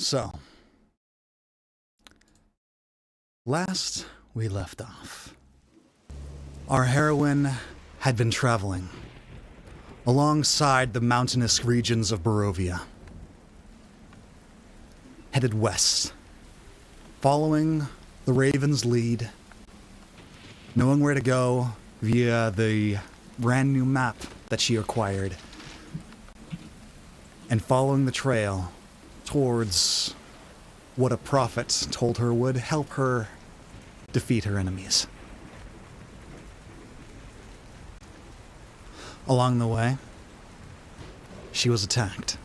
So, last we left off, our heroine had been traveling alongside the mountainous regions of Barovia, headed west, following the Raven's lead, knowing where to go via the brand new map that she acquired, and following the trail towards what a prophet told her would help her defeat her enemies. Along the way, she was attacked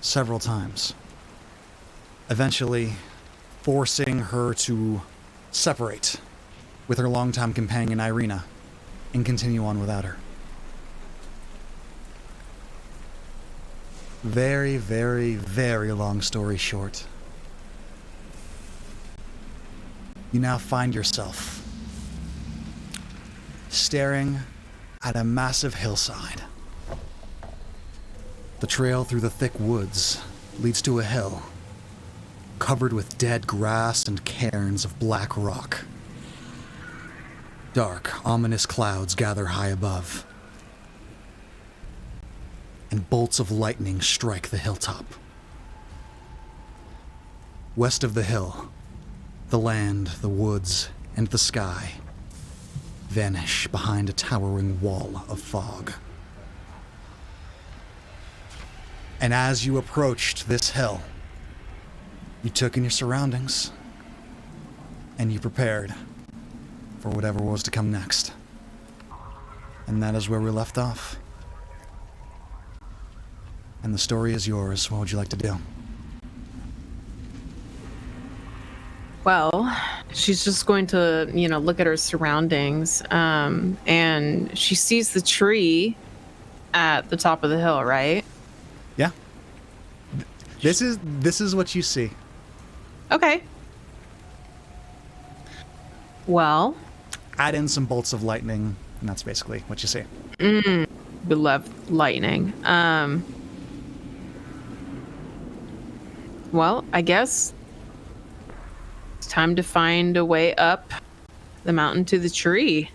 several times, eventually forcing her to separate with her longtime companion Irina and continue on without her. Very, very, very long story short, you now find yourself staring at a massive hillside. The trail through the thick woods leads to a hill covered with dead grass and cairns of black rock. Dark, ominous clouds gather high above, and bolts of lightning strike the hilltop. West of the hill, the land, the woods, and the sky vanish behind a towering wall of fog. And as you approached this hill, you took in your surroundings, and you prepared for whatever was to come next. And that is where we left off. And the story is yours. What would you like to do? Well, she's just going to, look at her surroundings, and she sees the tree at the top of the hill, right? Yeah. This is what you see. Okay. Well, add in some bolts of lightning, and that's basically what you see. We love lightning. Well, I guess it's time to find a way up the mountain to the tree.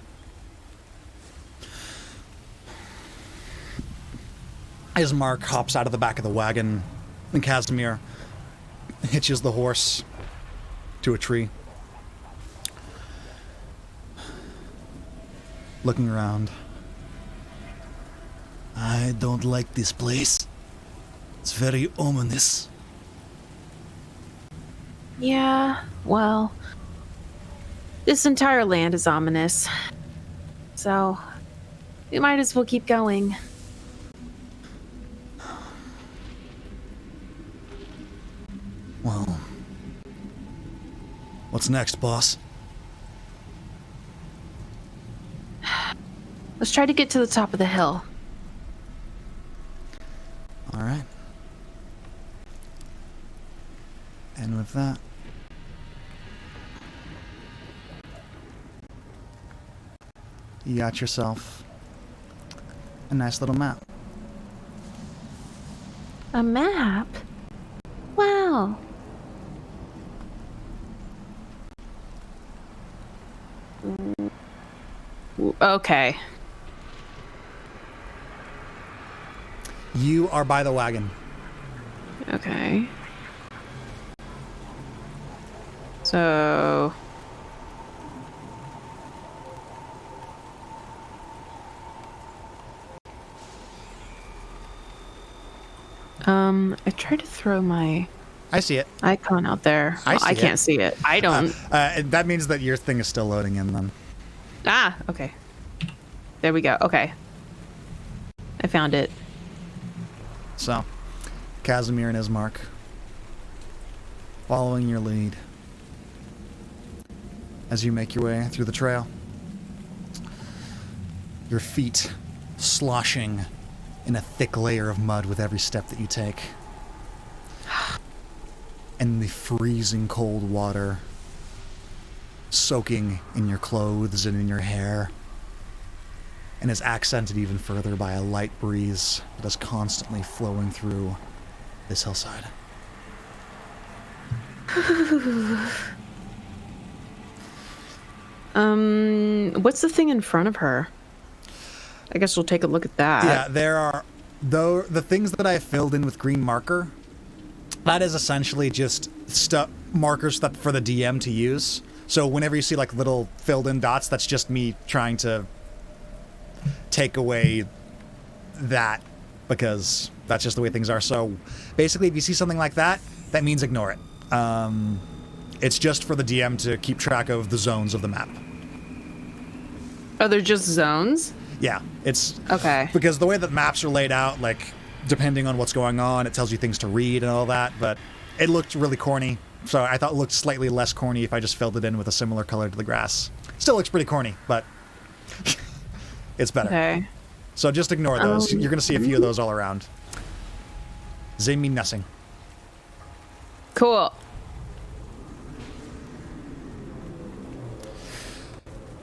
As Mark hops out of the back of the wagon, and Casimir hitches the horse to a tree. Looking around. I don't like this place. It's very ominous. Yeah, well, this entire land is ominous. So, we might as well keep going. Well, what's next, boss? Let's try to get to the top of the hill. All right. And with that, you got yourself a nice little map. A map? Wow. Okay. You are by the wagon. Okay. So... I tried to throw my... I see it. Icon out there. I can't see it. I don't. That means that your thing is still loading in then. Ah, okay. There we go. Okay. I found it. So, Casimir and Ismark, following your lead as you make your way through the trail. Your feet sloshing in a thick layer of mud with every step that you take. And the freezing cold water soaking in your clothes and in your hair, and is accented even further by a light breeze that is constantly flowing through this hillside. What's the thing in front of her? I guess we'll take a look at that. Yeah, there are, though, the things that I filled in with green marker. That is essentially just markers that for the DM to use. So whenever you see like little filled in dots, that's just me trying to take away that, because that's just the way things are. So basically, if you see something like that, that means ignore it. It's just for the DM to keep track of the zones of the map. Are there just zones? Yeah, it's okay. Because the way that maps are laid out, like depending on what's going on, it tells you things to read and all that. But it looked really corny, so I thought it looked slightly less corny if I just filled it in with a similar color to the grass. Still looks pretty corny, but it's better. Okay. So just ignore those. You're going to see a few of those all around. They mean nothing. Cool.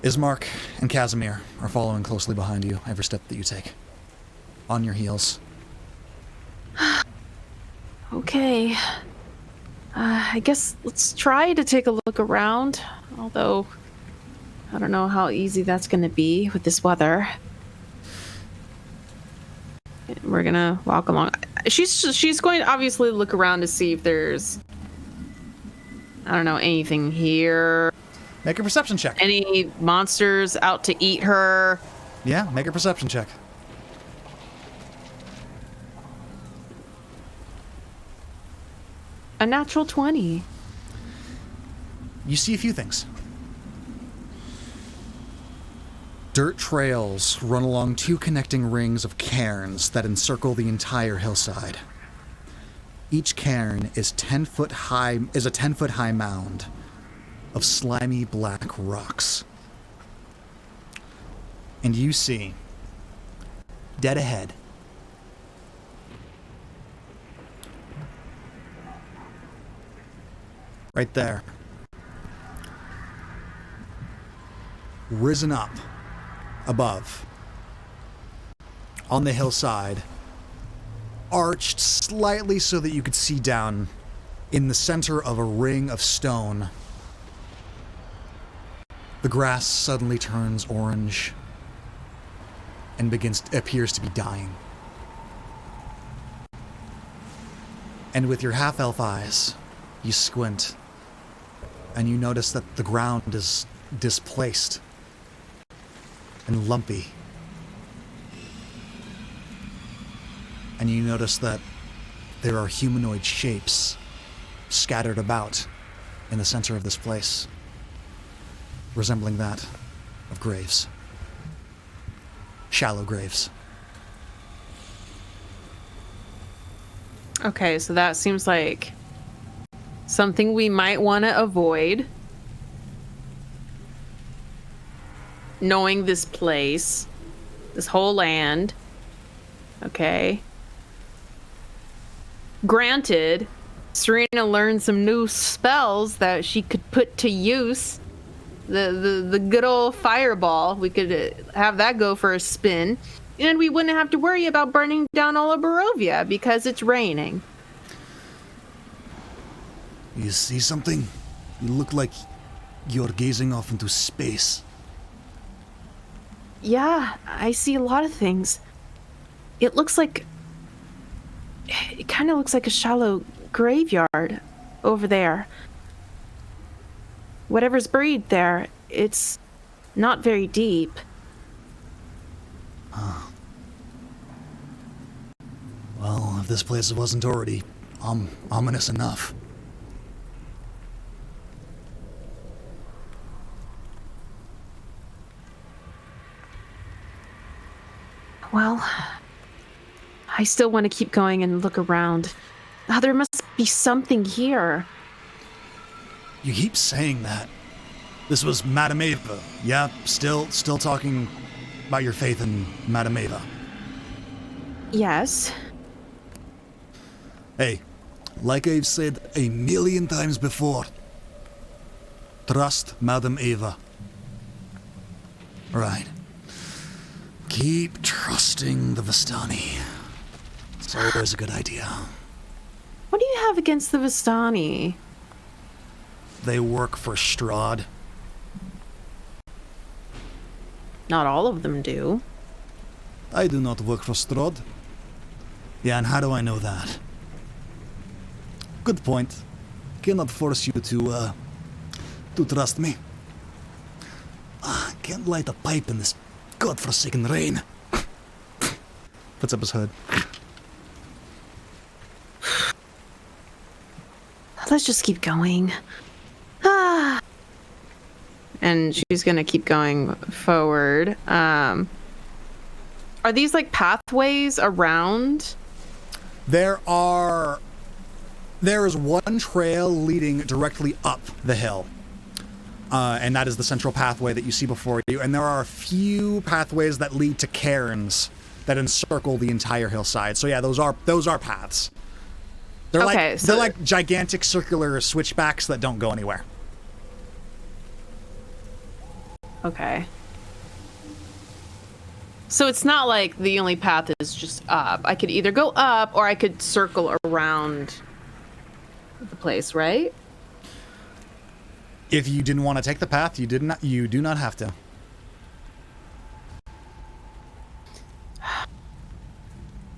Ismark and Casimir are following closely behind you every step that you take. On your heels. Okay. I guess let's try to take a look around. Although, I don't know how easy that's going to be with this weather. We're going to walk along. She's going to obviously look around to see if there's, I don't know, anything here. Make a perception check. Any monsters out to eat her? Yeah, make a perception check. A natural 20. You see a few things. Dirt trails run along two connecting rings of cairns that encircle the entire hillside. Each cairn is a 10-foot high mound of slimy black rocks. And you see, dead ahead, right there, risen up above, on the hillside, arched slightly so that you could see down in the center of a ring of stone. The grass suddenly turns orange and appears to be dying. And with your half-elf eyes, you squint, and you notice that the ground is displaced and lumpy. And you notice that there are humanoid shapes scattered about in the center of this place, resembling that of graves. Shallow graves. Okay, so that seems like something we might want to avoid. Knowing this place, this whole land. Okay. Granted, Serena learned some new spells that she could put to use. The good old fireball, we could have that go for a spin, and we wouldn't have to worry about burning down all of Barovia because it's raining. You see something? You look like you're gazing off into space. Yeah, I see a lot of things. It kind of looks like a shallow graveyard over there. Whatever's buried there, it's not very deep. Huh. Well, if this place wasn't already ominous enough. Well, I still want to keep going and look around. There must be something here. You keep saying that. This was Madame Ava, yeah? Still talking about your faith in Madame Ava. Yes. Hey, like I've said a million times before, trust Madame Ava. Right. Keep trusting the Vistani. It's always a good idea. What do you have against the Vistani? they work for Strahd. Not all of them do. I do not work for Strahd. Yeah, and how do I know that? Good point. Cannot force you to trust me. I can't light a pipe in this godforsaken rain. Puts up his hood. Let's just keep going. Ah. And she's gonna keep going forward. Are these like pathways around? There is one trail leading directly up the hill. And that is the central pathway that you see before you. And there are a few pathways that lead to cairns that encircle the entire hillside. So yeah, those are paths. They're like gigantic circular switchbacks that don't go anywhere. Okay. So it's not like the only path is just up. I could either go up or I could circle around the place, right? If you didn't want to take the path, you do not have to.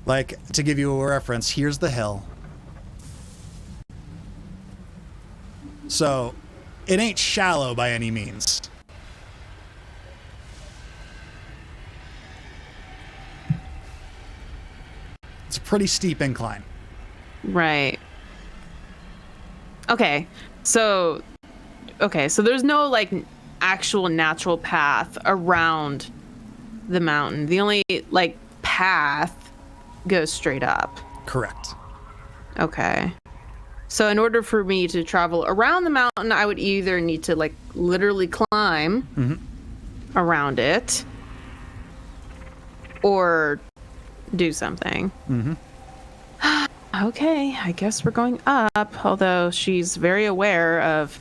Like, to give you a reference, here's the hill. So, it ain't shallow by any means. It's a pretty steep incline. Right. Okay, so there's no like actual natural path around the mountain. The only like path goes straight up. Correct. Okay. So in order for me to travel around the mountain, I would either need to like literally climb around it or do something. Okay, I guess we're going up, although she's very aware of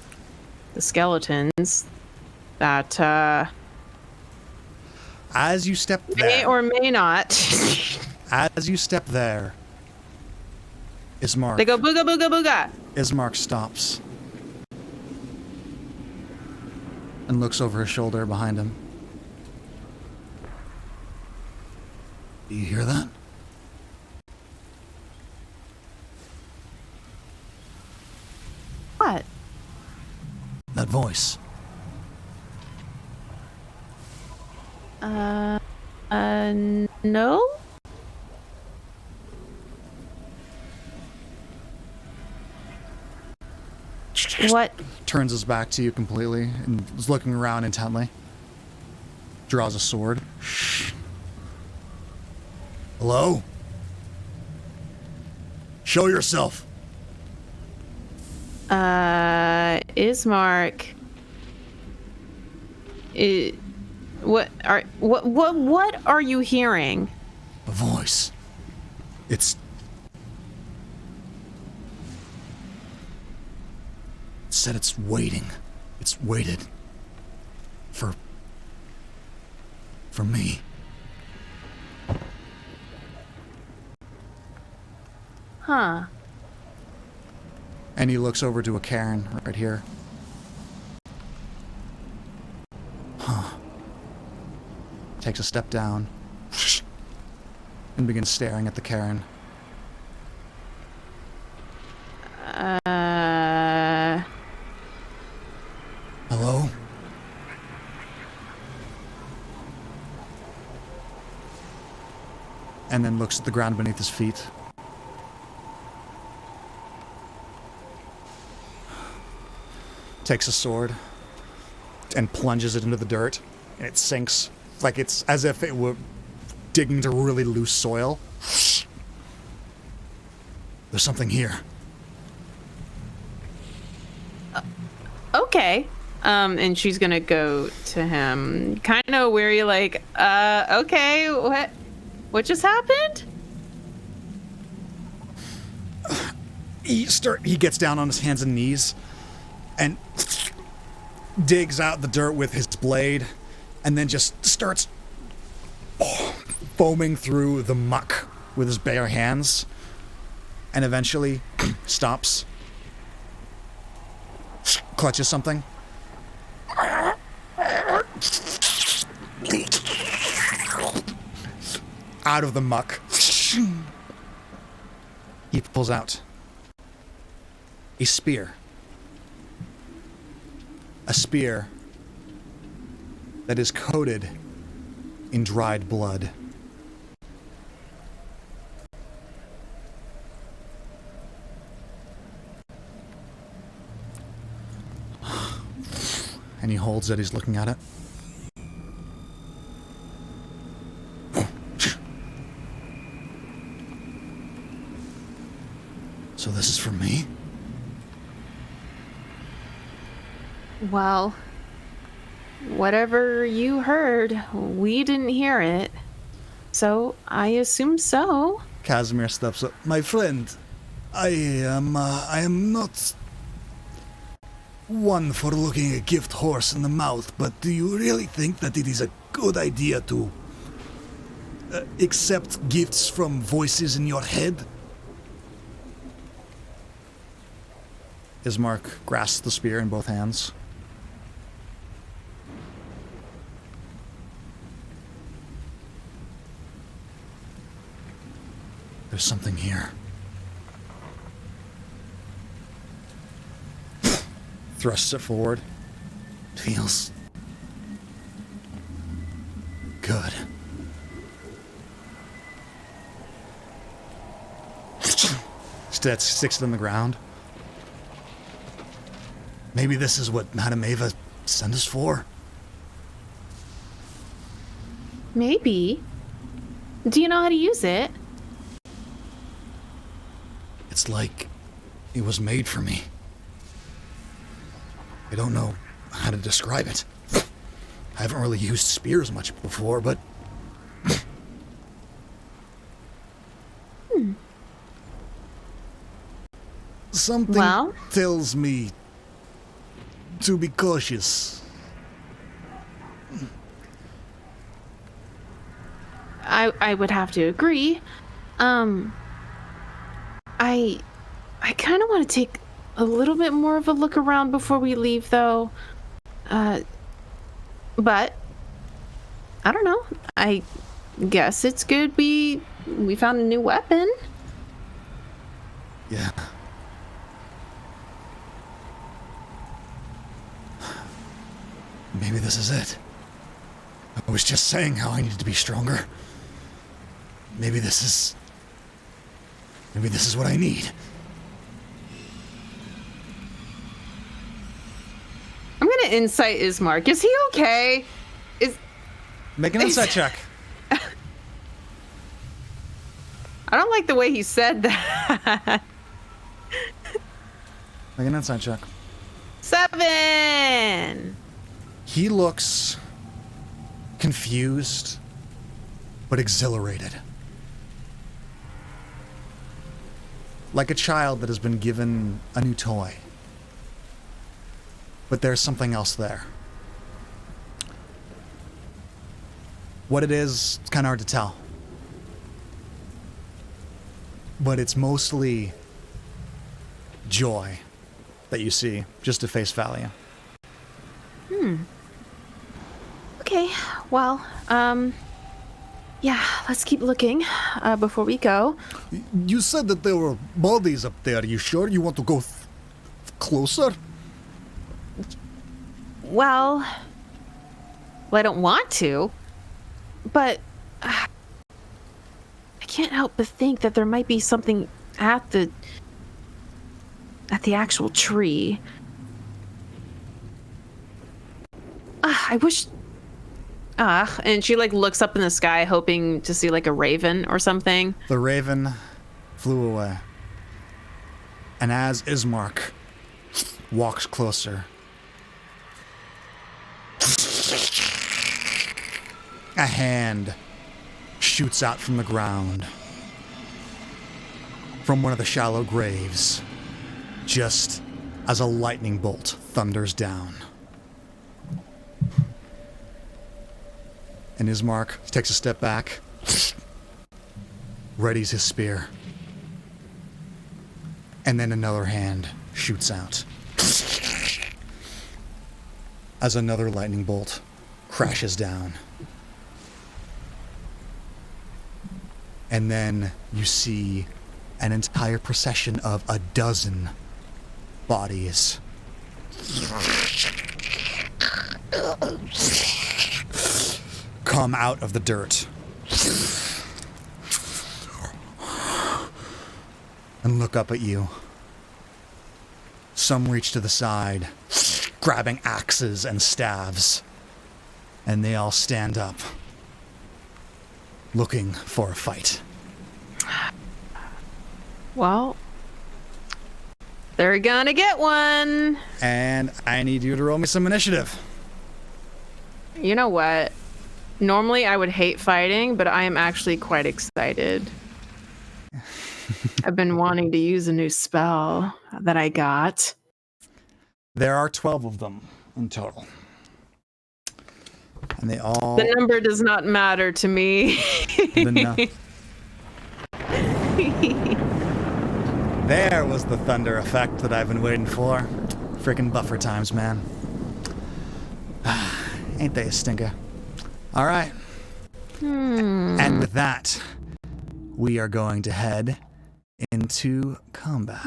the skeletons that As you step there, may or may not. as you step there, Ismark. They go booga booga booga. Ismark stops and looks over his shoulder behind him. Do you hear that? What? That voice. No? What? Turns his back to you completely and is looking around intently. Draws a sword. Hello? Show yourself. Ismark. What are you hearing? A voice. It said it's waiting. It's waited. For me. Huh. And he looks over to a cairn right here. Huh. Takes a step down. And begins staring at the cairn. Hello? And then looks at the ground beneath his feet. Takes a sword and plunges it into the dirt, and it sinks like it's as if it were digging into really loose soil. There's something here. Okay. And she's gonna go to him, kind of weary, like, okay, what just happened? He gets down on his hands and knees and digs out the dirt with his blade and then just starts foaming through the muck with his bare hands and eventually stops clutches something. Out of the muck, he pulls out a spear. A spear that is coated in dried blood. And he holds it, he's looking at it. So this is for me? Well, whatever you heard, we didn't hear it. So I assume so. Casimir steps up. My friend, I am not one for looking a gift horse in the mouth, but do you really think that it is a good idea to accept gifts from voices in your head? Ismark grasps the spear in both hands. There's something here. Thrusts it forward. Feels good. Sticks it in the ground. Maybe this is what Madame Ava sent us for? Maybe. Do you know how to use it? It's like it was made for me. I don't know how to describe it. I haven't really used spears much before, but... Something tells me to be cautious. I would have to agree. I kind of want to take a little bit more of a look around before we leave, though. But I don't know. I guess it's good we found a new weapon. Yeah. Maybe this is it. I was just saying how I needed to be stronger. Maybe this is what I need. I'm gonna insight Ismark. Is he okay? Make an insight check. I don't like the way he said that. Make an insight check. 7! He looks confused, but exhilarated. Like a child that has been given a new toy. But there's something else there. What it is, it's kind of hard to tell. But it's mostly joy that you see, just at face value. Okay, well, yeah, let's keep looking before we go. You said that there were bodies up there. You sure you want to go closer? Well, I don't want to, but I can't help but think that there might be something at the actual tree. I wish... and she, looks up in the sky, hoping to see, a raven or something. The raven flew away. And as Ismark walks closer, a hand shoots out from the ground, from one of the shallow graves, just as a lightning bolt thunders down. And Ismark takes a step back, readies his spear, and then another hand shoots out. as another lightning bolt crashes down. And then you see an entire procession of a dozen bodies come out of the dirt and look up at you. Some reach to the side, grabbing axes and staves, and they all stand up, looking for a fight. Well, they're gonna get one. And I need you to roll me some initiative. You know what? Normally I would hate fighting, but I am actually quite excited. I've been wanting to use a new spell that I got. There are 12 of them in total. And they all... The number does not matter to me. There was the thunder effect that I've been waiting for. Frickin' buffer times, man. Ain't they a stinker? All right. And with that, we are going to head into combat.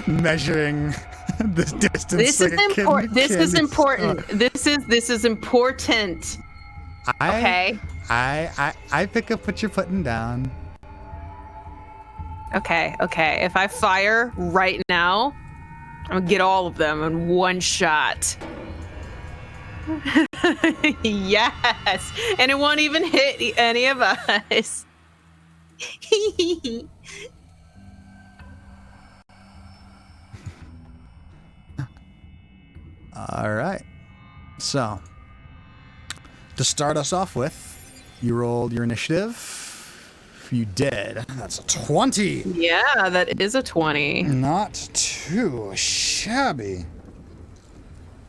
Measuring the distance. This is important. This is important. This is important. Okay. I pick up what you're putting down. Okay. If I fire right now, I'm gonna get all of them in one shot. Yes, and it won't even hit any of us. All right. So, to start us off with, you rolled your initiative. You did. That's a 20. Yeah, that is a 20. Not too shabby.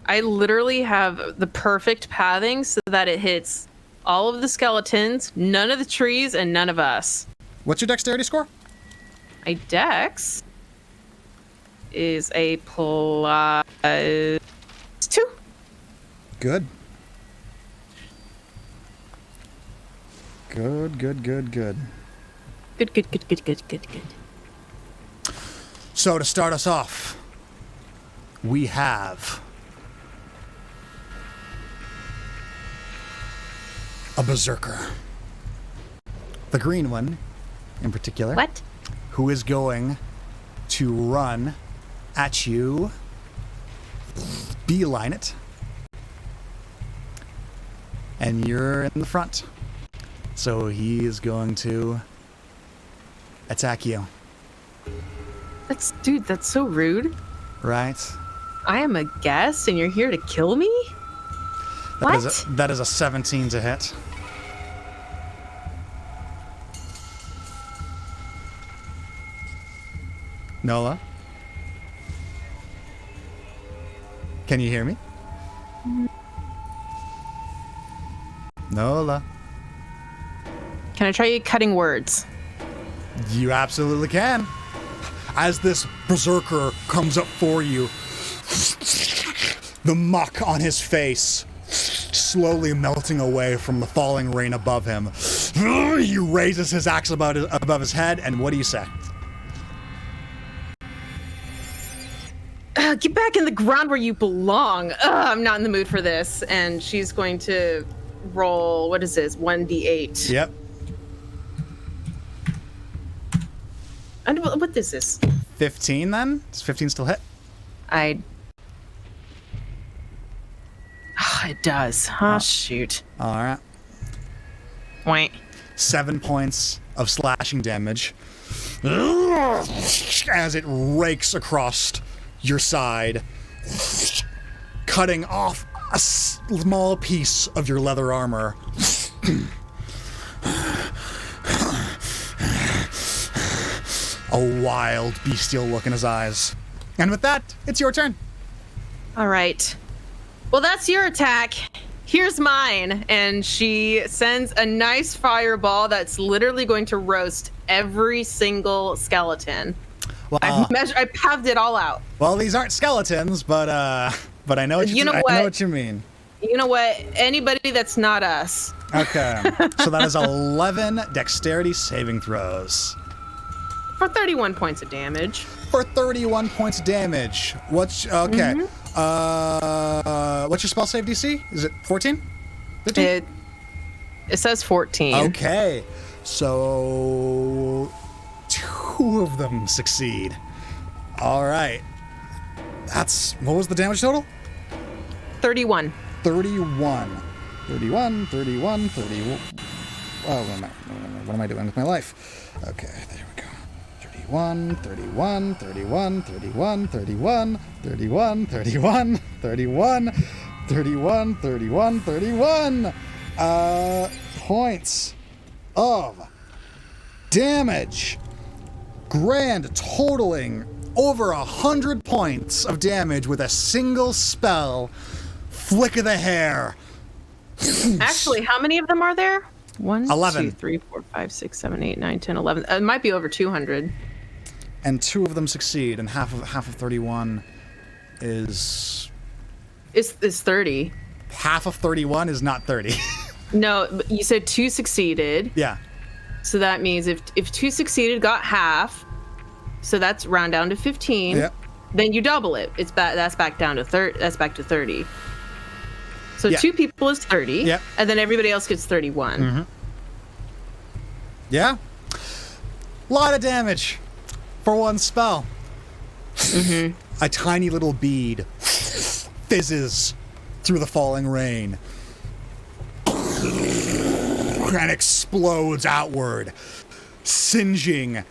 I literally have the perfect pathing so that it hits all of the skeletons, none of the trees, and none of us. What's your dexterity score? My dex is a +2. Good. Good. Good. So to start us off, we have a berserker. The green one, in particular. What? Who is going to run at you, beeline it, and you're in the front. So he is going to attack you. That's so rude. Right? I am a guest and you're here to kill me? That is a 17 to hit. Nola? Can you hear me? Nola? Can I try you cutting words? You absolutely can. As this berserker comes up for you, the muck on his face slowly melting away from the falling rain above him. He raises his axe above his head, and what do you say? Get back in the ground where you belong. I'm not in the mood for this. And she's going to roll, what is this, 1d8. Yep. And what is this? 15 then? Does 15 still hit? It does. Oh, shoot. All right. Wait. 7 points of slashing damage as it rakes across your side, cutting off a small piece of your leather armor. A wild, bestial look in his eyes. And with that, it's your turn. All right. Well, that's your attack. here's mine. And she sends a nice fireball that's literally going to roast every single skeleton. Well, I paved it all out. Well, these aren't skeletons, but I know what I know what you mean. You know what? Anybody that's not us. Okay. So that is 11 dexterity saving throws. For 31 points of damage. For 31 points of damage. What's okay? What's your spell save DC? Is it 14? 15? It says 14. Okay. So 2 of them succeed. All right. What was the damage total? 31. 31. Oh, what am I doing with my life? Okay, there we go. 31. Points of damage. Grand totaling over 100 points of damage with a single spell. Flick of the hair. Actually, how many of them are there? 1, 11. 2, 3, 4, 5, 6, 7, 8, 9, 10, 11. It might be over 200. And 2 of them succeed, and half of 31 is... It's 30. Half of 31 is not 30. No, but you said 2 succeeded. Yeah. So that means if 2 succeeded, got half. So that's round down to 15. Yep. Then you double it. That's back down to 30. That's back to 30. So 2 people is 30. Yep. And then everybody else gets 31. Mm-hmm. Yeah. Lot of damage for one spell. Mm-hmm. A tiny little bead fizzes through the falling rain and explodes outward, singeing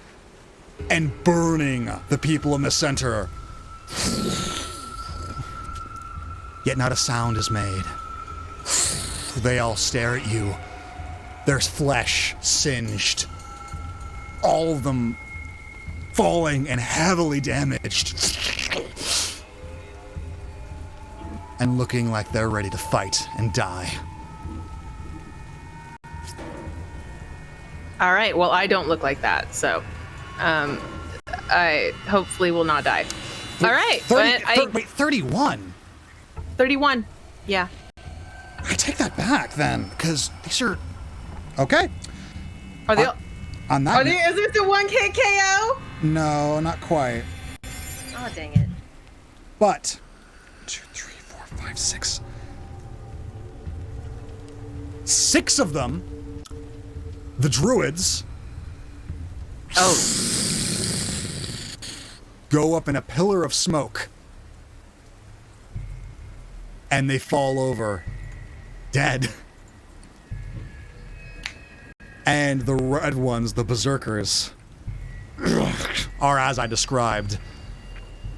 and burning the people in the center. Yet not a sound is made. They all stare at you. There's flesh singed. All of them falling and heavily damaged. And looking like they're ready to fight and die. All right. Well, I don't look like that. So I hopefully will not die. All right. 31? 31. Yeah. I take that back then, because these are... Okay. Are they... On that... Is it the 1 hit KO? No, not quite. Oh, dang it. But 2, 3, 4, 5, 6. 6 of them, the druids, go up in a pillar of smoke. And they fall over dead. And the red ones, the berserkers, are as I described.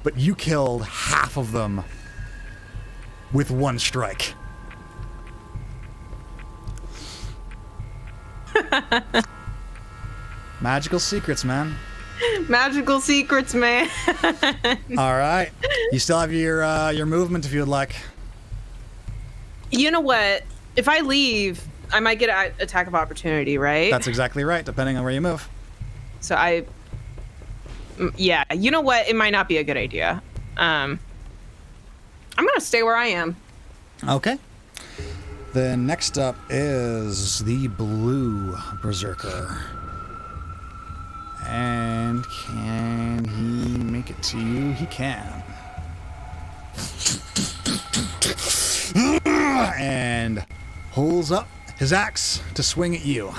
But you killed half of them with one strike. Magical secrets, man. Magical secrets, man. All right. You still have your movement if you would like. You know what? If I leave, I might get an attack of opportunity, right? That's exactly right, depending on where you move. So yeah, you know what? It might not be a good idea. I'm gonna stay where I am. Okay. Then next up is the blue berserker. And can he make it to you? He can. And pulls up his axe to swing at you.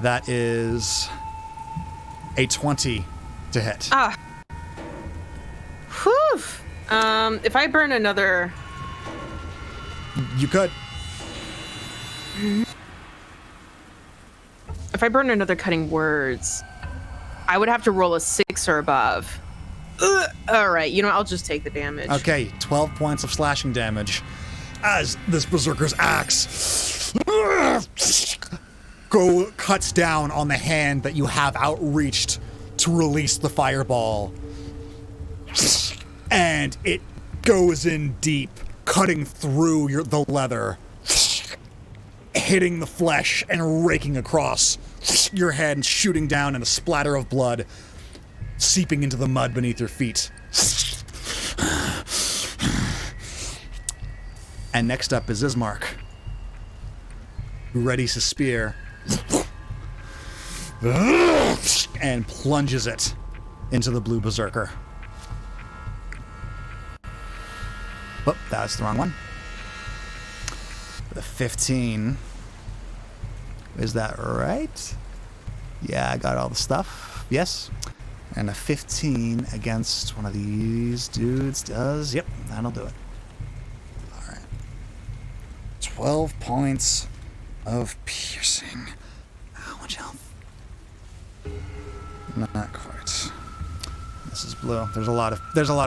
That is a 20 to hit. Ah. Whew. If I burn another... You could. If I burn another cutting words, I would have to roll a 6 or above. All right, you know, I'll just take the damage. Okay, 12 points of slashing damage as this berserker's axe cuts down on the hand that you have outreached to release the fireball. And it goes in deep, cutting through the leather, hitting the flesh and raking across your head and shooting down in a splatter of blood, seeping into the mud beneath your feet. And next up is Ismark, who readies his spear and plunges it into the blue berserker. Oh, that's the wrong one. The 15. Is that right? Yeah, I got all the stuff. Yes. And a 15 against one of these dudes does... Yep, that'll do it. Alright. 12 points of piercing. How much health? Not quite. This is blue. There's a lot of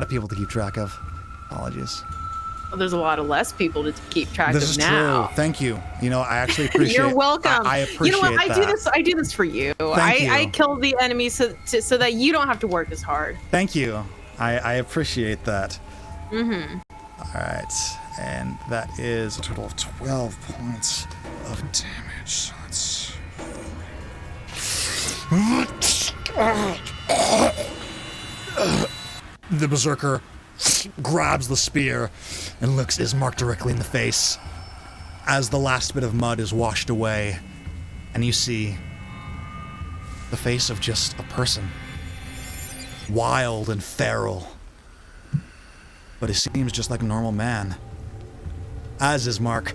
people to keep track of. Apologies. Well, there's a lot of less people to keep track This of is now. true. Thank you. You know, I actually appreciate. You're welcome. I appreciate. You know what? that. I do this for you. Thank you. I kill the enemies so that you don't have to work as hard. Thank you. I appreciate that. Mm-hmm. All right, and that is a total of 12 points of damage. So the berserker grabs the spear and looks Ismark directly in the face as the last bit of mud is washed away, and you see the face of just a person, wild and feral, but he seems just like a normal man. As Ismark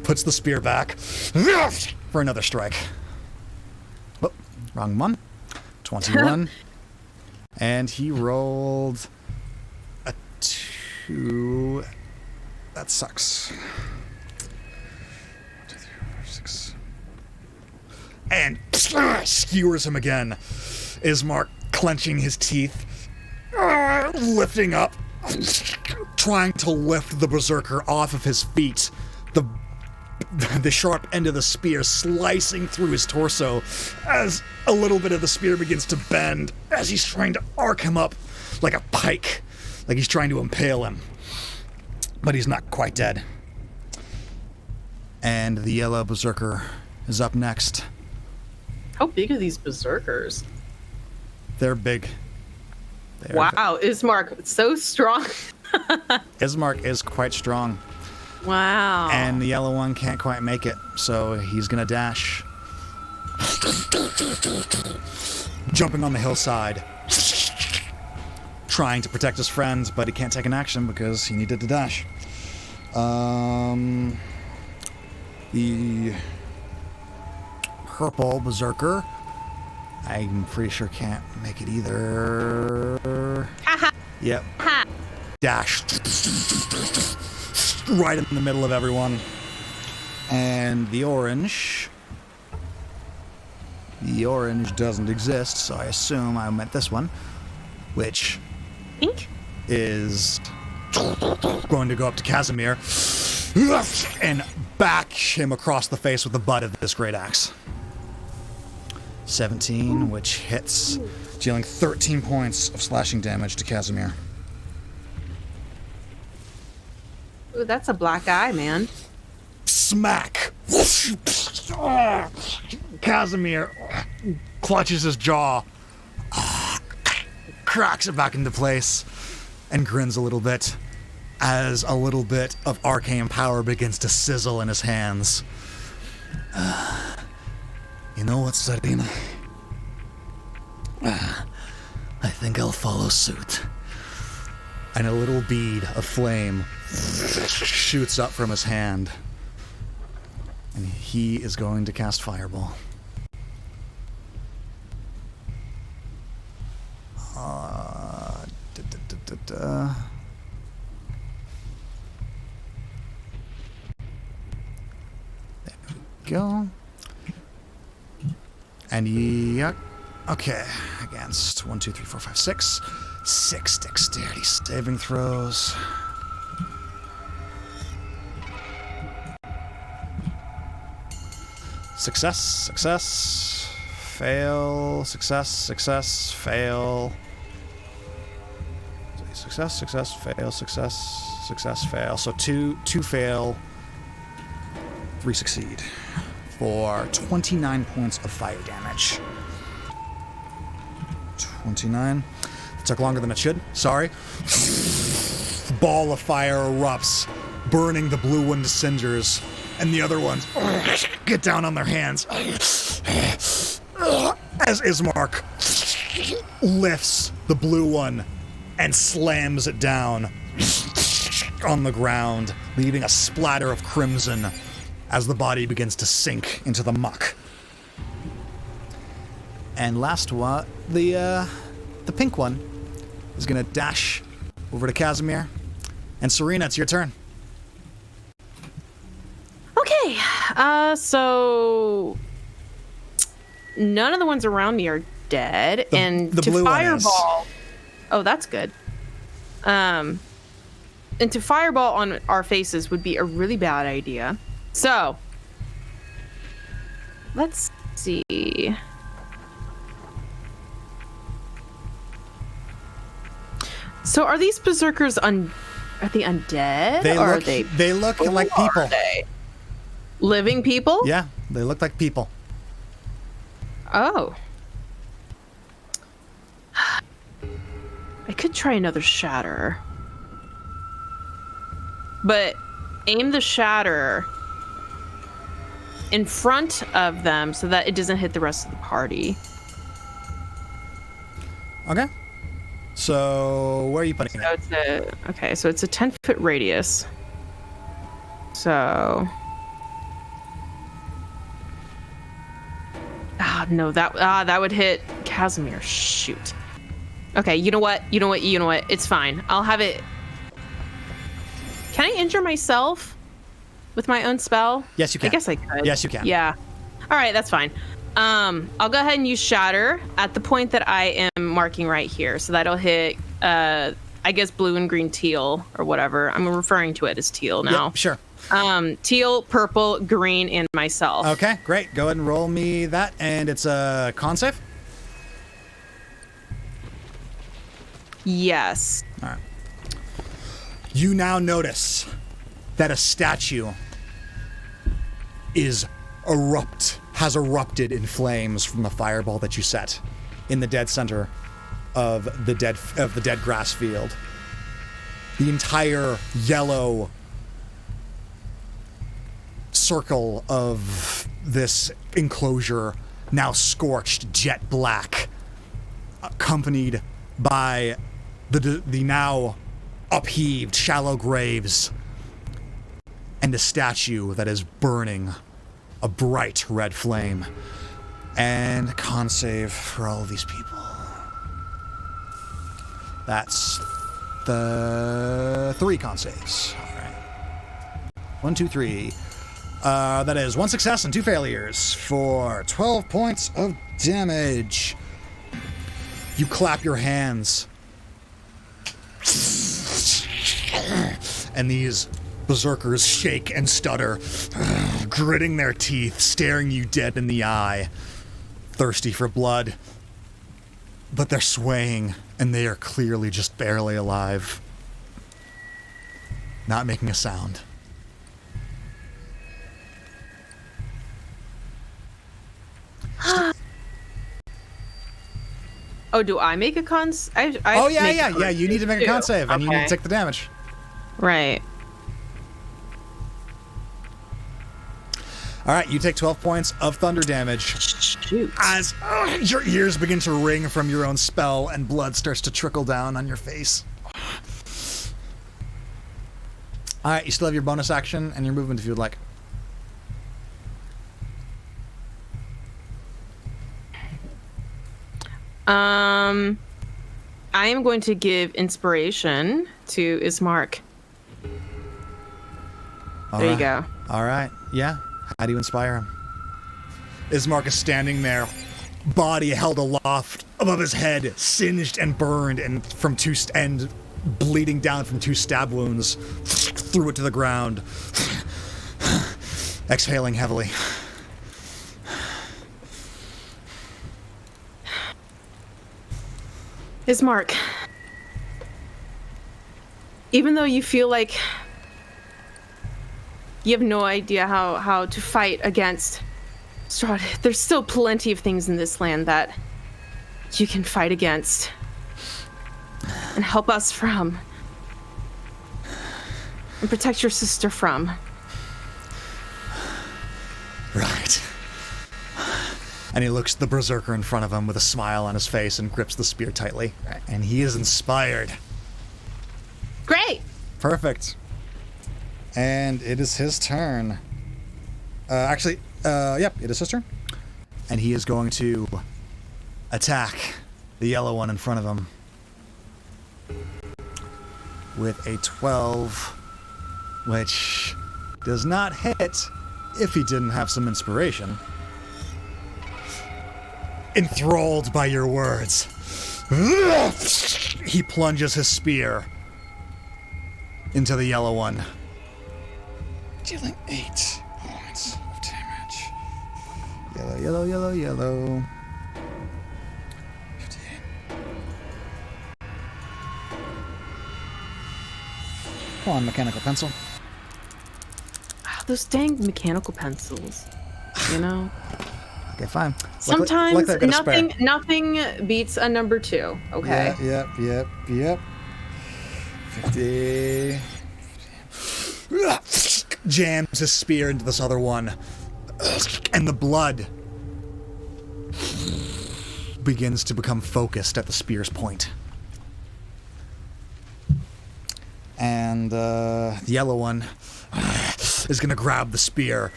puts the spear back for another strike. Oh, wrong one. 21. And he rolled a 2. That sucks. 1, 2, 3, 4, 5, 6. And skewers him again. Ismark clenching his teeth, lifting up, trying to lift the berserker off of his feet. The sharp end of the spear slicing through his torso as a little bit of the spear begins to bend as he's trying to arc him up like a pike, like he's trying to impale him. But he's not quite dead. And the yellow berserker is up next. How big are these berserkers? They're big. Wow, Ismark, so strong. Ismark is quite strong. Wow. And the yellow one can't quite make it, so he's gonna dash. Jumping on the hillside. Trying to protect his friends, but he can't take an action because he needed to dash. The purple berserker, I'm pretty sure can't make it either. Yep. Dash. Right in the middle of everyone. And the orange doesn't exist, so I assume I meant this one, which Pink? is going to go up to Casimir and back him across the face with the butt of this great axe. 17, which hits, dealing 13 points of slashing damage to Casimir. Ooh, that's a black eye, man. Smack! Casimir clutches his jaw, cracks it back into place, and grins a little bit as a little bit of arcane power begins to sizzle in his hands. You know what, Sarina? I think I'll follow suit. And a little bead of flame shoots up from his hand. And he is going to cast Fireball. There we go. And yeah, okay. Against 1, 2, 3, 4, 5, 6. 6 dexterity saving throws. Success, success, fail, success, success, fail. Success, success, fail, success, success, fail. So two fail, 3 succeed for 29 points of fire damage. 29. It took longer than it should. Sorry. Ball of fire erupts, burning the blue one to cinders, and the other ones get down on their hands as Ismark lifts the blue one and slams it down on the ground, leaving a splatter of crimson as the body begins to sink into the muck. And last one, the pink one is gonna dash over to Casimir. And Serena, it's your turn. Okay, so none of the ones around me are dead, and the to blue one is. fireball. Oh, that's good. And to fireball on our faces would be a really bad idea. So let's see. So are these berserkers are they undead? They look like people. Are they living people? Yeah, they look like people. Oh. I could try another shatter. But aim the shatter in front of them so that it doesn't hit the rest of the party. Okay. So where are you putting it? So it's a 10-foot radius. So no, that would hit Casimir. Shoot. Okay, you know what? It's fine. I'll have it. Can I injure myself with my own spell? Yes, you can. I guess I could. Yes, you can. Yeah. All right, that's fine. I'll go ahead and use Shatter at the point that I am marking right here. So that'll hit, I guess, blue and green teal or whatever. I'm referring to it as teal now. Yep, sure. Teal, purple, green, and myself. Okay, great. Go ahead and roll me that. And it's a con save? Yes. All right. You now notice that a statue has erupted in flames from the fireball that you set in the dead center of the dead grass field. The entire yellow circle of this enclosure now scorched jet black, accompanied by the now upheaved shallow graves and a statue that is burning a bright red flame. And a con save for all of these people. That's the 3 con saves. All right. 1, 2, 3. That is 1 success and 2 failures for 12 points of damage. You clap your hands. And these berserkers shake and stutter, gritting their teeth, staring you dead in the eye, thirsty for blood. But they're swaying, and they are clearly just barely alive. Not making a sound. Oh, do I make a con? Yeah. You need to make a con save, and you need to take the damage. Right. All right, you take 12 points of thunder damage. Shoot. As your ears begin to ring from your own spell, and blood starts to trickle down on your face. All right, you still have your bonus action and your movement if you would like. I am going to give inspiration to Ismark. There you go. All right. Yeah. How do you inspire him? Ismark is standing there, body held aloft above his head, singed and burned, and bleeding down from 2 stab wounds, threw it to the ground, exhaling heavily. Ismark, even though you feel like you have no idea how to fight against Strahd, there's still plenty of things in this land that you can fight against and help us from and protect your sister from. Right. And he looks at the berserker in front of him with a smile on his face and grips the spear tightly. And he is inspired. Great! Perfect. And it is his turn. Yep, it is his turn. And he is going to attack the yellow one in front of him with a 12, which does not hit if he didn't have some inspiration. Enthralled by your words, he plunges his spear into the yellow one, dealing 8 points of damage. Yellow, yellow, yellow, yellow. 58. Come on, mechanical pencil. Those dang mechanical pencils, you know? Okay, fine. Sometimes nothing beats a number 2, okay? Yep. 50. Jams his spear into this other one. And the blood begins to become focused at the spear's point. And the yellow one is going to grab the spear,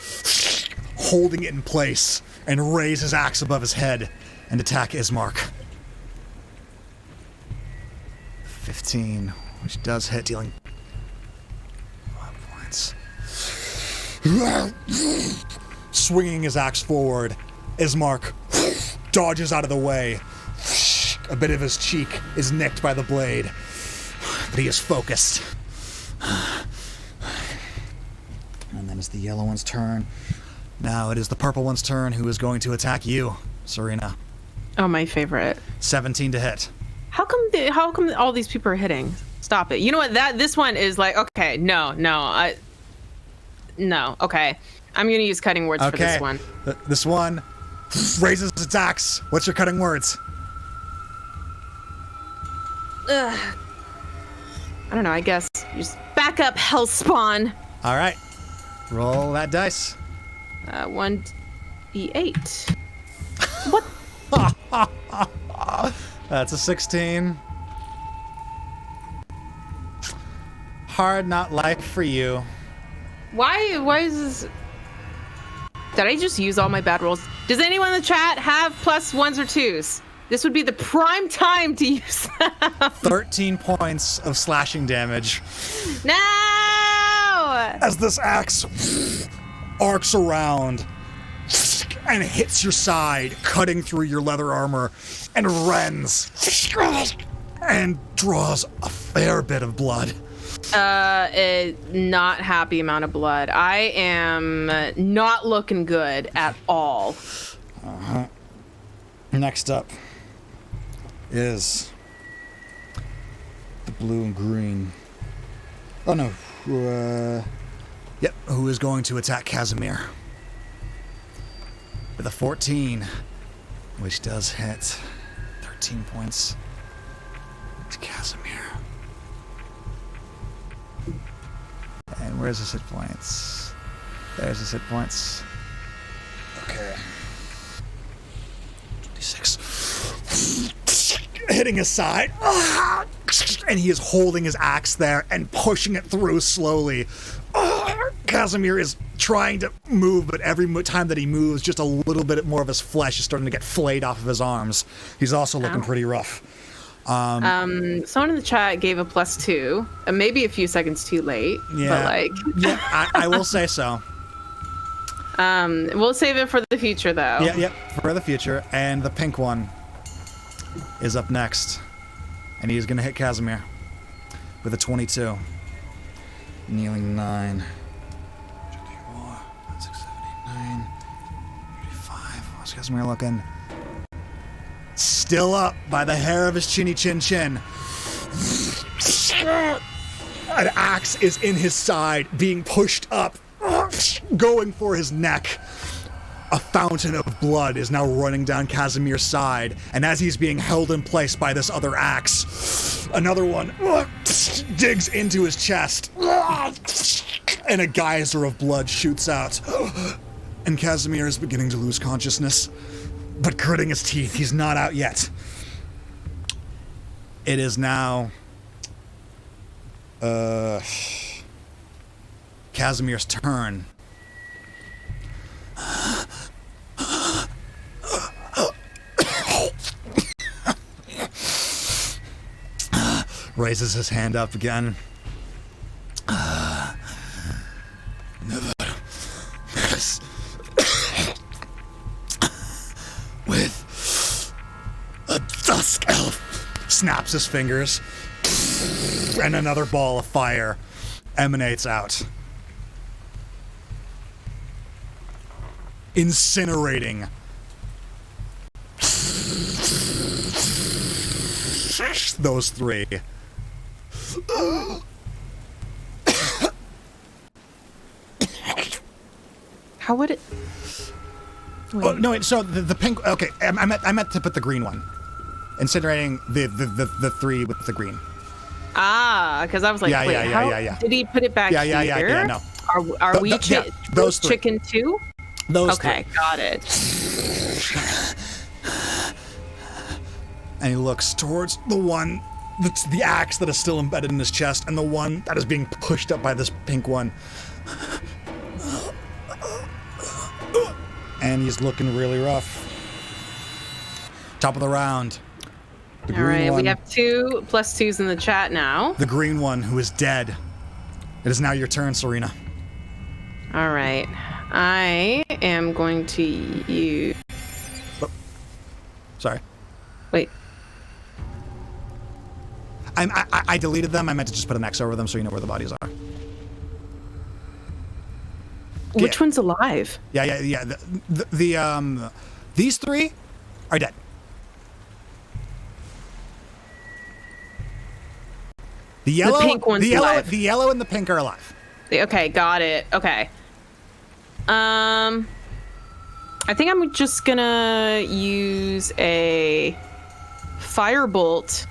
holding it in place, and raise his axe above his head and attack Ismark. 15, which does hit, dealing 5 points. Swinging his axe forward, Ismark dodges out of the way. A bit of his cheek is nicked by the blade, but he is focused. And then it's the yellow one's turn. Now it is the purple one's turn, who is going to attack you, Serena. Oh, my favorite. 17 to hit. How come all these people are hitting? Stop it. You know what? This one is like, okay, no. Okay. I'm going to use cutting words for this one. This one raises its axe. What's your cutting words? Ugh. I don't know. I guess just back up, Hellspawn. All right. Roll that dice. 1d8. What? That's a 16. Hard not life for you. Why is this? Did I just use all my bad rolls? Does anyone in the chat have +1s or 2s? This would be the prime time to use them. 13 points of slashing damage. No! As this axe arcs around and hits your side, cutting through your leather armor, and rends and draws a fair bit of blood. A not happy amount of blood. I am not looking good at all. Next up is the blue and green. Oh no. Yep, who is going to attack Casimir with a 14, which does hit. 13 points to Casimir. And where's his hit points? There's his hit points. Okay. 26. Hitting his side. And he is holding his axe there and pushing it through slowly. Casimir is trying to move, but every time that he moves, just a little bit more of his flesh is starting to get flayed off of his arms. He's also looking pretty rough. Someone in the chat gave a +2, maybe a few seconds too late. Yeah, but like, yeah, I will say so. We'll save it for the future, though. Yeah, for the future. And the pink one is up next, and he's gonna hit Casimir with a 22, kneeling 9. 54, 6, 7, 8, 9, 35. How's Casimir looking? Still up by the hair of his chinny chin chin. An axe is in his side, being pushed up, going for his neck. A fountain of blood is now running down Casimir's side, and as he's being held in place by this other axe, another one digs into his chest, and a geyser of blood shoots out. And Casimir is beginning to lose consciousness, but gritting his teeth, he's not out yet. It is now Casimir's turn. Raises his hand up again. Never mess with a dusk elf. Snaps his fingers, and another ball of fire emanates out, incinerating those three. How would it? Wait. Oh no! Wait, so the pink. Okay, I meant to put the green one, incinerating the three with the green. Ah, because I was like, yeah. Did he put it back here? Yeah. No. Are we those three. chicken too? Those okay, three. got it. And he looks towards the one, the axe that is still embedded in his chest, and the one that is being pushed up by this pink one. And he's looking really rough. Top of the round. The All right, one, we have 2 +2s in the chat now. The green one who is dead. It is now your turn, Serena. All right. I am going to use... Oh. Sorry. Wait. I deleted them. I meant to just put an X over them so you know where the bodies are. Which one's alive? Yeah. These three are dead. The yellow, the pink one's alive. The yellow and the pink are alive. Okay, got it. Okay. I think I'm just gonna use a firebolt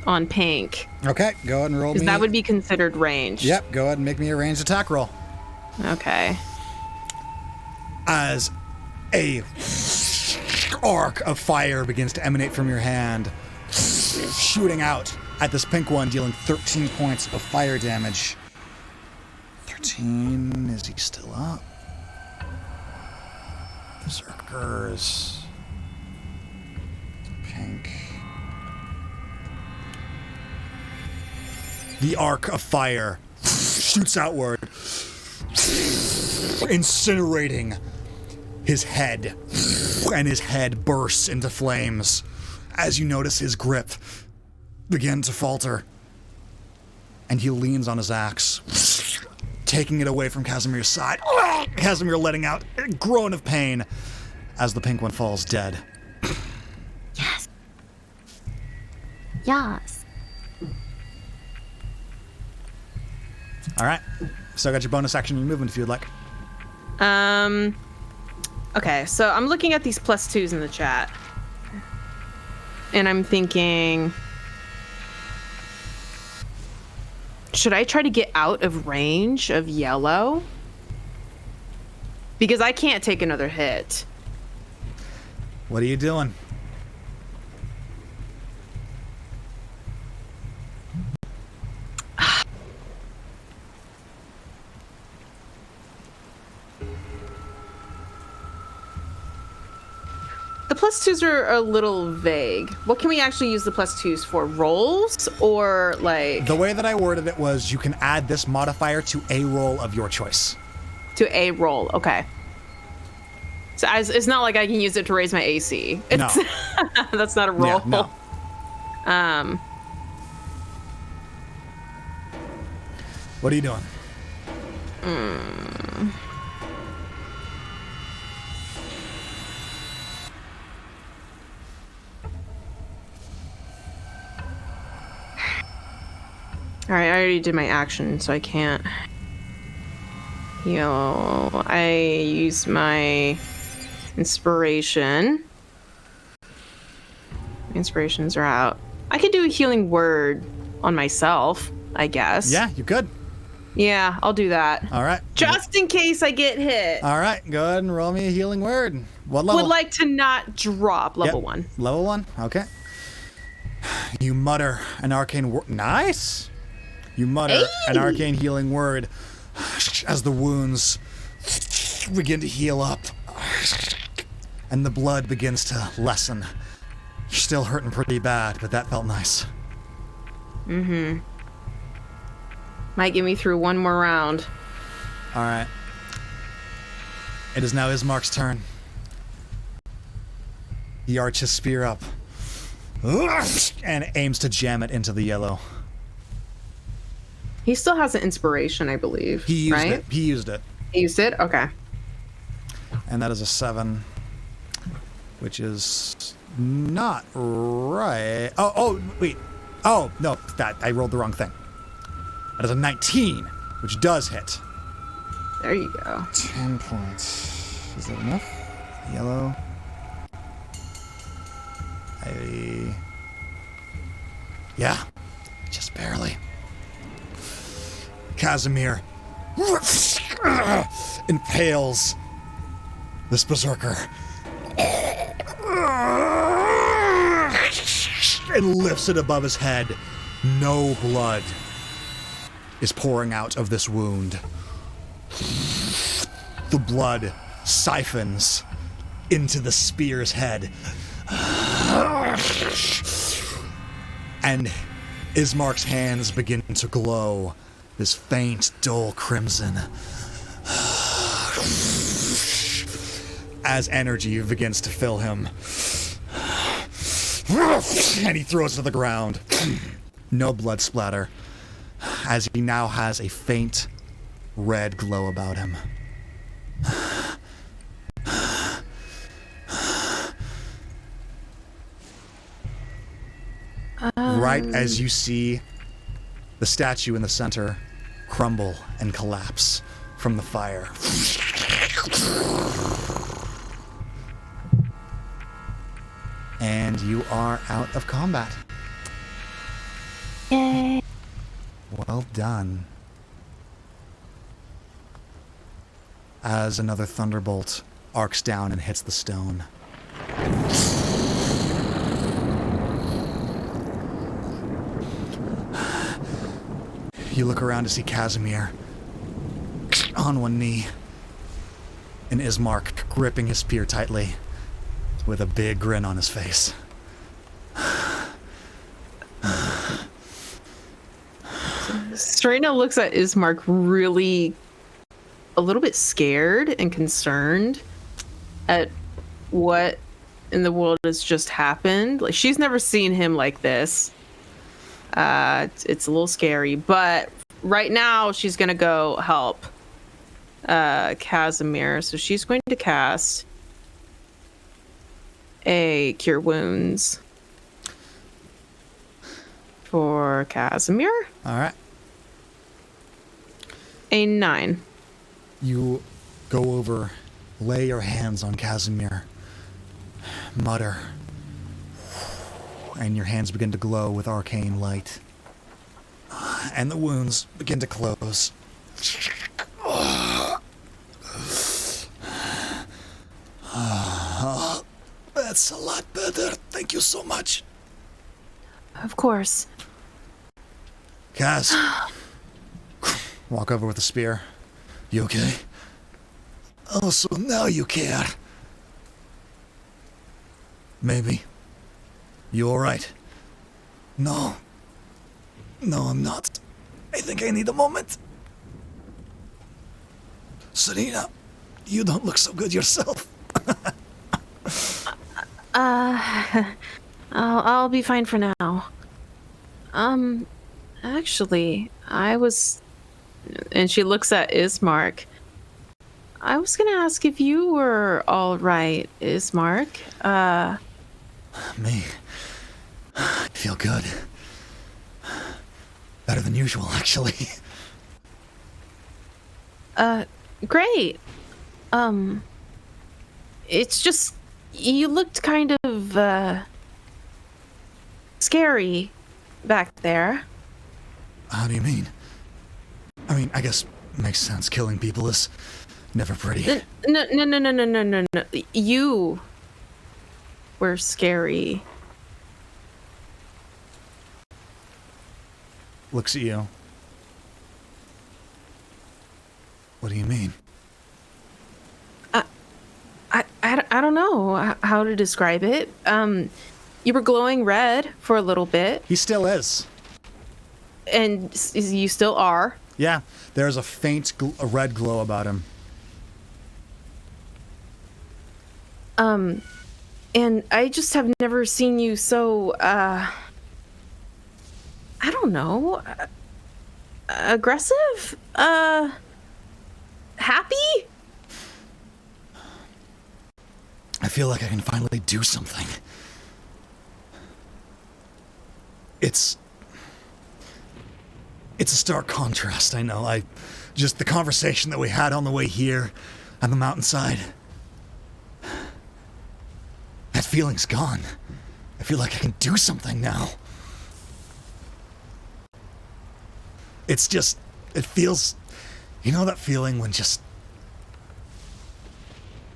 on pink. Okay, go ahead and roll me. Because that would be considered ranged. Yep, go ahead and make me a ranged attack roll. Okay. As a arc of fire begins to emanate from your hand, shooting out at this pink one, dealing 13 points of fire damage. 13, is he still up? Berserkers. Pink. The arc of fire shoots outward, incinerating his head, and his head bursts into flames as you notice his grip begin to falter, and he leans on his axe, taking it away from Casimir's side. Casimir letting out a groan of pain as the pink one falls dead. Yes. Yes. All right, so got your bonus action and movement if you'd like. Okay, so I'm looking at these +2s in the chat, and I'm thinking, should I try to get out of range of yellow? Because I can't take another hit. What are you doing? The +2s are a little vague. What can we actually use the +2s for? Rolls or like... The way that I worded it was you can add this modifier to a roll of your choice. To a roll, okay. So it's not like I can use it to raise my AC. It's, No. That's not a roll. Yeah, no. What are you doing? Alright, I already did my action, so I can't heal. I used my inspiration. Inspirations are out. I could do a healing word on myself, I guess. Yeah, you could. Yeah, I'll do that. All right. Just in case I get hit. All right, go ahead and roll me a healing word. What level? Would like to not drop level 1. Level 1, okay. You mutter an arcane word. Nice! You mutter an arcane healing word as the wounds begin to heal up and the blood begins to lessen. You're still hurting pretty bad, but that felt nice. Mm-hmm. Might get me through one more round. All right. It is now Ismark's turn. He arches his spear up and aims to jam it into the yellow. He still has an inspiration, I believe. He used right? it. He used it. He used it? Okay. And that is a 7, which is not right. Oh, wait. Oh, no, I rolled the wrong thing. That is a 19, which does hit. There you go. 10 points. Is that enough? Yellow. Yeah, just barely. Casimir impales this berserker and lifts it above his head. No blood is pouring out of this wound. The blood siphons into the spear's head. And Ismark's hands begin to glow this faint, dull crimson as energy begins to fill him. And he throws it to the ground. No blood splatter, as he now has a faint red glow about him. Right as you see the statue in the center crumble and collapse from the fire. And you are out of combat. Yay. Well done. As another thunderbolt arcs down and hits the stone. You look around to see Casimir on one knee and Ismark gripping his spear tightly with a big grin on his face. Serena looks at Ismark really a little bit scared and concerned at what in the world has just happened. Like, she's never seen him like this. It's a little scary, but right now she's gonna go help Casimir. So she's going to cast a Cure Wounds for Casimir. All right. A 9. You go over, lay your hands on Casimir, mutter, and your hands begin to glow with arcane light. And the wounds begin to close. That's a lot better. Thank you so much. Of course. Kaz. Walk over with the spear. You okay? Oh, so now you care. Maybe. You alright? No. No, I'm not. I think I need a moment. Serena, you don't look so good yourself. I'll be fine for now. Actually, I was... And she looks at Ismark. I was gonna ask if you were alright, Ismark. Me? I feel good. Better than usual, actually. Great. It's just, you looked kind of, scary back there. How do you mean? I mean, I guess makes sense. Killing people is never pretty. No. You were scary. Looks at you. What do you mean? I don't know how to describe it. You were glowing red for a little bit. He still is. And you still are. Yeah, there's a faint a red glow about him. And I just have never seen you so, I don't know, aggressive? Happy? I feel like I can finally do something. It's a stark contrast, I know. Just the conversation that we had on the way here on the mountainside. That feeling's gone. I feel like I can do something now. It's just, it feels, you know that feeling when just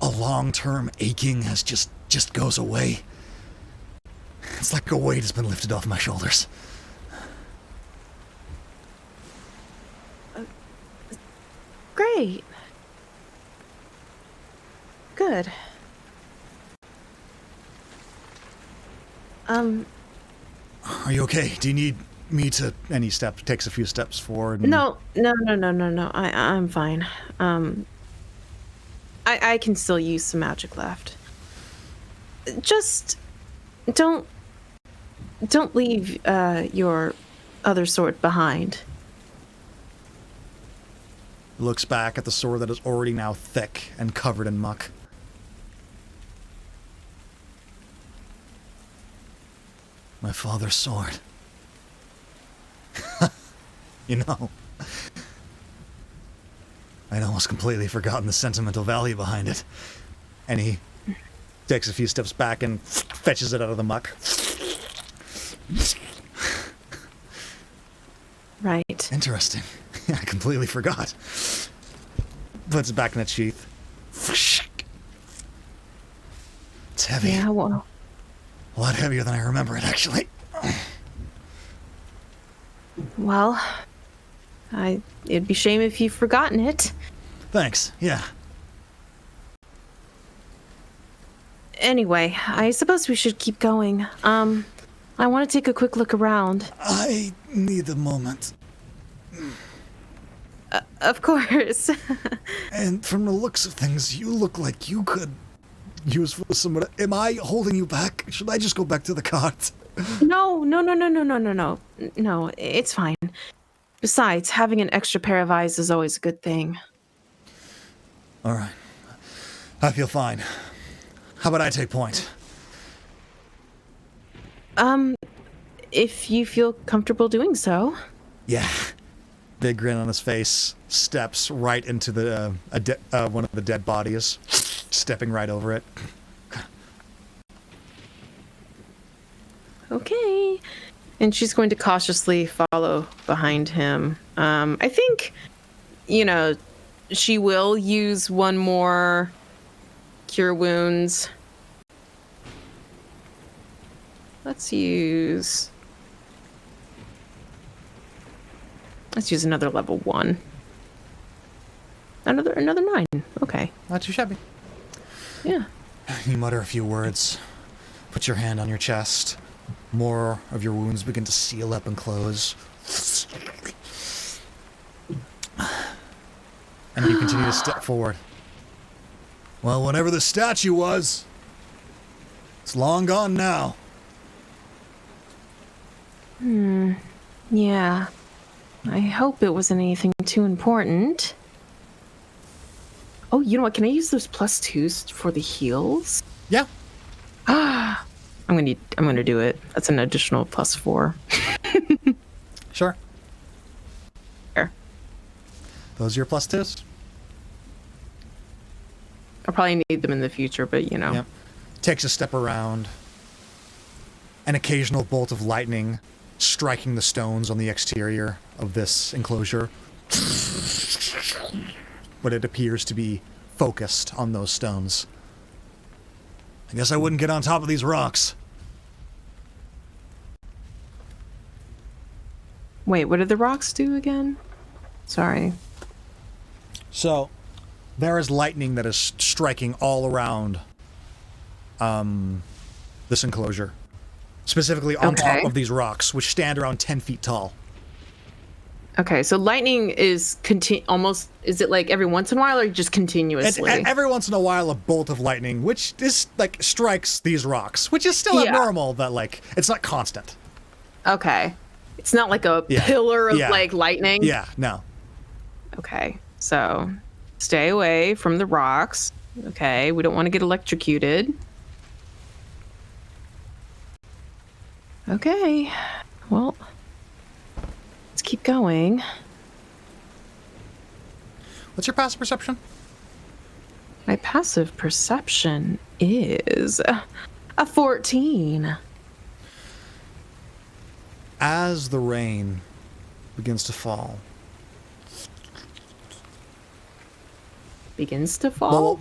a long-term aching has just goes away? It's like a weight has been lifted off my shoulders. Great. Good. Are you okay? Do you need me to... And he takes a few steps forward. And... No. I'm fine. I can still use some magic left. Just don't leave your other sword behind. Looks back at the sword that is already now thick and covered in muck. My father's sword. You know, I'd almost completely forgotten the sentimental value behind it. And he takes a few steps back and fetches it out of the muck. Right. Interesting. I completely forgot. Puts it back in its sheath. It's heavy. Yeah, well. A lot heavier than I remember it, actually. Well, it'd be a shame if you've forgotten it. Thanks, yeah. Anyway, I suppose we should keep going. I want to take a quick look around. I need a moment. Of course. And from the looks of things, you look like you could use for someone. Am I holding you back? Should I just go back to the cart? No, it's fine. Besides, having an extra pair of eyes is always a good thing. All right. I feel fine. How about I take point? If you feel comfortable doing so. Yeah. Big grin on his face, steps right into the one of the dead bodies, stepping right over it. Okay. And she's going to cautiously follow behind him. I think, she will use one more cure wounds. Let's use another level 1. Another 9. Okay. Not too shabby. Yeah. You mutter a few words. Put your hand on your chest. More of your wounds begin to seal up and close. And you continue to step forward. Well, whatever the statue was, it's long gone now. Yeah. I hope it wasn't anything too important. Oh, you know what? Can I use those +2s for the heals? Yeah. I'm gonna do it. That's an additional +4. Sure. Those are your plus 2s? I'll probably need them in the future, but you know. Yep. Takes a step around. An occasional bolt of lightning striking the stones on the exterior of this enclosure. But it appears to be focused on those stones. I guess I wouldn't get on top of these rocks. Wait, what did the rocks do again? Sorry. So, there is lightning that is striking all around this enclosure. Specifically on top of these rocks, which stand around 10 feet tall. Okay, so lightning is almost, is it like every once in a while or just continuously? And every once in a while, a bolt of lightning, which is like strikes these rocks, which is still abnormal, but like it's not constant. Okay. It's not like a pillar of like lightning? Yeah, no. Okay, so stay away from the rocks. Okay, we don't want to get electrocuted. Okay, well, let's keep going. What's your passive perception? My passive perception is a 14. As the rain begins to fall. Begins to fall?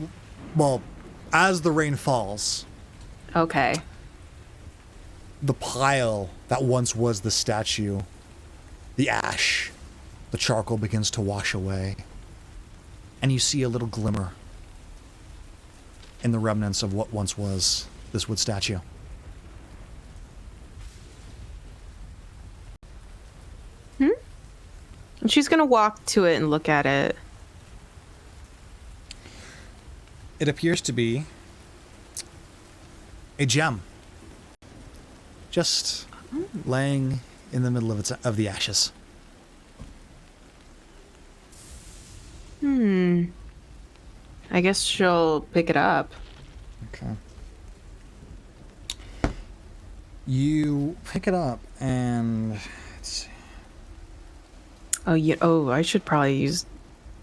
Well, as the rain falls. Okay. The pile that once was the statue, the ash, the charcoal begins to wash away. And you see a little glimmer in the remnants of what once was this wood statue. And she's going to walk to it and look at it. It appears to be a gem. Just laying in the middle of the ashes. I guess she'll pick it up. Okay. You pick it up and let's see. Oh, yeah. Oh, I should probably use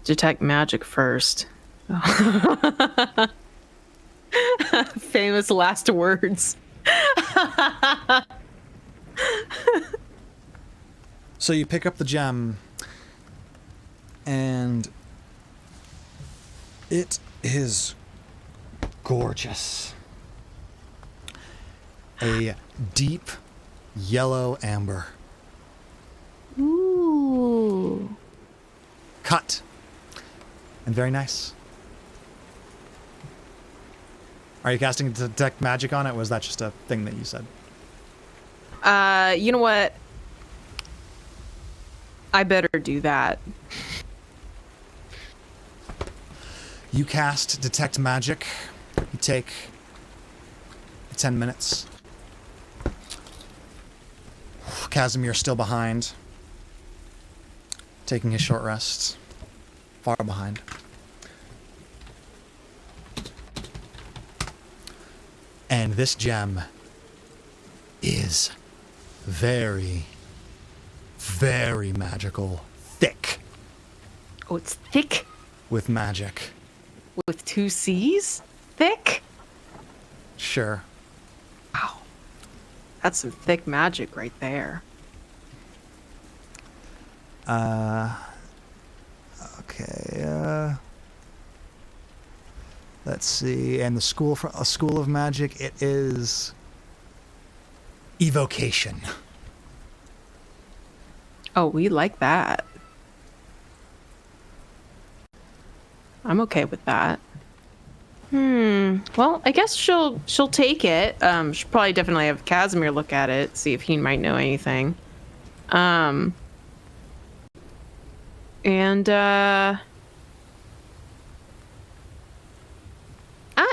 detect magic first. Famous last words. So you pick up the gem, and it is gorgeous. A deep yellow amber. Ooh. Cut. And very nice. Are you casting detect magic on it, or was that just a thing that you said? You know what? I better do that. You cast detect magic. You take 10 minutes. Casimir's still behind. Taking a short rest. Far behind. And this gem is very, very magical. Thick Oh, it's thick with magic. with 2 C's? Thick? Sure. Wow. That's some thick magic right there. Okay, let's see. And the school of magic, it is evocation. Oh, we like that. I'm okay with that. Well, I guess she'll take it. She'll probably definitely have Casimir look at it, see if he might know anything.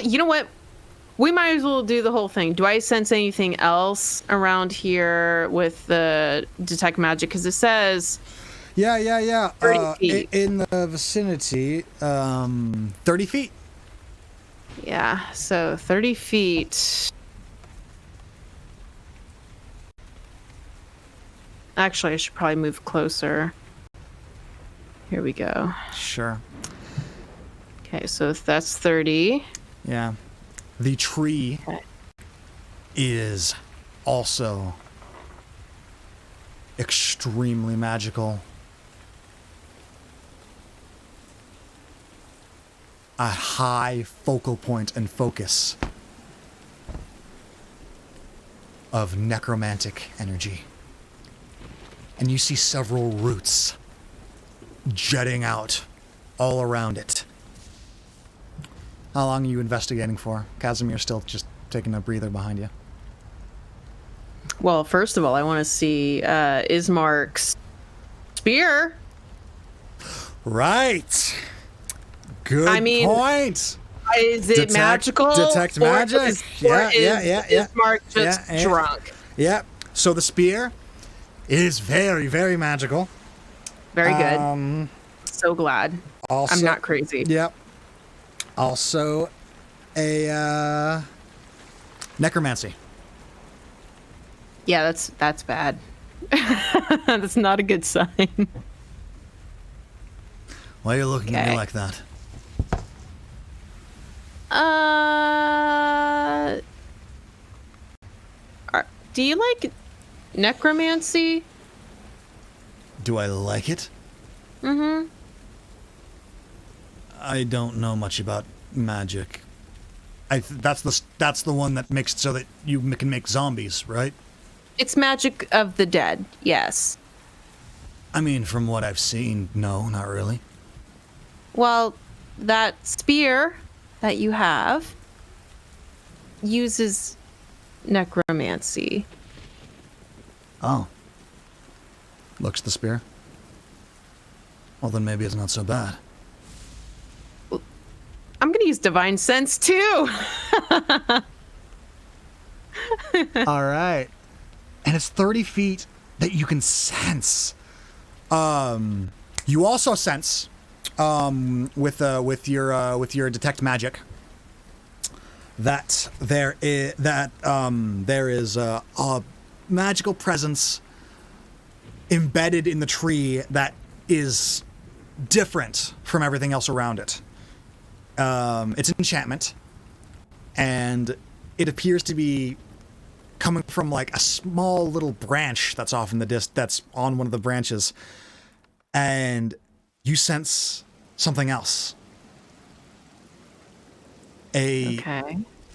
You know what? We might as well do the whole thing. Do I sense anything else around here with the detect magic? Because it says... Yeah. 30 feet. In the vicinity, 30 feet. Yeah, so 30 feet. Actually, I should probably move closer. Here we go. Sure. Okay, so that's 30. Yeah. The tree Okay. is also extremely magical. A high focal point and focus of necromantic energy. And you see several roots jutting out all around it. How long are you investigating for? Casimir's still just taking a breather behind you. Well, first of all, I want to see Ismark's spear. Right. Good point. Is it magical? Detect magic. Yeah. Ismark just drunk? Yeah. So the spear is very, very magical. Very good. So glad. Also, I'm not crazy. Yep. Also, a necromancy. Yeah, that's bad. That's not a good sign. Why are you looking at me like that? Do you like necromancy? Do I like it? Mm-hmm. I don't know much about magic. That's the one that makes so that you can make zombies, right? It's magic of the dead, yes. I mean, from what I've seen, no, not really. Well, that spear that you have uses necromancy. Oh. Looks the spear? Well, then maybe it's not so bad. I'm gonna use divine sense too. All right. And it's 30 feet that you can sense. You also sense with your detect magic that there is a magical presence embedded in the tree that is different from everything else around it. It's an enchantment, and it appears to be coming from like a small little branch that's off in the that's on one of the branches, and you sense something else.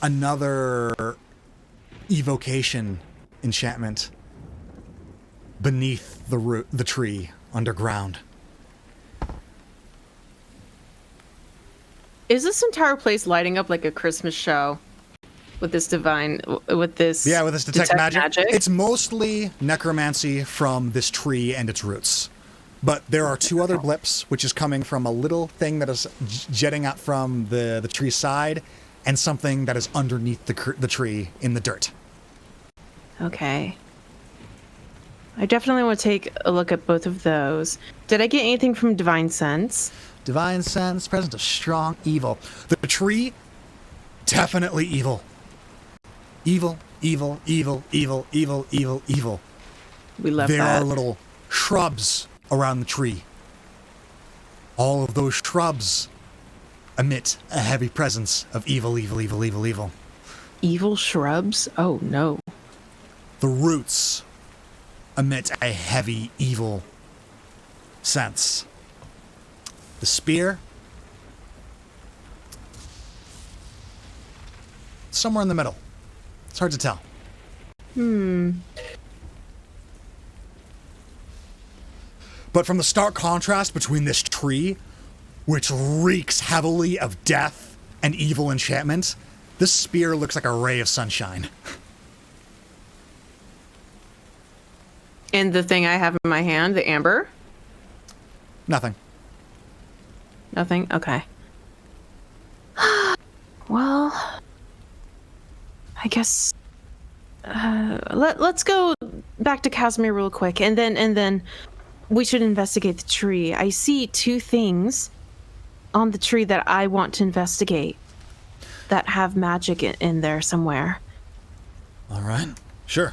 Another evocation enchantment beneath the tree underground. Is this entire place lighting up like a Christmas show with this with this detect magic? It's mostly necromancy from this tree and its roots. But there are two other blips, which is coming from a little thing that is jetting out from the tree side, and something that is underneath the tree in the dirt. Okay. I definitely want to take a look at both of those. Did I get anything from Divine Sense? Divine Sense, presence of strong evil. The tree, definitely evil. Evil, evil, evil, evil, evil, evil, evil. We love that. There are little shrubs around the tree. All of those shrubs emit a heavy presence of evil, evil, evil, evil, evil. Evil shrubs? Oh, no. The roots emit a heavy, evil sense. The spear, somewhere in the middle. It's hard to tell. But from the stark contrast between this tree, which reeks heavily of death and evil enchantment, this spear looks like a ray of sunshine. And the thing I have in my hand, the amber? Nothing. Nothing? Okay. Well, I guess let's go back to Casimir real quick, and then we should investigate the tree. I see two things on the tree that I want to investigate that have magic in there somewhere. All right. Sure.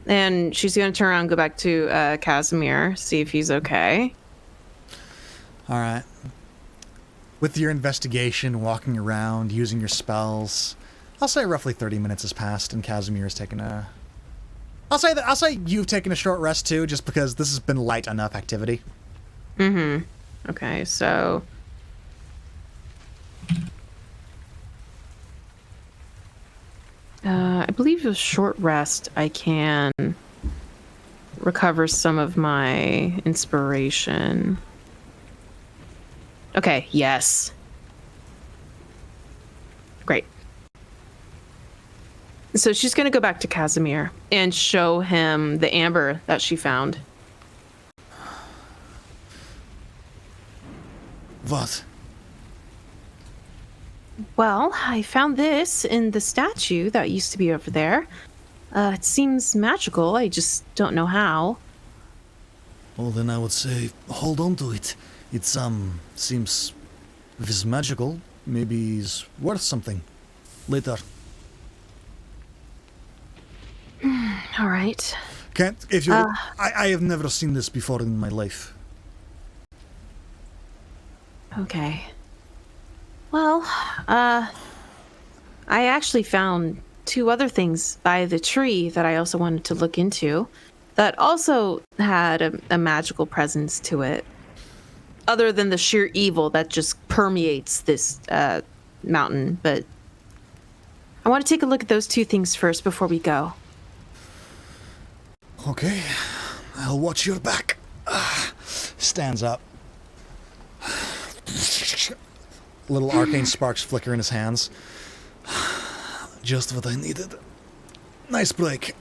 And she's going to turn around and go back to Casimir, see if he's okay. All right. With your investigation, walking around, using your spells, I'll say roughly 30 minutes has passed, and Casimir has taken a... I'll say you've taken a short rest, too, just because this has been light enough activity. Mm-hmm. Okay, so... I believe with short rest, I can recover some of my inspiration. Okay, yes. Great. So she's going to go back to Casimir and show him the amber that she found. What? Well, I found this in the statue that used to be over there. It seems magical, I just don't know how. Well, then I would say hold on to it. It, seems... If it's magical, maybe it's worth something. Later. All right. Can't... If you... I have never seen this before in my life. Okay. Well, I actually found 2 other things by the tree that I also wanted to look into that also had a magical presence to it, other than the sheer evil that just permeates this mountain. But I want to take a look at those 2 things first before we go. Okay. I'll watch your back. Stands up. Little arcane sparks flicker in his hands. Just what I needed. Nice break.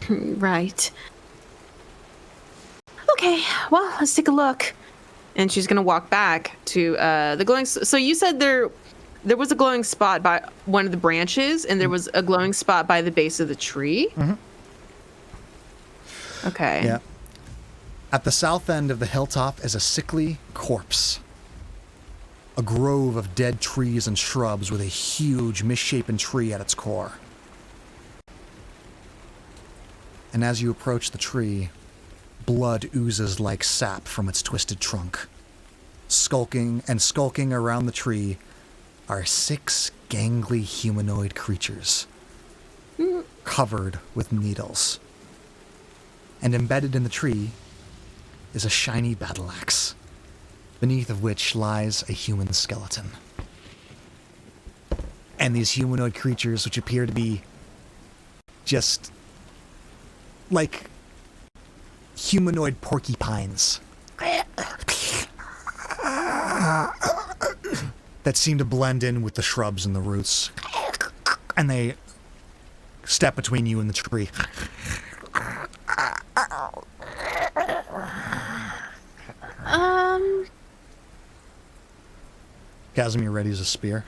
Right. Okay, well, let's take a look. And she's gonna walk back to the glowing... So you said there was a glowing spot by one of the branches, and there was a glowing spot by the base of the tree? Mm-hmm. Okay. Yeah. At the south end of the hilltop is a sickly corpse. A grove of dead trees and shrubs with a huge, misshapen tree at its core. And as you approach the tree, blood oozes like sap from its twisted trunk. Skulking around the tree are 6 gangly humanoid creatures, covered with needles. And embedded in the tree is a shiny battle axe, beneath of which lies a human skeleton. And these humanoid creatures, which appear to be just like humanoid porcupines that seem to blend in with the shrubs and the roots. And they step between you and the tree. Casimir readies a spear.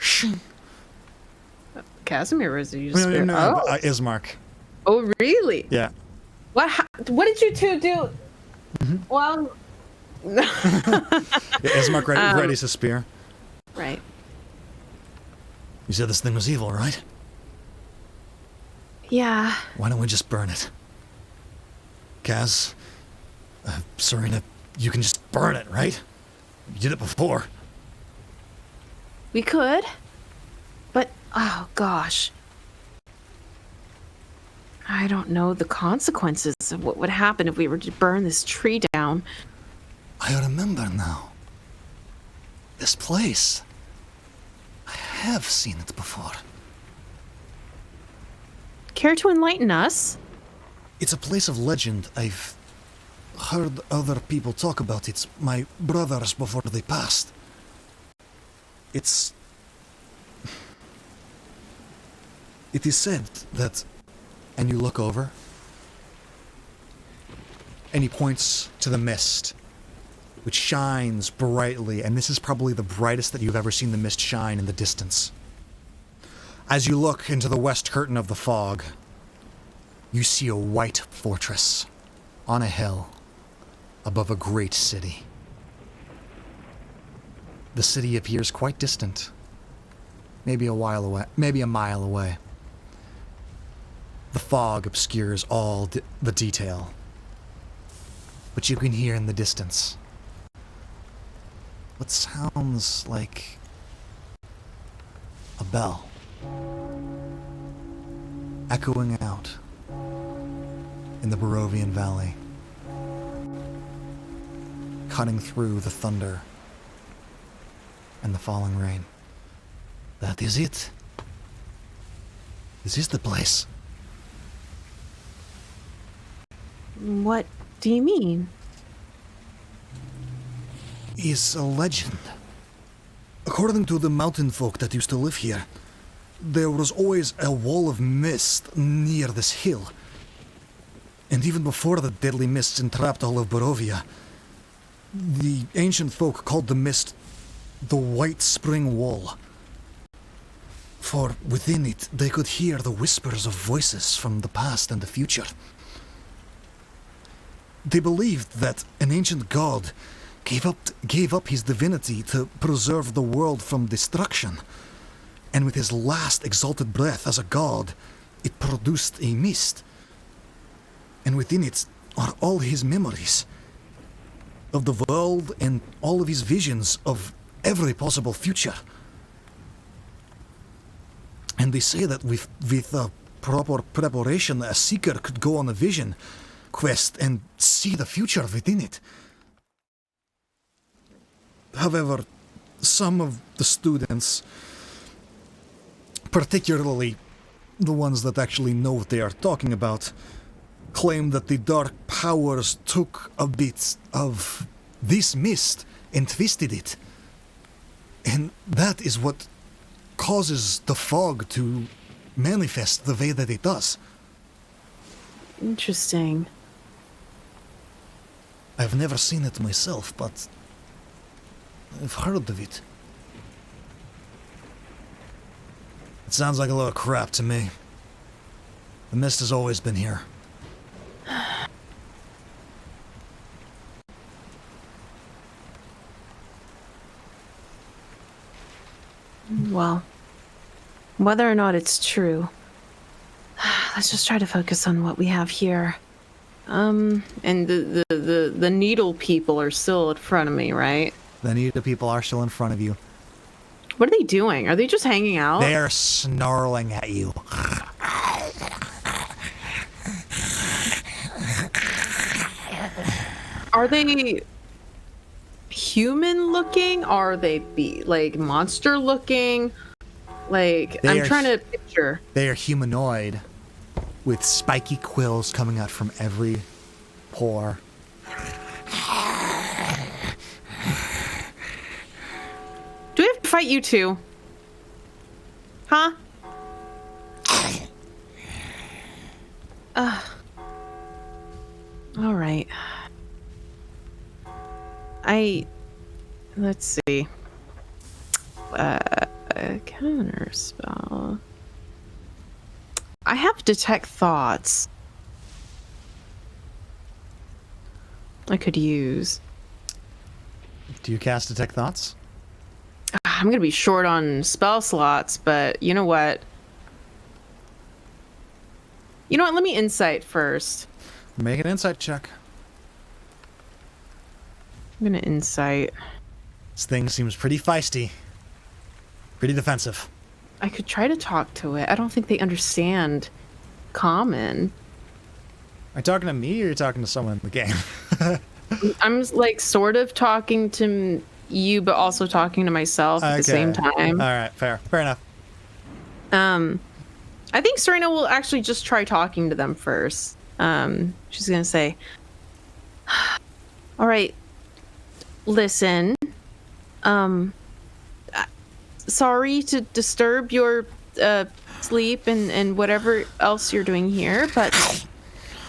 Casimir was used to... No, Ismark. Oh, really? Yeah. What did you 2 do? Mm-hmm. Well... Yeah, Ismark readies a spear. Right. You said this thing was evil, right? Yeah. Why don't we just burn it? Kaz, Serena, you can just burn it, right? You did it before. We could. But, oh gosh. I don't know the consequences of what would happen if we were to burn this tree down. I remember now. This place. I have seen it before. Care to enlighten us? It's a place of legend. I've heard other people talk about it. My brothers before they passed. It is said that, and you look over, and he points to the mist, which shines brightly, and this is probably the brightest that you've ever seen the mist shine in the distance. As you look into the west curtain of the fog, you see a white fortress on a hill above a great city. The city appears quite distant, maybe a mile away. The fog obscures all the detail, but you can hear in the distance what sounds like a bell echoing out in the Barovian Valley, cutting through the thunder and the falling rain. That is it. This is the place. What do you mean? Is a legend. According to the mountain folk that used to live here, there was always a wall of mist near this hill. And even before the deadly mists entrapped all of Barovia, the ancient folk called the mist the White Spring Wall. For within it, they could hear the whispers of voices from the past and the future. They believed that an ancient god gave up his divinity to preserve the world from destruction, and with his last exalted breath as a god, it produced a mist, and within it are all his memories of the world and all of his visions of every possible future. And they say that with proper preparation, a seeker could go on a vision quest and see the future within it. However, some of the students, particularly the ones that actually know what they are talking about, claim that the dark powers took a bit of this mist and twisted it. And that is what causes the fog to manifest the way that it does. Interesting. I've never seen it myself, but I've heard of it. It sounds like a lot of crap to me. The mist has always been here. Well, whether or not it's true, let's just try to focus on what we have here. And the needle people are still in front of me, right? The needle people are still in front of you. What are they doing? Are they just hanging out? They are snarling at you. Are they human looking? Are they like monster looking? Like, I'm trying to picture. They are humanoid, with spiky quills coming out from every pore. Do we have to fight you two? Huh? All right. Let's see. Counter spell. I have detect thoughts. I could use. Do you cast detect thoughts? I'm gonna be short on spell slots, but you know what? Let me insight first. Make an insight check. I'm gonna insight. This thing seems pretty feisty. Pretty defensive. I could try to talk to it. I don't think they understand common. Are you talking to me or are you talking to someone in the game? I'm like sort of talking to you, but also talking to myself at the same time. All right, fair enough. I think Serena will actually just try talking to them first. She's gonna say, "All right, listen. Sorry to disturb your sleep and whatever else you're doing here, but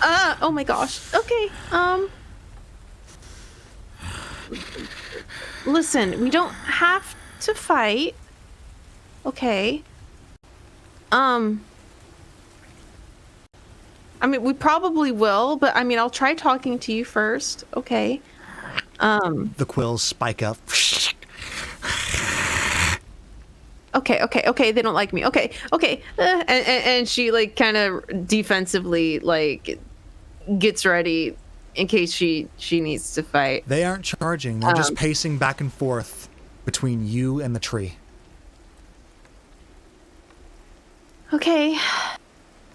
oh my gosh. Okay. Listen, we don't have to fight. Okay. I mean, we probably will, but I mean, I'll try talking to you first. Okay. The quills spike up. Okay. They don't like me. Okay. And she like kind of defensively like gets ready in case she needs to fight. They aren't charging. They're just pacing back and forth between you and the tree. Okay.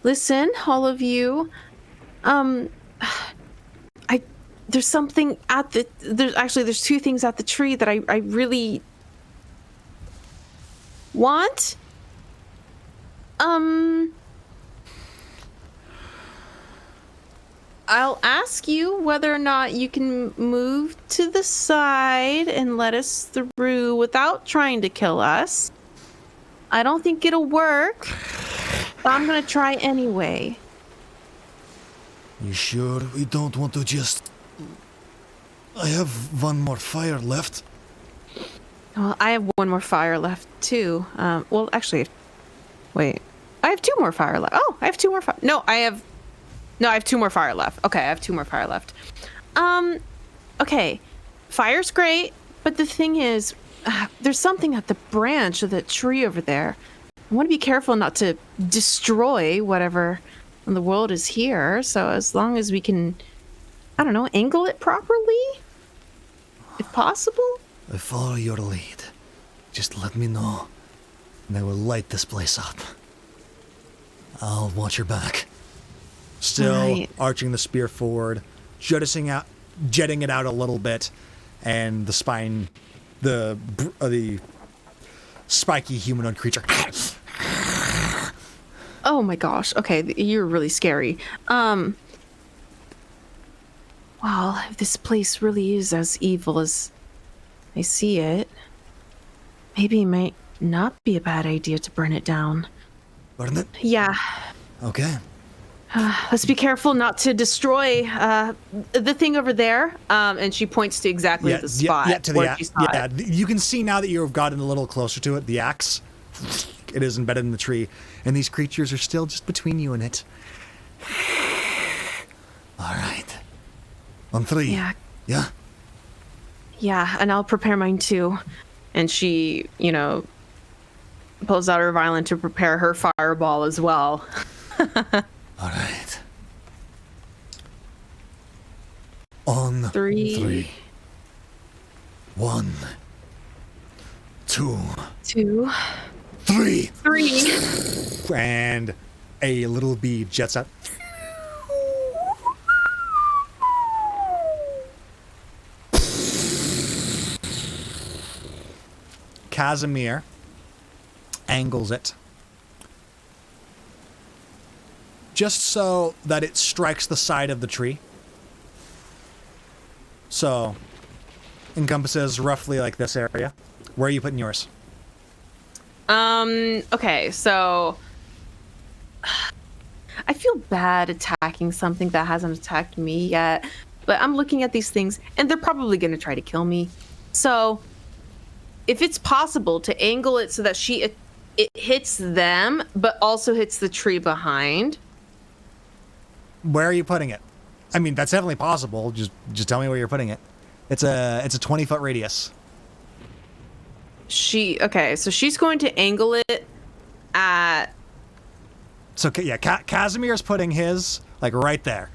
Listen, all of you. There's something at the there's two things at the tree that I really want. I'll ask you whether or not you can move to the side and let us through without trying to kill us. I don't think it'll work, but I'm gonna try anyway. You sure we don't want to just... I have one more fire left. Well, I have one more fire left too. Well, actually, wait. I have two more fire left. Oh, I have two more fire. No, I have two more fire left. Okay, I have two more fire left. Okay. Fire's great, but the thing is, there's something at the branch of the tree over there. I want to be careful not to destroy whatever in the world is here. So as long as we can, I don't know, angle it properly, if possible. I follow your lead. Just let me know, and I will light this place up. I'll watch your back. Still arching the spear forward, jetting it out a little bit, and the spine, the spiky humanoid creature. Oh my gosh. Okay, you're really scary. Well, if this place really is as evil as I see it, maybe it might not be a bad idea to burn it down. Burn it? Yeah. Okay. Let's be careful not to destroy the thing over there. And she points to exactly the spot to the where she saw it. You can see now that you've gotten a little closer to it, the axe. It is embedded in the tree, and these creatures are still just between you and it. All right. On three. Yeah. Yeah? Yeah, and I'll prepare mine too. And she, pulls out her violin to prepare her fireball as well. All right. On Three. 1, 2, 2, 3. 3. And a little bead jets out. Casimir angles it just so that it strikes the side of the tree. So encompasses roughly like this area. Where are you putting yours? Okay, so I feel bad attacking something that hasn't attacked me yet, but I'm looking at these things and they're probably going to try to kill me. So if it's possible to angle it so that it hits them, but also hits the tree behind. Where are you putting it? I mean, that's definitely possible. Just tell me where you're putting it. It's a 20-foot radius. So she's going to angle it at. So yeah, Casimir's putting his like right there.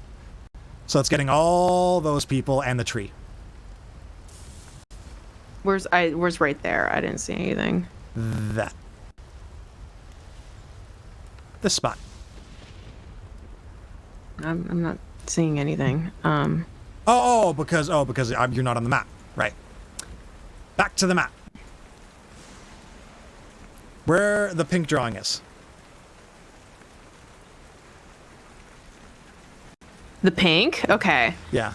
So it's getting all those people and the tree. Where's right there? I didn't see anything. This spot. I'm not seeing anything. Because you're not on the map, right? Back to the map. Where the pink drawing is. The pink? Okay. Yeah.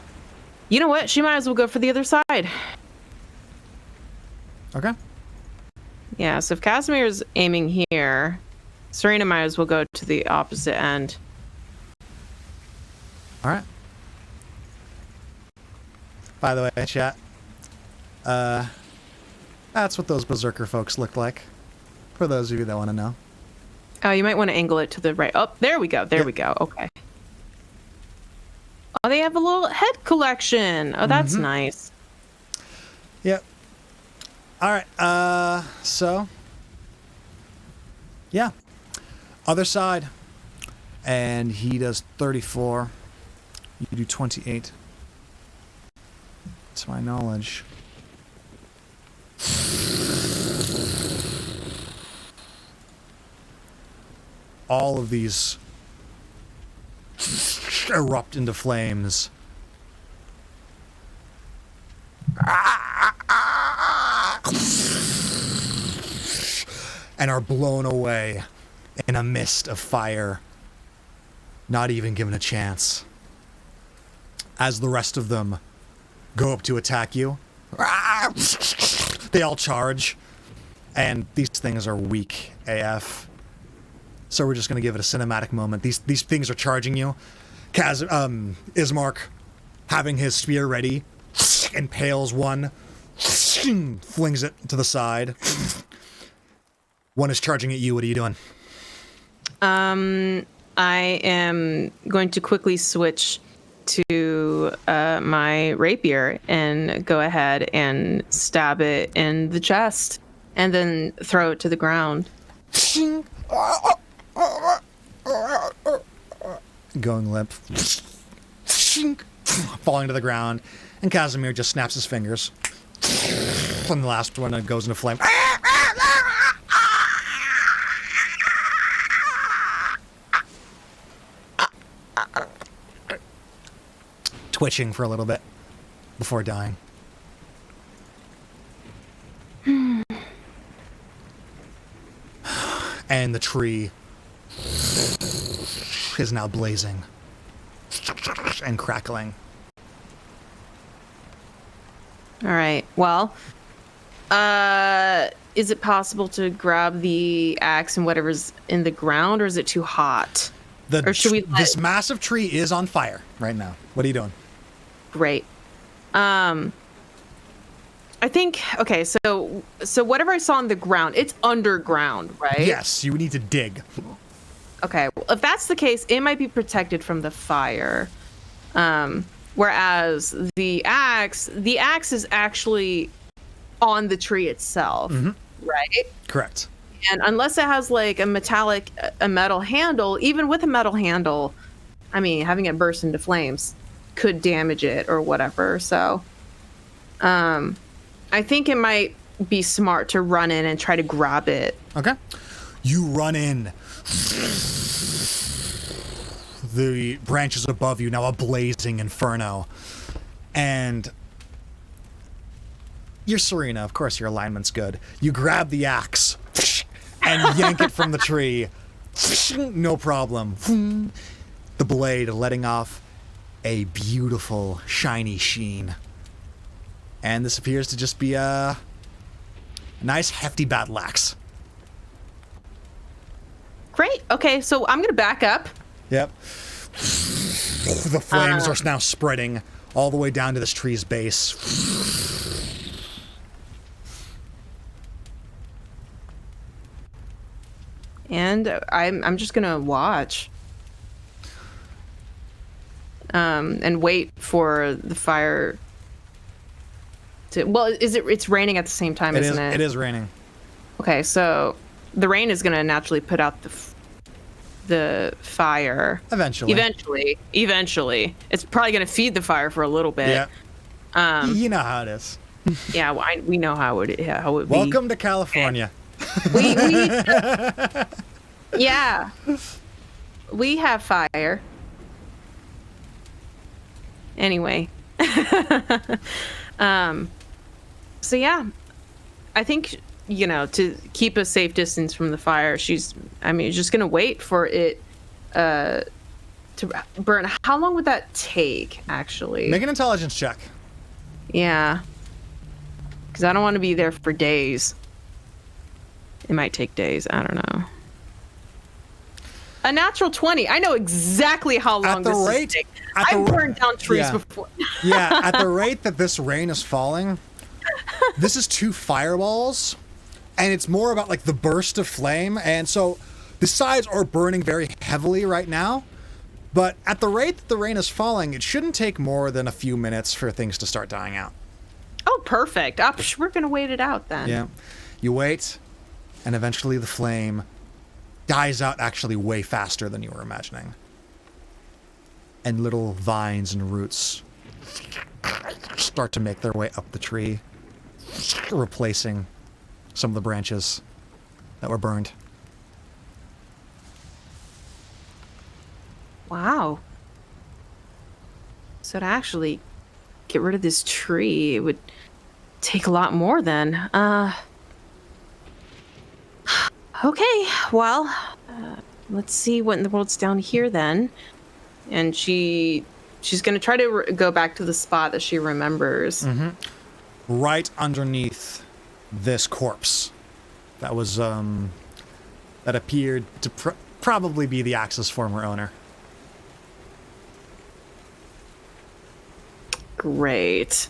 You know what? She might as well go for the other side. Okay. Yeah, so if Casimir's aiming here, Serena might as well go to the opposite end. All right. By the way, chat, that's what those berserker folks look like. For those of you that want to know. Oh, you might want to angle it to the right. Oh, there we go. There we go. Okay. Oh, they have a little head collection. Oh, that's nice. Yep. All right. So Yeah. Other side. And he does 34. You do 28. To my knowledge. All of these erupt into flames. And are blown away in a mist of fire, not even given a chance. As the rest of them go up to attack you, they all charge, and these things are weak AF. So we're just going to give it a cinematic moment. These things are charging you. Ismark, having his spear ready, impales one, flings it to the side. One is charging at you. What are you doing? I am going to quickly switch to my rapier and go ahead and stab it in the chest and then throw it to the ground. Going limp. Falling to the ground. And Casimir just snaps his fingers. And the last one goes into flame. Twitching for a little bit before dying. And the tree is now blazing and crackling. All right. Well, is it possible to grab the axe and whatever's in the ground, or is it too hot? Or should we This massive tree is on fire right now. What are you doing? Great. I think, okay, so whatever I saw on the ground, it's underground, right? Yes, you need to dig. Okay, well, if that's the case, it might be protected from the fire. Whereas the axe is actually on the tree itself, right? Correct. And unless it has like a metal handle, even with a metal handle, I mean, having it burst into flames could damage it or whatever. So, I think it might be smart to run in and try to grab it. Okay. You run in. The branches above you, now a blazing inferno. And you're Serena, of course your alignment's good. You grab the axe and yank it from the tree. No problem. The blade letting off a beautiful, shiny sheen. And this appears to just be a nice, hefty battle axe. Great. Okay, so I'm going to back up. Yep. The flames are now spreading all the way down to this tree's base. And I'm just going to watch. And wait for the fire to... Well, it's raining at the same time, isn't it? It is raining. Okay, so the rain is going to naturally put out the fire. Eventually. Eventually. It's probably going to feed the fire for a little bit. Yeah. You know how it is. Yeah, well, we know how it be. Welcome to California. We yeah. We have fire. Anyway. So yeah. I think, to keep a safe distance from the fire, she's just going to wait for it to burn. How long would that take, actually? Make an intelligence check. Yeah. Because I don't want to be there for days. It might take days. I don't know. A natural 20. I know exactly how long this is take. I've burned down trees before. Yeah, at the rate that this rain is falling, this is 2 fireballs, and it's more about like the burst of flame, and so the sides are burning very heavily right now, but at the rate that the rain is falling, it shouldn't take more than a few minutes for things to start dying out. Oh, perfect. We're going to wait it out then. Yeah. You wait, and eventually the flame dies out actually way faster than you were imagining. And little vines and roots start to make their way up the tree, replacing some of the branches that were burned. Wow. So to actually get rid of this tree, it would take a lot more then. Okay, well, let's see what in the world's down here then. And she's gonna try to go back to the spot that she remembers. Mm-hmm. Right underneath this corpse that was that appeared to probably be the axe's former owner. Great.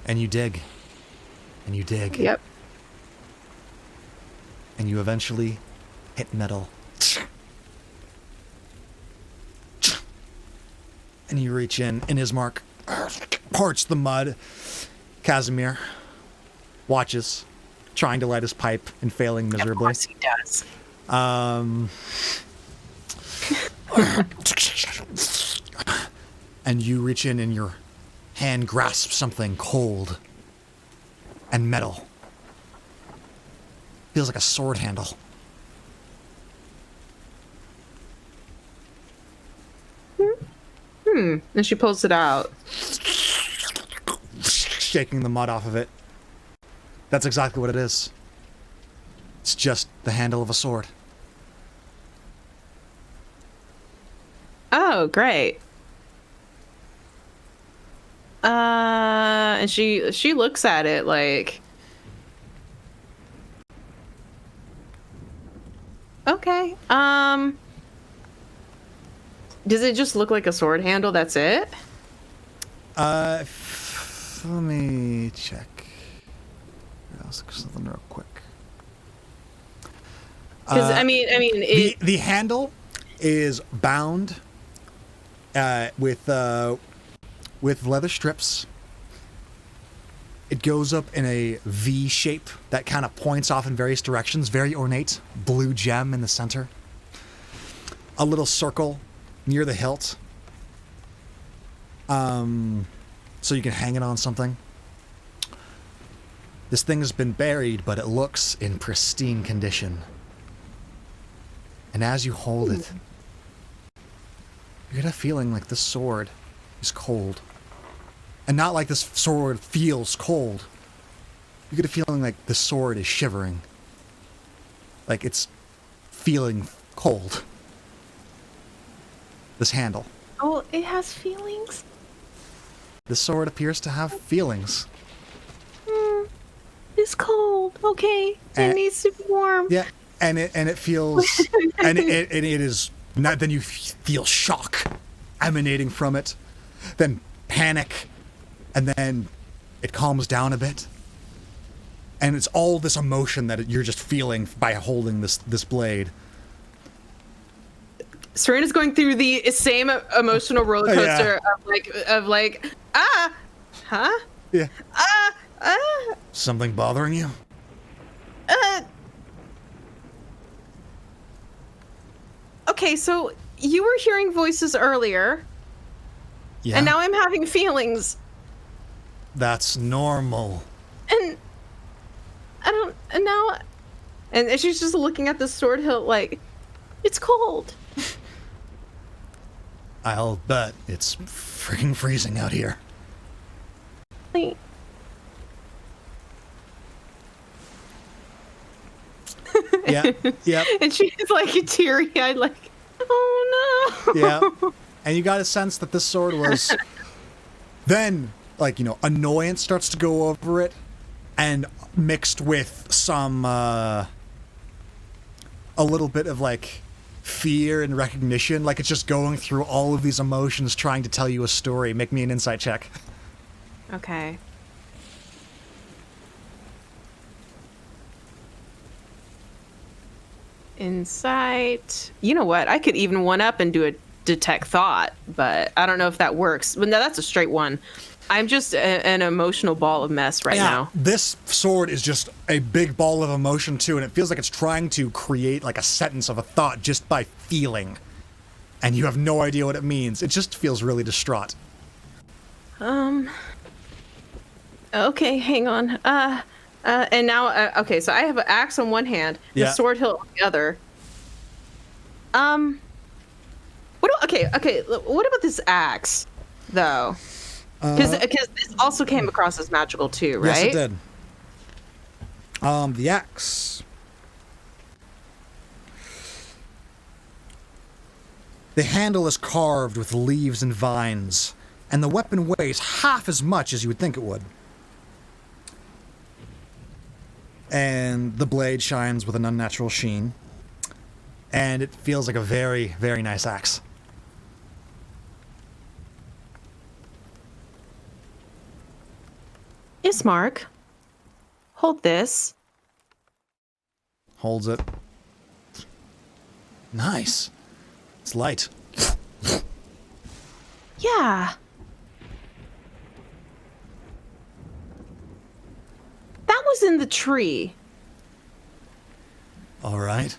And you dig. And you dig. Yep. And you eventually hit metal. And you reach in his mark, parts the mud. Casimir watches, trying to light his pipe and failing miserably. Of course he does. And you reach in and your hand grasps something cold and metal. Feels like a sword handle. And she pulls it out. Shaking the mud off of it. That's exactly what it is. It's just the handle of a sword. Oh, great. And she looks at it like, okay. Does it just look like a sword handle? That's it? Let me check. Let's look something real quick. Because I mean, the handle is bound with leather strips. It goes up in a V shape that kind of points off in various directions. Very ornate. Blue gem in the center. A little circle near the hilt. So you can hang it on something. This thing has been buried, but it looks in pristine condition. And as you hold it, you get a feeling like this sword is cold. And not like this sword feels cold. You get a feeling like the sword is shivering. Like it's feeling cold. This handle. oh, it has feelings? This sword appears to have feelings. It's cold. Okay. It needs to be warm. Yeah, and it feels, and it is not. Then you feel shock emanating from it, then panic, and then it calms down a bit, and it's all this emotion that you're just feeling by holding this blade. Serena's going through the same emotional roller coaster of like, huh? Yeah. Something bothering you? Okay, so you were hearing voices earlier, Yeah. and now I'm having feelings, That's normal. and I don't, and now, and she's just looking at the sword hilt like, it's cold. I'll bet it's freaking freezing out here. Like, Yeah. Yep. and she's like teary-eyed, like, oh no. Yeah. And you got a sense that this sword was then, like, annoyance starts to go over it, and mixed with some a little bit of like fear and recognition, like it's just going through all of these emotions trying to tell you a story. Make me an insight check. Okay. Insight. You know what? I could even one up and do a detect thought, but I don't know if that works. But no, that's a straight one. I'm just an emotional ball of mess right now. This sword is just a big ball of emotion too, and it feels like it's trying to create like a sentence of a thought just by feeling. And you have no idea what it means. It just feels really distraught. Okay, hang on. And now, okay, so I have an axe on one hand, the sword hilt on the other. Okay, what about this axe, though? Because this also came across as magical too, right? Yes, it did. The axe. The handle is carved with leaves and vines, and the weapon weighs half as much as you would think it would. And the blade shines with an unnatural sheen, and it feels like a very, very nice axe. Ismark, hold this. Holds it. Nice. It's light. Yeah. That was in the tree. All right.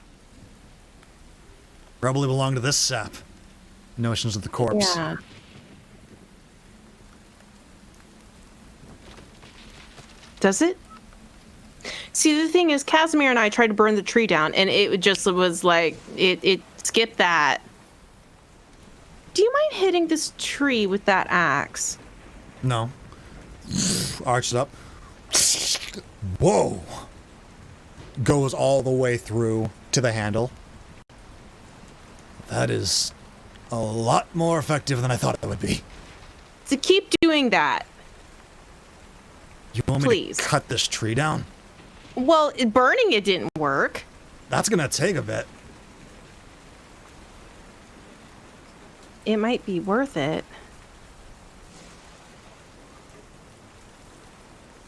Probably belong to this sap. Notions of the corpse. Yeah. Does it? See, the thing is, Casimir and I tried to burn the tree down, and it just was like, it skipped that. Do you mind hitting this tree with that axe? No. Arches up. Whoa! Goes all the way through to the handle. That is a lot more effective than I thought it would be. So keep doing that. You want me Please. to cut this tree down? Well, burning it didn't work. That's gonna take a bit. It might be worth it.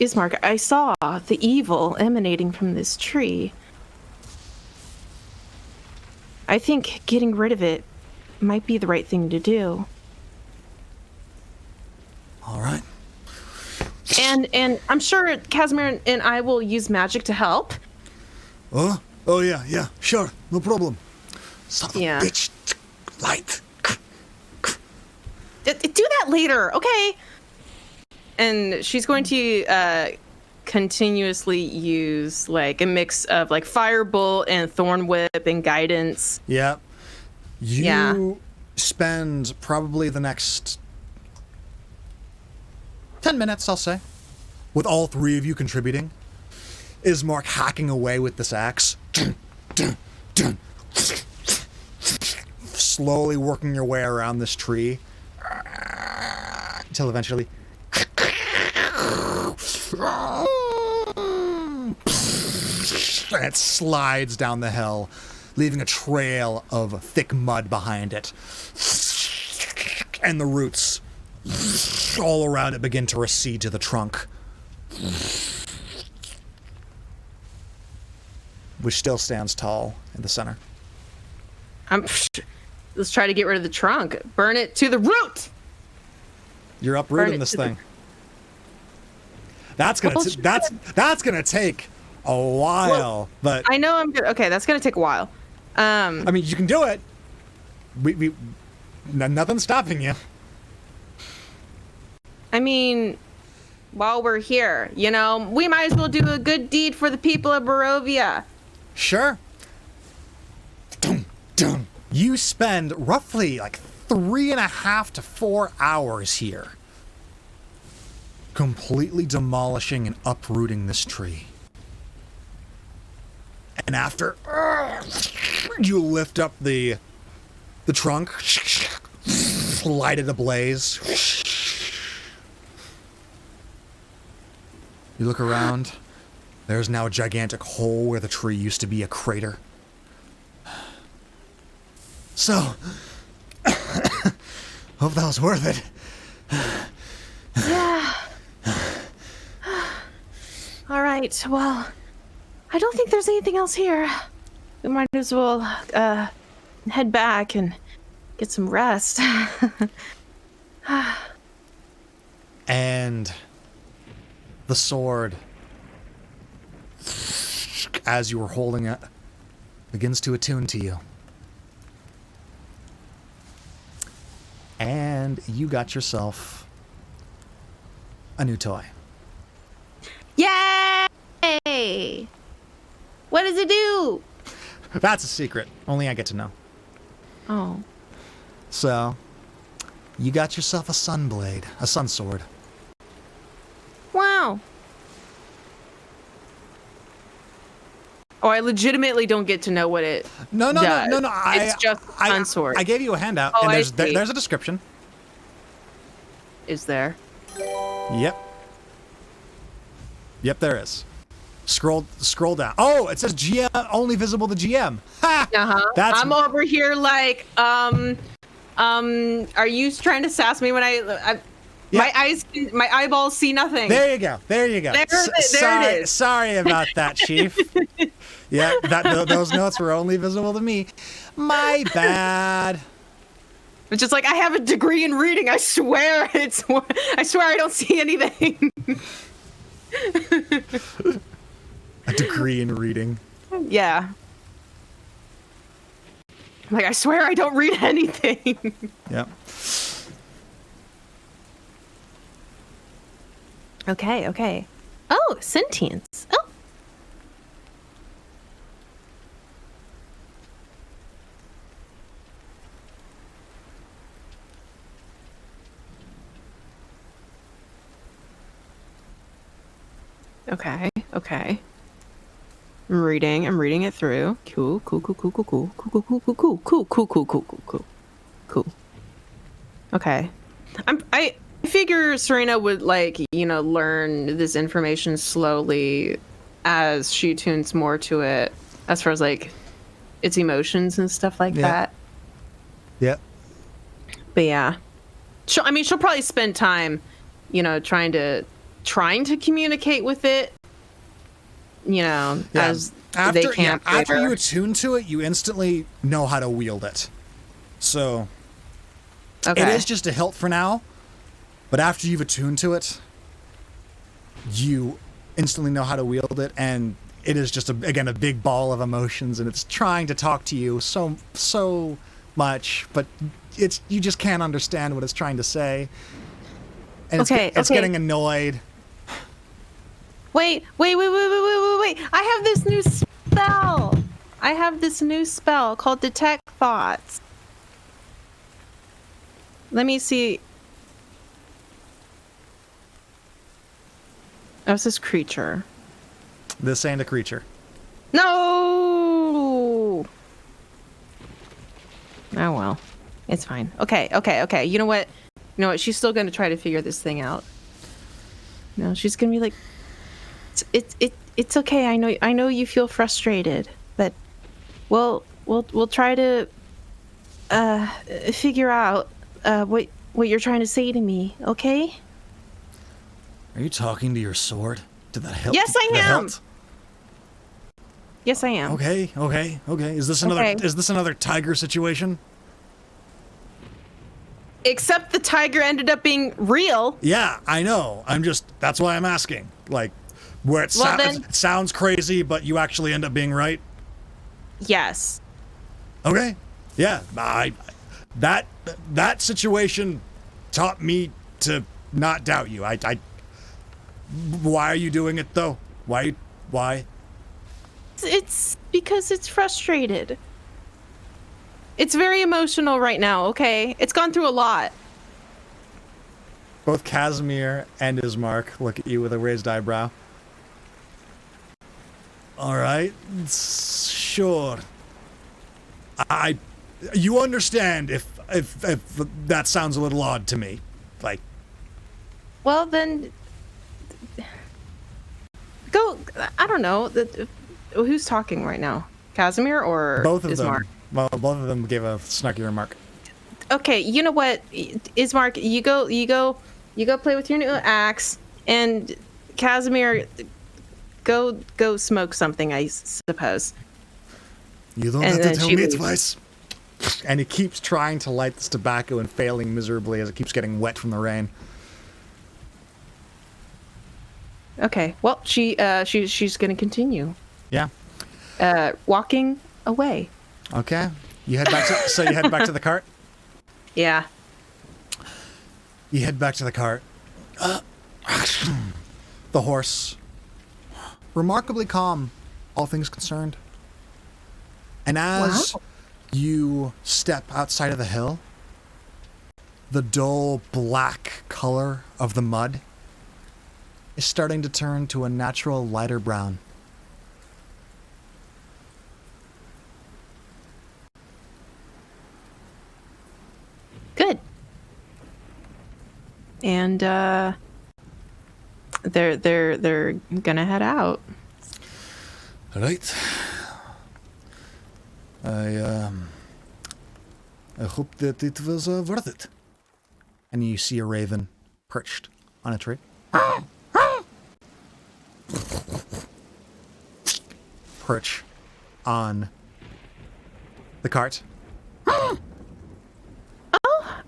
Ismark, I saw the evil emanating from this tree. I think getting rid of it might be the right thing to do. All right. And I'm sure Casimir and I will use magic to help. Oh yeah, sure, no problem. Son of a bitch, light. Do that later, okay? And she's going to continuously use like a mix of like firebolt and thorn whip and guidance. Yeah. You spend probably the next 10 minutes, I'll say, with all three of you contributing. Ismark hacking away with this axe. Slowly working your way around this tree. Until eventually... And it slides down the hill, leaving a trail of thick mud behind it. And the roots all around it begin to recede to the trunk, which still stands tall in the center. Let's try to get rid of the trunk. Burn it to the root. You're uprooting this thing. That's gonna take a while, but I know I'm good. Okay, that's gonna take a while. I mean, you can do it. Nothing's stopping you. I mean, while we're here, you know, we might as well do a good deed for the people of Barovia. Sure. You spend roughly like 3.5 to 4 hours here, completely demolishing and uprooting this tree. And after you lift up the trunk, light it ablaze. You look around. There's now a gigantic hole where the tree used to be a crater. So, hope that was worth it. Yeah. All right. Well, I don't think there's anything else here. We might as well head back and get some rest. And the sword, as you were holding it, begins to attune to you. And you got yourself a new toy. Yay! What does it do? That's a secret. Only I get to know. Oh. So, you got yourself a sunblade, a sunsword. Wow. Oh, I legitimately don't get to know what it No. does. It's just Sunsword. I gave you a handout, Oh, and I there's see. a description. Is there? Yep. Yep, there is. Scroll down. Oh, it says GM only visible to GM. Ha! Uh-huh. That's I'm over here like, are you trying to sass me when I Yeah. my eyeballs see nothing? There you go. There it is. Sorry about that, Chief. Yeah, those notes were only visible to me. My bad. It's just like I have a degree in reading. I swear I swear I don't see anything. A degree in reading. Yeah. Like I swear I don't read anything. Yep. Okay. Oh, sentience. Oh. Okay. I'm reading it through. Cool. Okay. I figure Serena would learn this information slowly as she tunes more to it as far as like its emotions and stuff like that. Yep. But yeah. She'll probably spend time, trying to communicate with it. As they can't. After you attune to it, you instantly know how to wield it. So it is just a hilt for now, but after you've attuned to it, you instantly know how to wield it, and it is just a big ball of emotions, and it's trying to talk to you so much, but you just can't understand what it's trying to say, and it's getting annoyed. Wait. I have this new spell called Detect Thoughts. Let me see. Oh, it's this creature. This ain't a creature. No! Oh, well. It's fine. Okay. You know what? She's still going to try to figure this thing out. No, she's going to be like, it's okay. I know you feel frustrated, but we'll try to figure out what you're trying to say to me, okay? Are you talking to your sword? To the hilt? Yes, I am. Hilt? Yes, I am. Okay. Is this another tiger situation? Except the tiger ended up being real. Yeah, I know. That's why I'm asking. Like, where it sounds crazy, but you actually end up being right? Yes. Okay. Yeah, that situation taught me to not doubt you. Why are you doing it, though? Why? It's because it's frustrated. It's very emotional right now, okay? It's gone through a lot. Both Casimir and Ismark look at you with a raised eyebrow. All right, sure. You understand if that sounds a little odd to me, like. Well, then, go. I don't know. Who's talking right now? Casimir or both of Ismark? them? Well, both of them gave a snarky remark. Okay, you know what, Ismark, you go play with your new axe, and Casimir, go smoke something, I suppose. You don't have to tell me twice. And he keeps trying to light this tobacco and failing miserably as it keeps getting wet from the rain. Okay. Well, she's gonna continue Yeah. walking away. Okay. You head back to so you head back to the cart. Yeah. You head back to the cart. The horse, remarkably calm, all things concerned. And as you step outside of the hill, the dull black color of the mud is starting to turn to a natural lighter brown. Good. And they're gonna head out. All right. I hope that it was worth it. And you see a raven perched on a tree. Perch on the cart.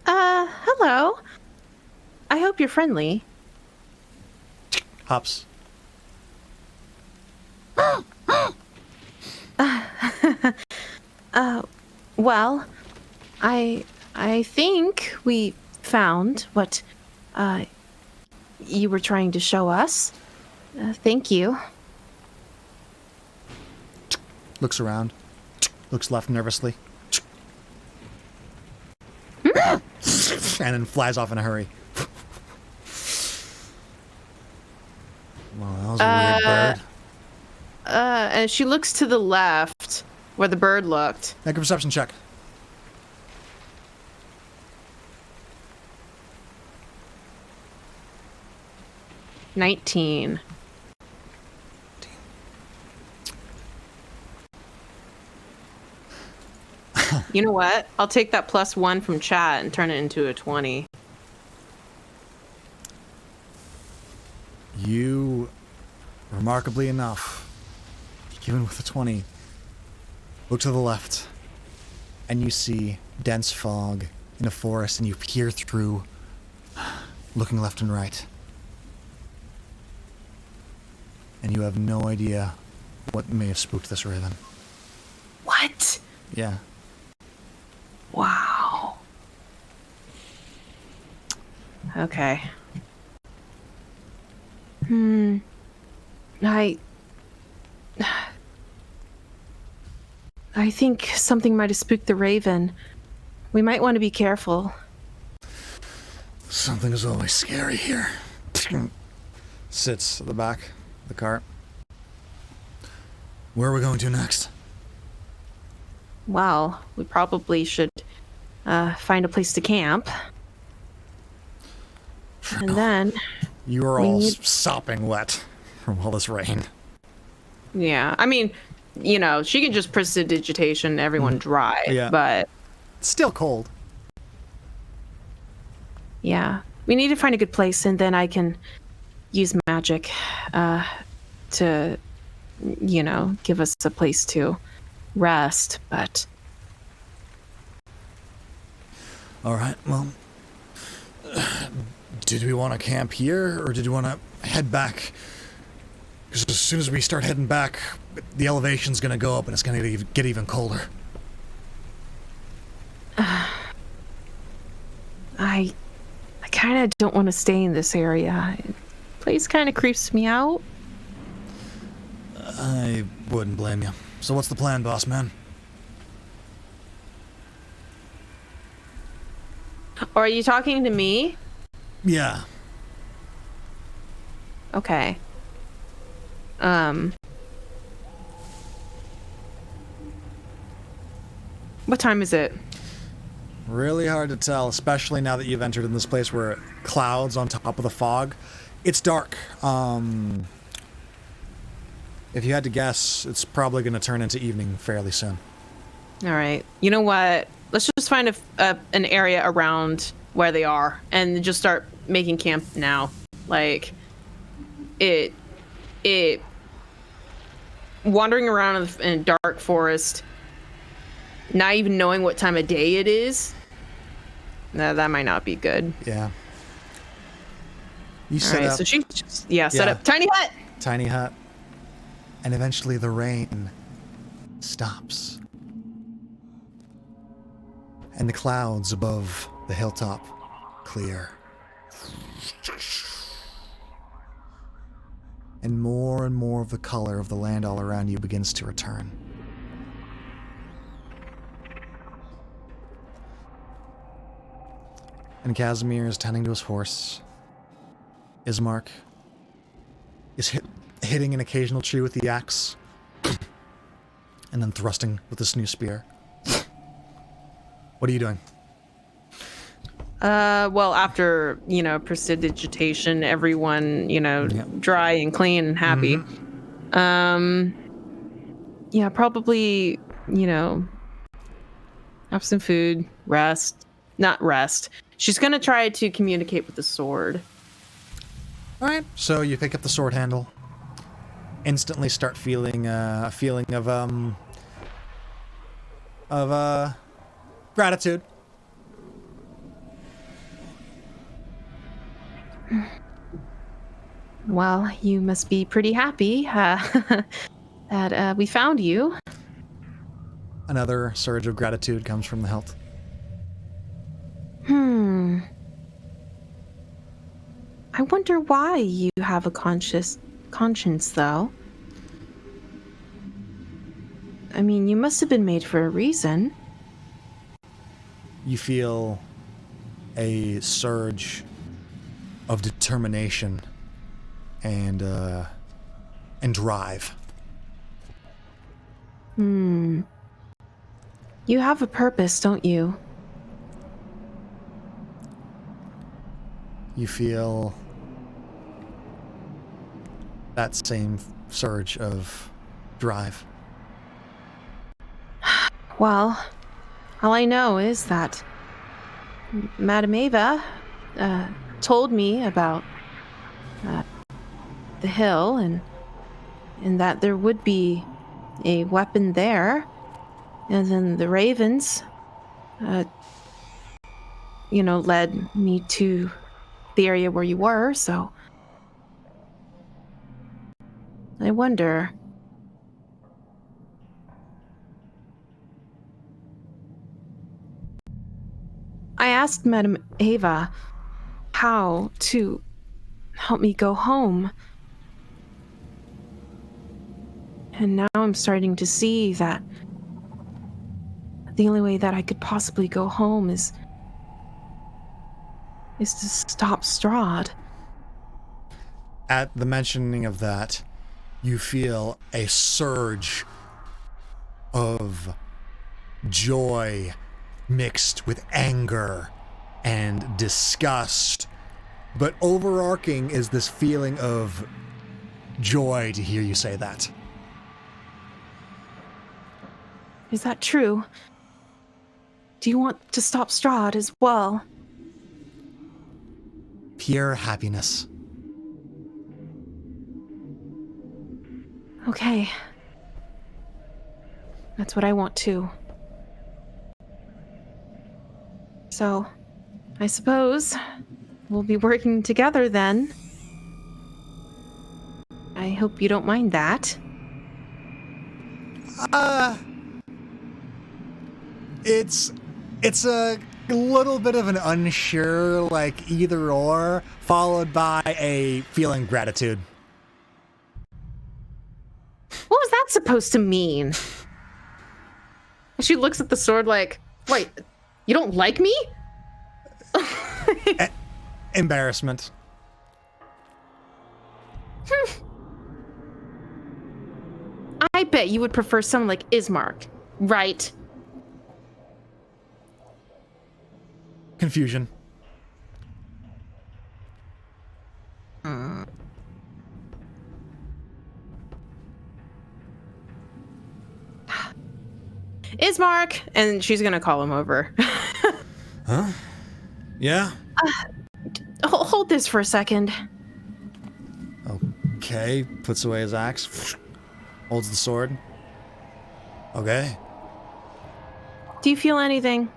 Hello. I hope you're friendly. Hops. Well, I think we found what you were trying to show us. Thank you. Looks around. Looks left nervously. And then flies off in a hurry. Well, that was a weird bird. And she looks to the left where the bird looked. Make a perception check. $19. You know what? I'll take that +1 from chat and turn it into a 20. You, remarkably enough, even with a 20, look to the left, and you see dense fog in a forest, and you peer through, looking left and right. And you have no idea what may have spooked this raven. What? Yeah. Wow. Okay. I think something might have spooked the raven. We might want to be careful. Something is always scary here. Sits at the back of the cart. Where are we going to next? Well, we probably should find a place to camp. And then... You are all sopping wet from all this rain. Yeah, I mean, you know, she can just prestidigitation everyone dry, Yeah. but... It's still cold. Yeah, we need to find a good place, and then I can use magic to, you know, give us a place to rest, but... All right, well... Did we want to camp here, or did we want to head back? Because as soon as we start heading back, the elevation's going to go up, and it's going to get even colder. I kind of don't want to stay in this area. The place kind of creeps me out. I wouldn't blame you. So what's the plan, boss man? Or are you talking to me? Yeah. Okay. What time is it? Really hard to tell, especially now that you've entered in this place where clouds on top of the fog. It's dark. If you had to guess, it's probably going to turn into evening fairly soon. All right. You know what? Let's just find an area around where they are and just start making camp now. Like, it wandering around in a dark forest, not even knowing what time of day it is, that might not be good. Yeah. You All set right, up so she just, set up tiny hut. tiny hut, and eventually the rain stops. And the clouds above the hilltop clear. And more of the color of the land all around you begins to return. And Casimir is tending to his horse. Ismark is hitting an occasional tree with the axe, and then thrusting with this new spear. What are you doing? Well, after, prestidigitation, everyone, dry and clean and happy. Yeah, probably, have some food, rest. Not rest. She's gonna try to communicate with the sword. All right. So you pick up the sword handle. Instantly start feeling a feeling of gratitude. Well, you must be pretty happy that we found you. Another surge of gratitude comes from the hilt. I wonder why you have a conscience, though. I mean, you must have been made for a reason. You feel a surge of determination and drive. You have a purpose, don't you? You feel that same surge of drive. Well, all I know is that Madame Ava told me about the hill and that there would be a weapon there, and then the ravens, led me to the area where you were, so I wonder. I asked Madame Ava how to help me go home. And now I'm starting to see that the only way that I could possibly go home is to stop Strahd. At the mentioning of that, you feel a surge of joy mixed with anger and disgust. But overarching is this feeling of joy to hear you say that. Is that true? Do you want to stop Strahd as well? Pure happiness. Okay. That's what I want too. So, I suppose we'll be working together then. I hope you don't mind that. It's a little bit of an unsure, like, either or, followed by a feeling gratitude. What was that supposed to mean? She looks at the sword like, wait, you don't like me? Embarrassment. I bet you would prefer someone like Ismark, right? Confusion. Ismark, and she's gonna call him over. Huh? Yeah? Hold this for a second. Okay. Puts away his axe. Holds the sword. Okay. Do you feel anything?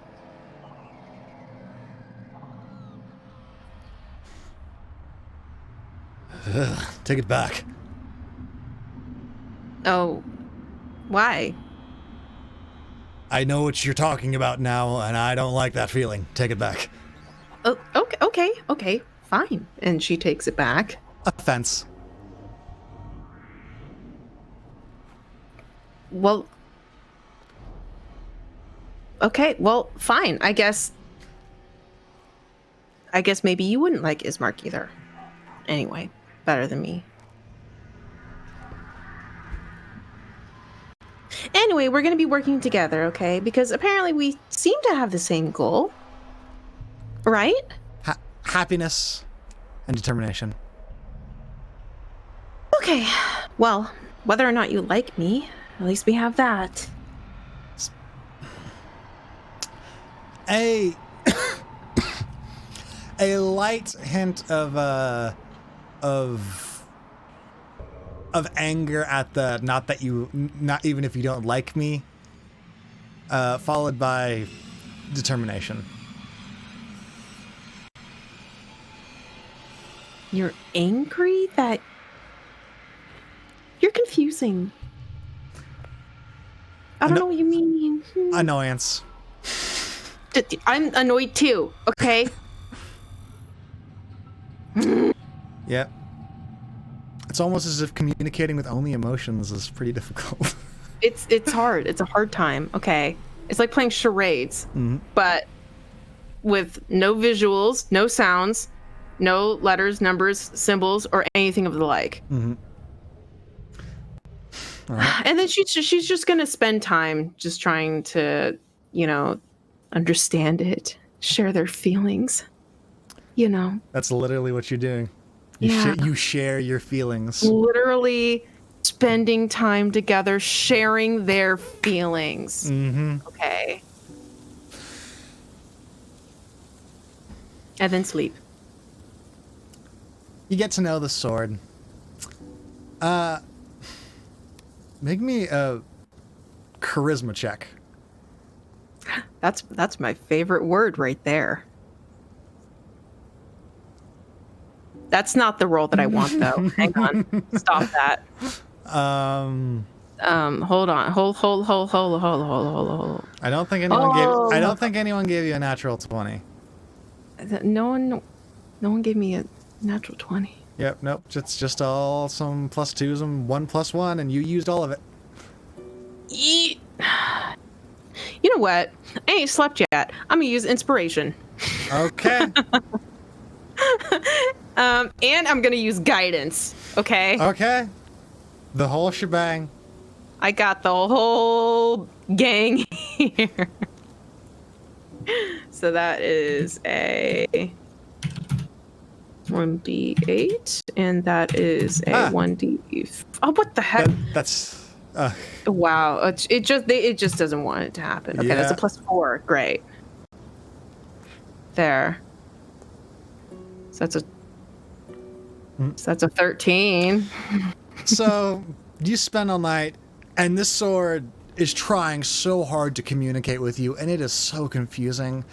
Take it back. Oh, why? I know what you're talking about now, and I don't like that feeling. Take it back. Oh, okay, fine. And she takes it back. Offense. Well, okay, well, fine. I guess maybe you wouldn't like Ismark either. Anyway, better than me. Anyway, we're going to be working together, okay? Because apparently we seem to have the same goal. Right? Happiness and determination. Okay. Well, whether or not you like me, at least we have that. A light hint of anger at the not even if you don't like me, followed by determination. You're angry that you're confusing. I don't know what you mean. Annoyance. I'm annoyed too, okay? Yep. It's almost as if communicating with only emotions is pretty difficult. It's hard. It's a hard time, okay? It's like playing charades, but with no visuals, no sounds, no letters, numbers, symbols, or anything of the like. Mm-hmm. All right. And then she's just gonna spend time just trying to, understand it, share their feelings. That's literally what you're doing. You share your feelings. Literally spending time together, sharing their feelings. Mm-hmm. Okay. And then sleep. You get to know the sword. Make me a charisma check. That's my favorite word right there. That's not the roll that I want, though. Hang on. Stop that. Hold on. Hold. I don't think anyone gave you a natural 20. No one gave me a natural 20. Yep, nope. It's just all some plus twos and 1+1, and you used all of it. You know what? I ain't slept yet. I'm gonna use inspiration. Okay. And I'm gonna use guidance. Okay. Okay. The whole shebang. I got the whole gang here. So that is a 1d8, and that is a 1d. Oh, what the heck? That's. Wow. It just doesn't want it to happen. Okay, that's a +4. Great. There. So that's a 13. So you spend all night, and this sword is trying so hard to communicate with you, and it is so confusing.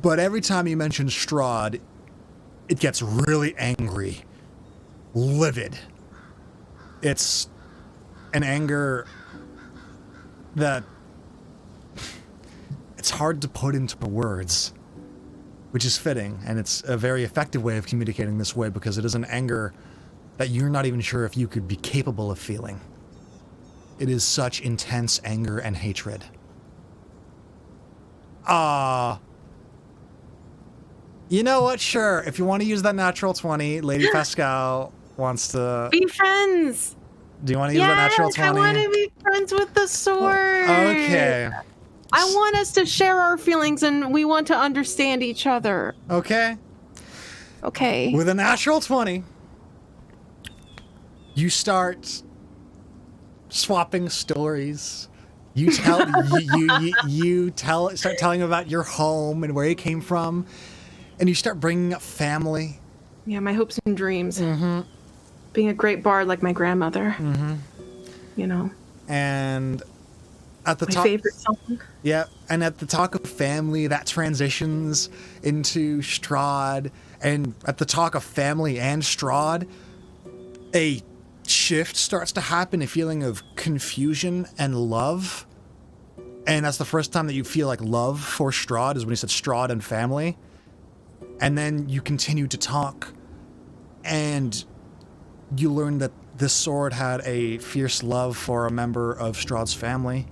But every time you mention Strahd, it gets really angry, livid. It's an anger that it's hard to put into words, which is fitting, and it's a very effective way of communicating this way because it is an anger that you're not even sure if you could be capable of feeling. It is such intense anger and hatred. You know what? Sure, if you want to use that natural 20, Lady Pascal wants to... Be friends! Do you want to use that natural 20? I want to be friends with the sword. Okay. I want us to share our feelings, and we want to understand each other. Okay. Okay. With a natural 20, you start swapping stories. You tell start telling about your home and where you came from, and you start bringing up family. Yeah, my hopes and dreams. Mm-hmm. Being a great bard like my grandmother. Mm-hmm. And at the my favorite song. Yeah, and at the talk of family, that transitions into Strahd And at the talk of family and Strahd, a shift starts to happen, a feeling of confusion and love. And that's the first time that you feel like love for Strahd, is when he said Strahd and family. And then you continue to talk, and you learn that this sword had a fierce love for a member of Strahd's family.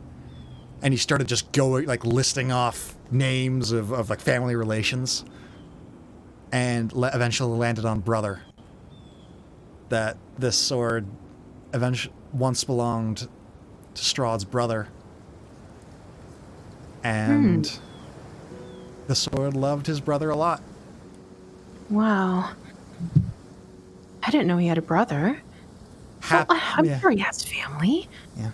And he started just going, like, listing off names of like, family relations. And eventually landed on brother. That this sword once belonged to Strahd's brother. And the sword loved his brother a lot. Wow. I didn't know he had a brother. I'm sure he has family. Yeah.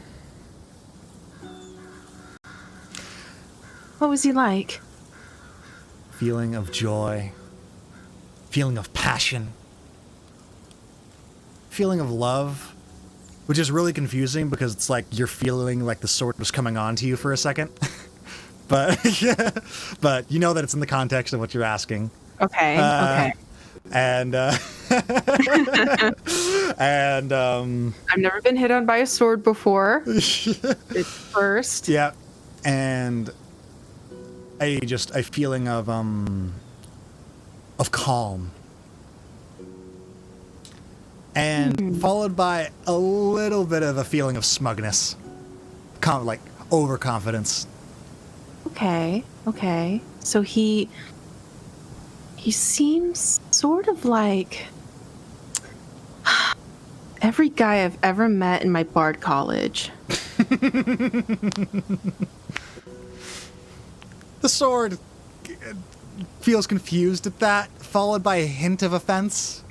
What was he like? Feeling of joy. Feeling of passion. Feeling of love. Which is really confusing because it's like you're feeling like the sword was coming on to you for a second. But yeah, but you know that it's in the context of what you're asking. Okay. Okay. And I've never been hit on by a sword before. It's first. Yeah, and a feeling of calm, and followed by a little bit of a feeling of smugness, like overconfidence. Okay. Okay. So he seems sort of like every guy I've ever met in my Bard college. The sword feels confused at that, followed by a hint of offense.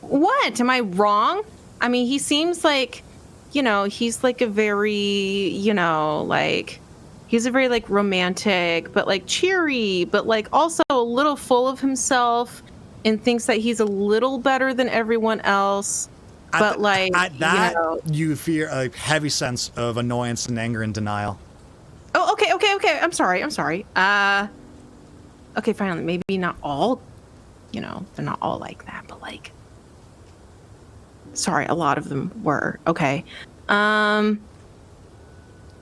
What? Am I wrong? I mean, he seems like, he's like a very, he's a very, like, romantic, but, like, cheery, but, like, also a little full of himself and thinks that he's a little better than everyone else. But, you feel a heavy sense of annoyance and anger and denial. Oh, okay. I'm sorry. Okay, finally, maybe not all, they're not all like that, but, like, sorry, a lot of them were. Okay.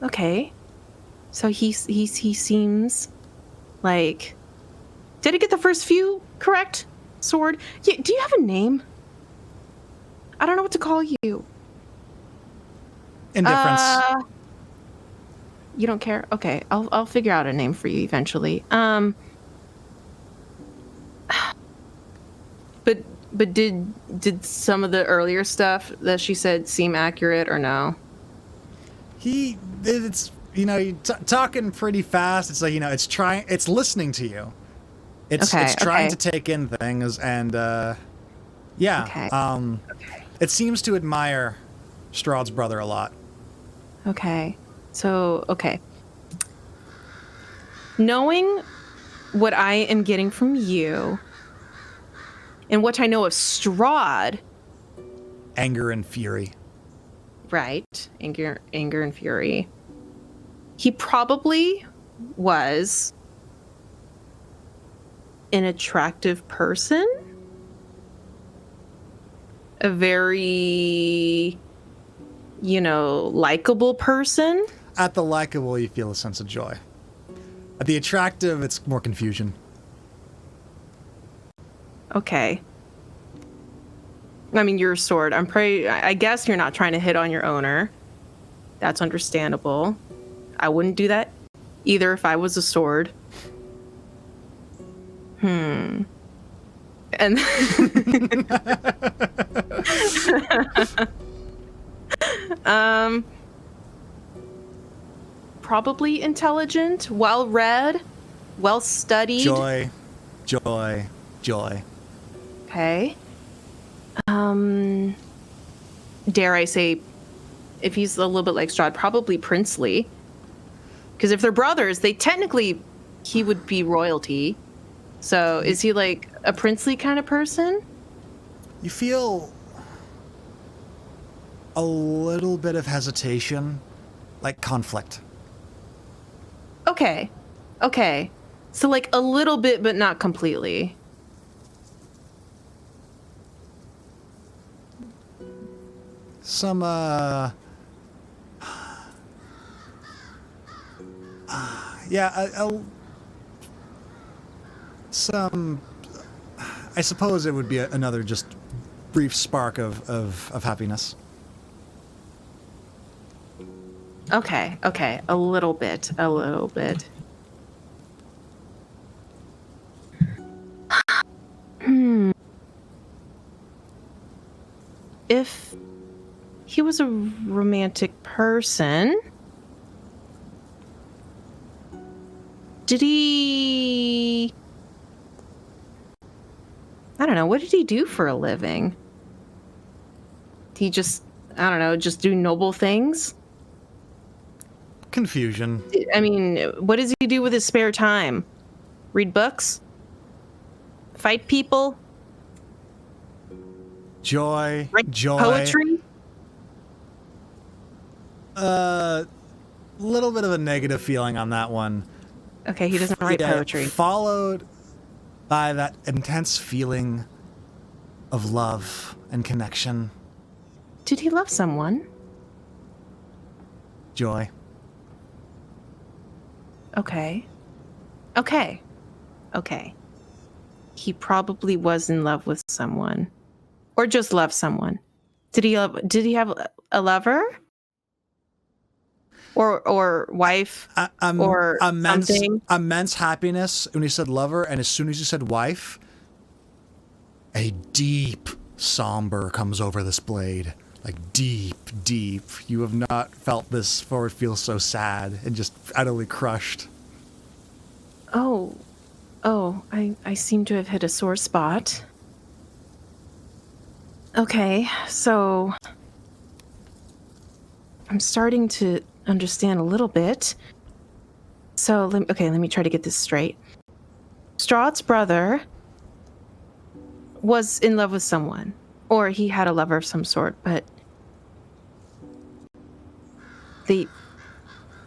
Okay. So he seems like... Did I get the first few correct? Sword? Yeah, do you have a name? I don't know what to call you. Indifference. You don't care? Okay, I'll figure out a name for you eventually. But did some of the earlier stuff that she said seem accurate or no? It's you're talking pretty fast. It's like, it's listening to you. It's trying to take in things, and yeah. Okay. It seems to admire Strahd's brother a lot. Okay. So, okay. Knowing what I am getting from you and what I know of Strahd. Anger and fury. Right. Anger and fury. He probably was an attractive person. A very, likable person. At the likable, you feel a sense of joy. At the attractive, it's more confusion. Okay. I mean, you're a sword. I guess you're not trying to hit on your owner. That's understandable. I wouldn't do that either if I was a sword. And probably intelligent, well-read, well-studied. Joy. Okay. Dare I say, if he's a little bit like Strahd, probably princely. Because if they're brothers, he would be royalty. So is he like a princely kind of person? You feel a little bit of hesitation, like conflict. Okay. So like a little bit, but not completely. Some, yeah, some, I suppose it would be another just brief spark of happiness. Okay, a little bit. If he was a romantic person, did he... I don't know, what did he do for a living? He just, I don't know, just do noble things? Confusion. I mean, what does he do with his spare time? Read books? Fight people? Joy. Write Joy. poetry? Little bit of a negative feeling on that one. Okay, he doesn't write poetry. Followed by that intense feeling of love and connection. Did he love someone? Joy. Okay. He probably was in love with someone. Or just loved someone. Did he have a lover? Or wife? Or something? Immense happiness when he said lover, and as soon as he said wife, a deep somber comes over this blade. Like deep. You have not felt this before. It feels so sad and just utterly crushed. Oh, I seem to have hit a sore spot. Okay, so I'm starting to understand a little bit. So, let me try to get this straight. Strahd's brother was in love with someone, or he had a lover of some sort, but they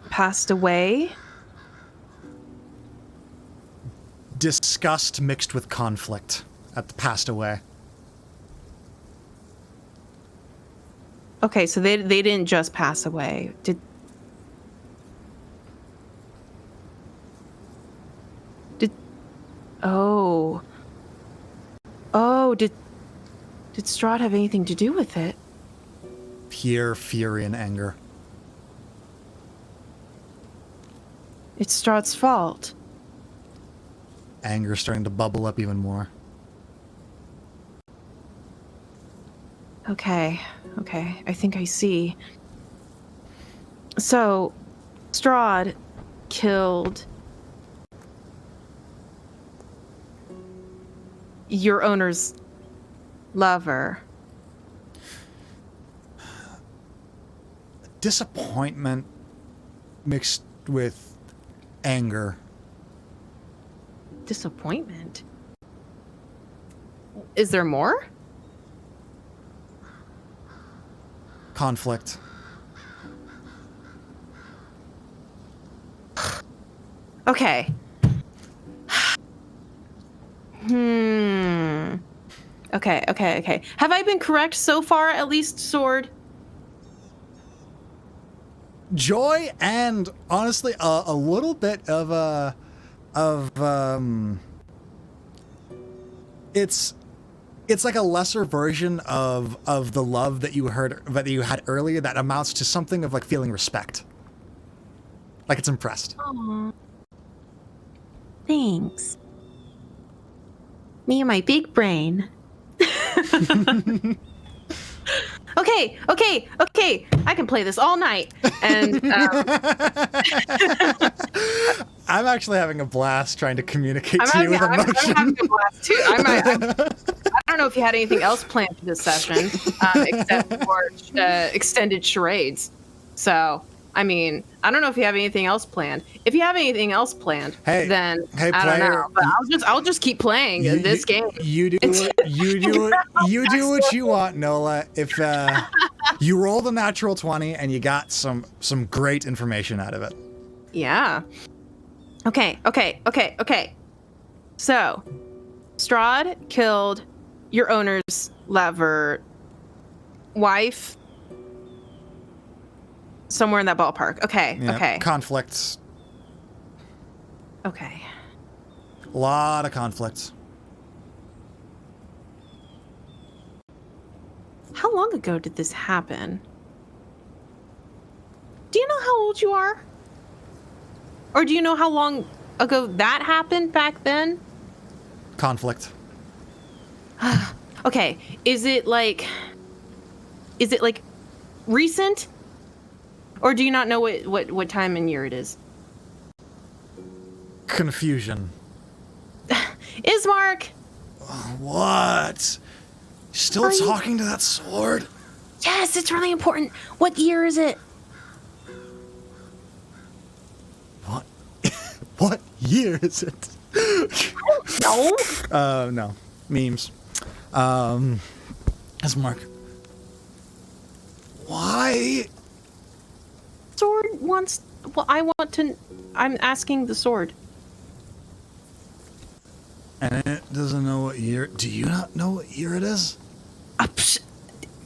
passed away. Disgust mixed with conflict at the passed away. Okay, so they didn't just pass away. Did Strahd have anything to do with it? Pure fury and anger. It's Strahd's fault. Anger starting to bubble up even more. Okay, I think I see. So, Strahd killed your owner's lover. Disappointment mixed with anger. Disappointment? Is there more? Conflict. Okay. Okay. Have I been correct so far, at least, Sword? Joy and honestly a little bit of it's like a lesser version of the love that you had earlier that amounts to something of like feeling respect. Like it's impressed. Aww. Thanks. Me and my big brain. Okay. I can play this all night. And I'm actually having a blast trying to communicate to you with I'm emotion. having a blast too. I don't know if you had anything else planned for this session, except for extended charades. So, I mean, I don't know if you have anything else planned. If you have anything else planned, then I don't know. But I'll just keep playing this game. You do what you want, Nola. If you rolled a natural 20 and you got some great information out of it. Yeah. Okay. So, Strahd killed your owner's lover, wife, somewhere in that ballpark. Okay. Conflicts. Okay. A lot of conflicts. How long ago did this happen? Do you know how old you are? Or do you know how long ago that happened back then? Conflict. Okay. Is it like recent? Or do you not know what time and year it is? Confusion. Ismark! What? Still talking to that sword? Yes, it's really important. What year is it? What? What year is it? No. No. Memes. Ismark. Why? Sword wants... Well, I'm asking the sword. And it doesn't know what year... Do you not know what year it is?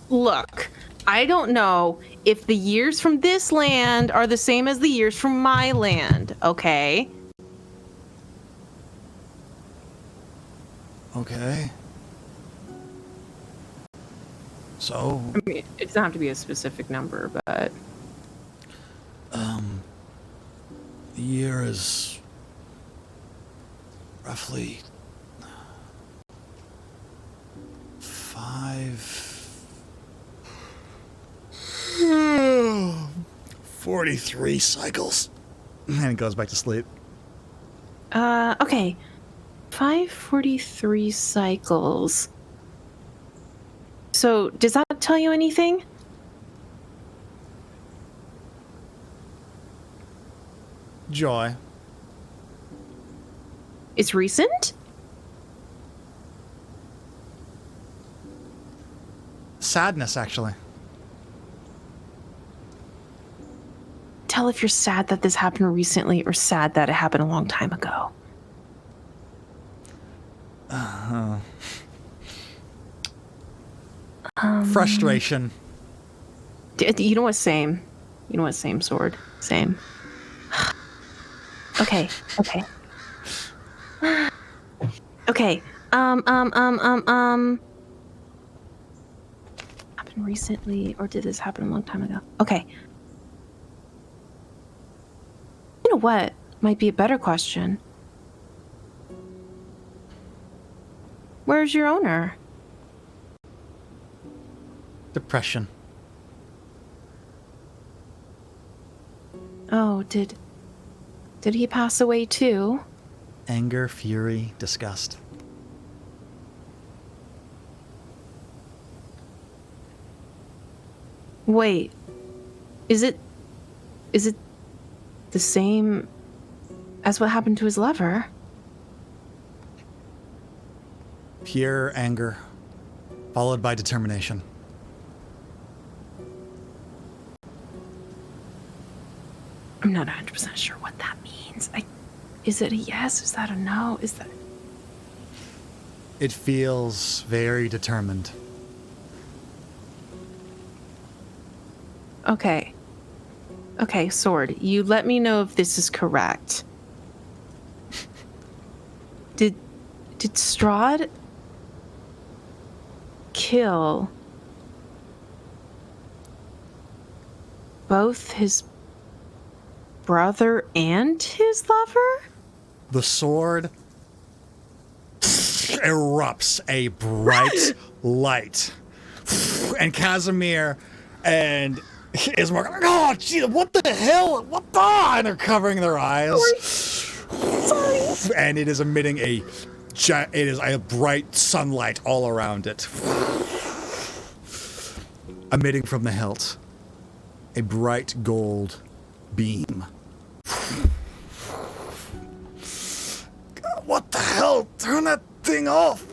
Look, I don't know if the years from this land are the same as the years from my land, okay? Okay. So... I mean, it doesn't have to be a specific number, but... The year is... roughly... 43 cycles. And it goes back to sleep. Okay. 543 cycles. So, does that tell you anything? Joy. It's recent? Sadness, actually. Tell if you're sad that this happened recently or sad that it happened a long time ago. Frustration. You know what? Same. You know what? Same, sword. Same. Okay. Okay. Happened recently, or did this happen a long time ago? Okay. You know what? Might be a better question. Where's your owner? Depression. Oh, did he pass away too? Anger, fury, disgust. Wait. Is it the same as what happened to his lover? Pure anger, followed by determination. I'm not 100% sure what that means. Is it a yes? Is that a no? Is that... It feels very determined. Okay. Okay, sword. You let me know if this is correct. Did Strahd kill both his brother and his lover? The sword erupts a bright light. And Casimir and Ismark are like, oh, gee, what the hell? What the? And they're covering their eyes. Sorry. And it is emitting a bright sunlight all around it. Emitting from the hilt. A bright gold beam. God, what the hell? Turn that thing off.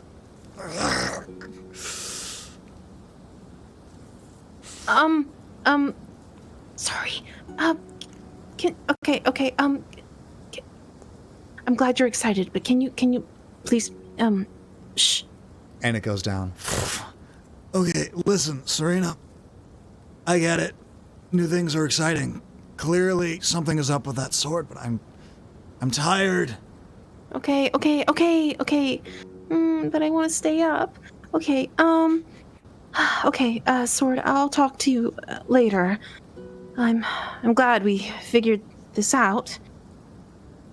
Sorry. I'm glad you're excited, but can you please shh. And it goes down. Okay, listen, Serena. I get it. New things are exciting. Clearly, something is up with that sword, but I'm tired. Okay. But I want to stay up. Okay. Okay, Sword, I'll talk to you later. I'm glad we figured this out.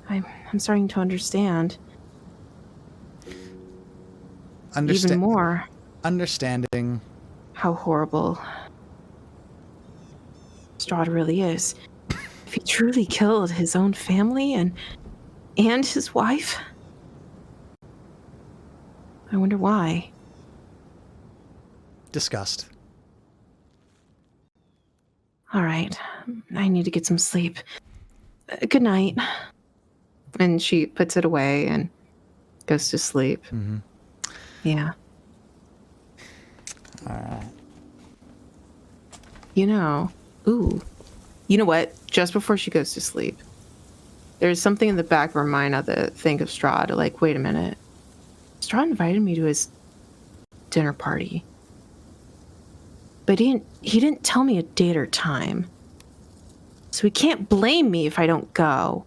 I'm starting to understand. Even more. Understanding. How horrible Strahd really is. If he truly killed his own family and his wife, I wonder why. Disgust. All right, I need to get some sleep. Good night. And she puts it away and goes to sleep. Mm-hmm. Yeah. All right. You know what? Just before she goes to sleep, there's something in the back of her mind of the think of Strahd. Like, wait a minute. Strahd invited me to his dinner party, but he didn't tell me a date or time. So he can't blame me if I don't go.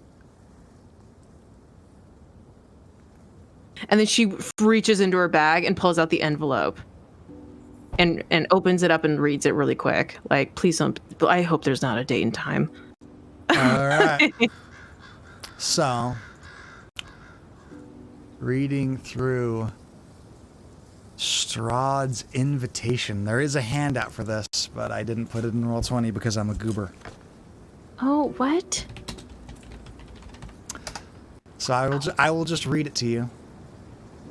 And then she reaches into her bag and pulls out the envelope and opens it up and reads it really quick. Like, please don't. I hope there's not a date and time. All right. So, reading through Strahd's invitation. There is a handout for this, but I didn't put it in Roll20 because I'm a goober. Oh, what? So I will just read it to you.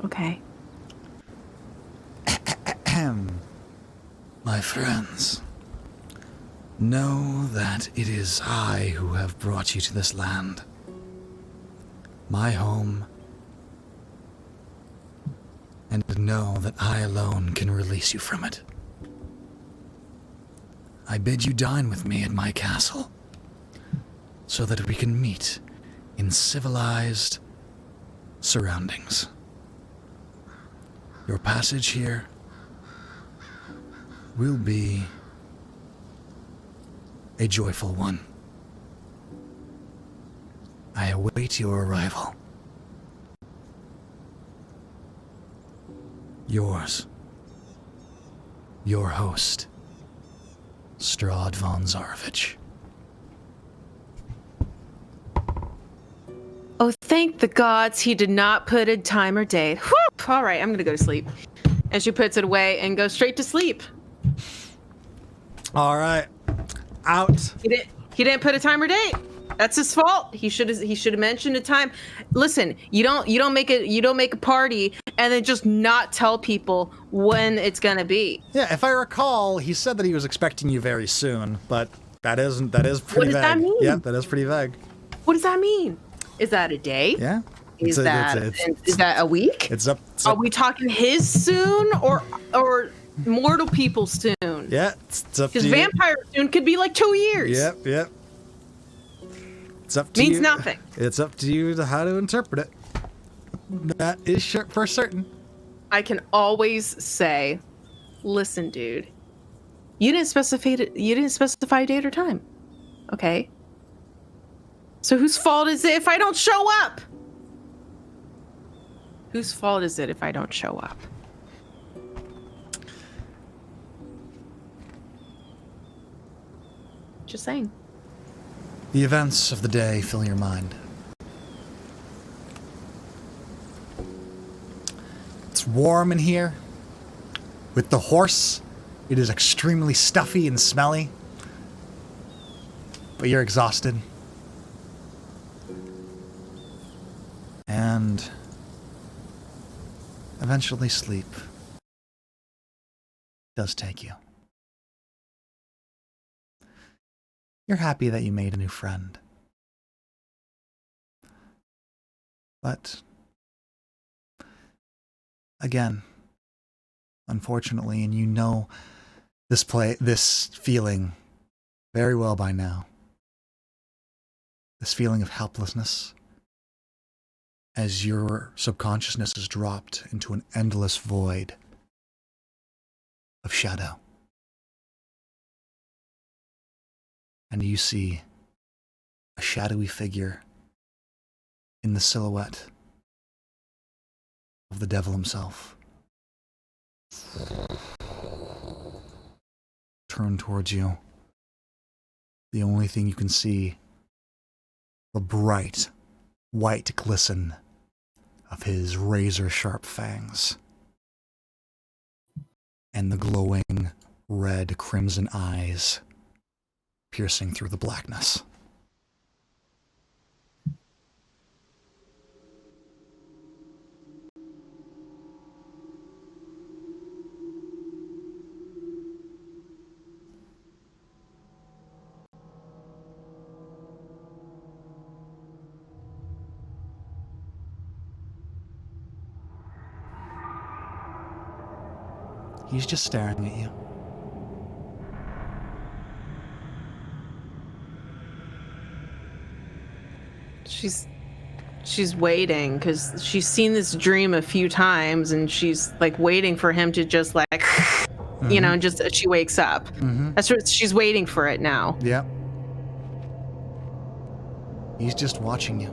Okay. My friends, know that it is I who have brought you to this land. My home. And know that I alone can release you from it. I bid you dine with me at my castle, so that we can meet in civilized surroundings. Your passage here will be a joyful one. I await your arrival. Yours, your host, Strahd von Zarovich. Oh, thank the gods he did not put a time or date. Whew! All right, I'm going to go to sleep. And she puts it away and goes straight to sleep. All right. Out. He didn't put a time or date. That's his fault. He should have mentioned a time. Listen, you don't make a party and then just not tell people when it's going to be. Yeah, if I recall, he said that he was expecting you very soon, but that is pretty vague. What does that mean? Yeah, that is pretty vague. What does that mean? Is that a day? Yeah. Is that a week? It's up. Are we talking his soon or mortal people soon? Yeah, it's up to Because you. vampire soon could be like 2 years. Yep. It's up to you. Means nothing. It's up to you to how to interpret it. That is for certain. I can always say, listen, dude, you didn't specify date or time. Okay? So whose fault is it if I don't show up? Whose fault is it if I don't show up? Just saying. The events of the day fill your mind. It's warm in here. With the horse, it is extremely stuffy and smelly. But you're exhausted. And eventually sleep does take you. You're happy that you made a new friend. But again, unfortunately, and you know this feeling very well by now. This feeling of helplessness. as your subconsciousness is dropped into an endless void of shadow. And you see a shadowy figure in the silhouette of the devil himself turn towards you. The only thing you can see, the bright white glisten of his razor-sharp fangs and the glowing red crimson eyes piercing through the blackness. He's just staring at you. She's waiting because she's seen this dream a few times, and she's like waiting for him to just like, you know, just she wakes up. That's what she's waiting for it now. Yep. He's just watching you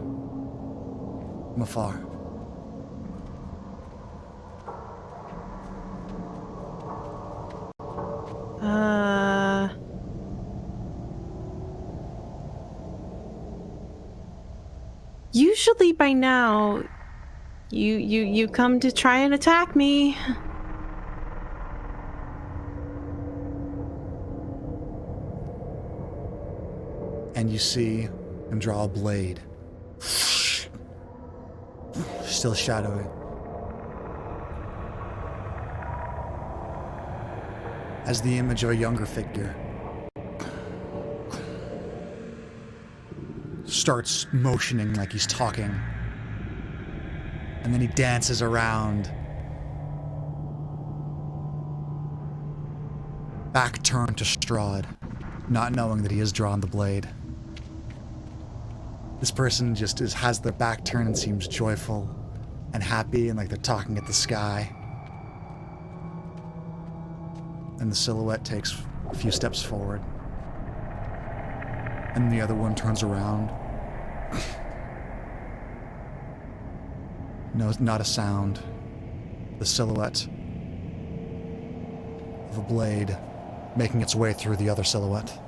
from afar. Usually by now, you come to try and attack me. And you see him draw a blade. Still shadowy. As the image of a younger figure starts motioning like he's talking. And then he dances around. Back turned to Strahd, not knowing that he has drawn the blade. This person just has their back turned and seems joyful and happy and like they're talking at the sky. And the silhouette takes a few steps forward. And the other one turns around. No, not a sound. The silhouette of a blade making its way through the other silhouette.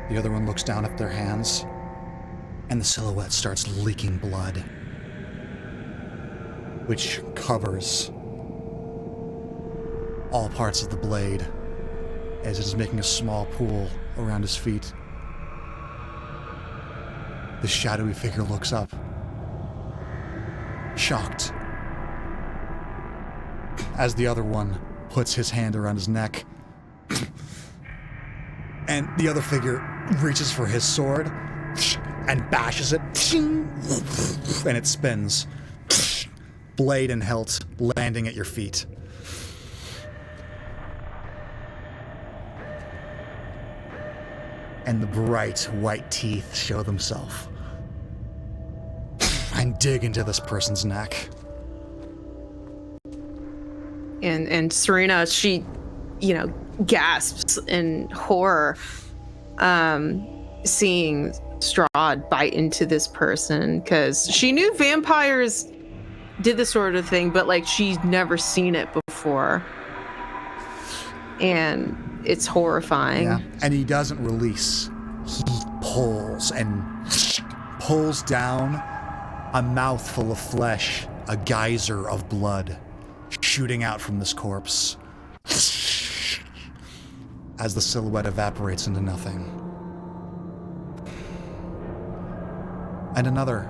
The other one looks down at their hands, and the silhouette starts leaking blood, which covers all parts of the blade as it is making a small pool around his feet. The shadowy figure looks up, shocked, as the other one puts his hand around his neck. And the other figure reaches for his sword and bashes it, and it spins, blade and hilt landing at your feet. And the bright white teeth show themselves and dig into this person's neck. And Serena, she, you know, gasps in horror, seeing Strahd bite into this person, because she knew vampires did this sort of thing, but like she's never seen it before. And it's horrifying. Yeah, and he doesn't release. He pulls and pulls down a mouthful of flesh, a geyser of blood shooting out from this corpse as the silhouette evaporates into nothing. And another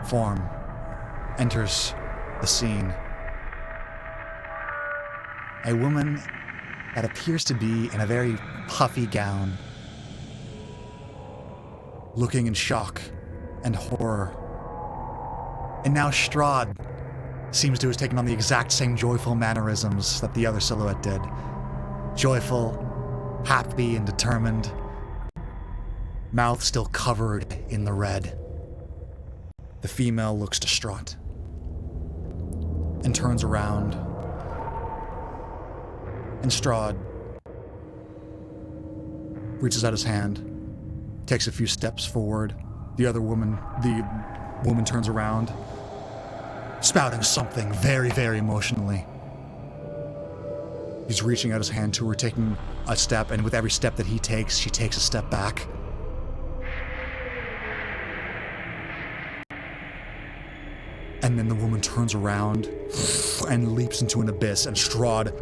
form enters the scene. A woman that appears to be in a very puffy gown, looking in shock and horror. And now Strahd seems to have taken on the exact same joyful mannerisms that the other silhouette did. Joyful, happy, and determined. mouth still covered in the red. The female looks distraught and turns around. And Strahd reaches out his hand, takes a few steps forward. The woman turns around, spouting something very, very emotionally. He's reaching out his hand to her, taking a step, and with every step that he takes, she takes a step back. And then the woman turns around and leaps into an abyss, and Strahd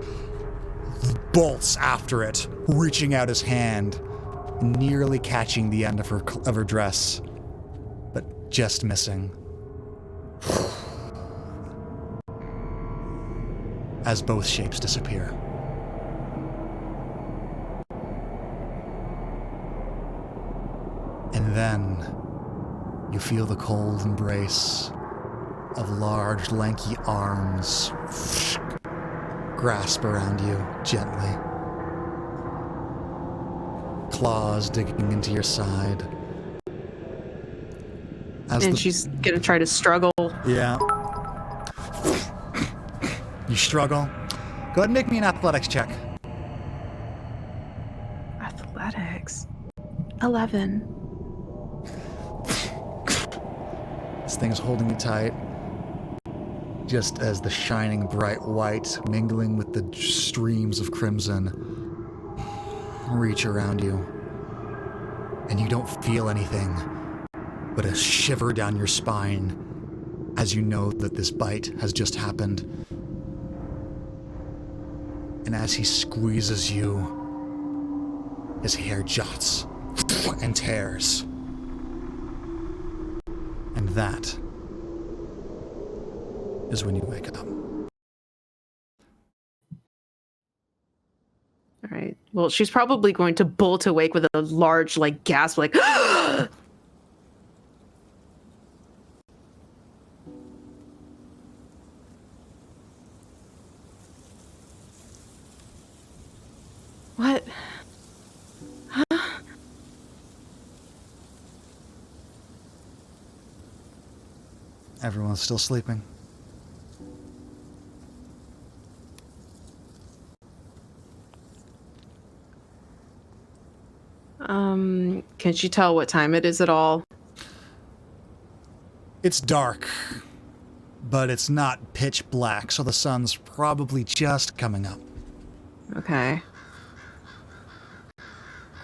bolts after it, reaching out his hand, nearly catching the end of her dress, but just missing. As both shapes disappear. And then you feel the cold embrace of large, lanky arms grasp around you gently. Claws digging into your side. She's gonna try to struggle. Yeah. You struggle. Go ahead and make me an athletics check. Athletics. 11. This thing is holding you tight. Just as the shining bright white mingling with the streams of crimson reach around you. And you don't feel anything but a shiver down your spine as you know that this bite has just happened. And as he squeezes you, his hair juts and tears. And that is when you wake up. All right. Well, she's probably going to bolt awake with a large, gasp, What? Huh? Everyone's still sleeping. Can she tell what time it is at all? It's dark, but it's not pitch black, so the sun's probably just coming up. Okay.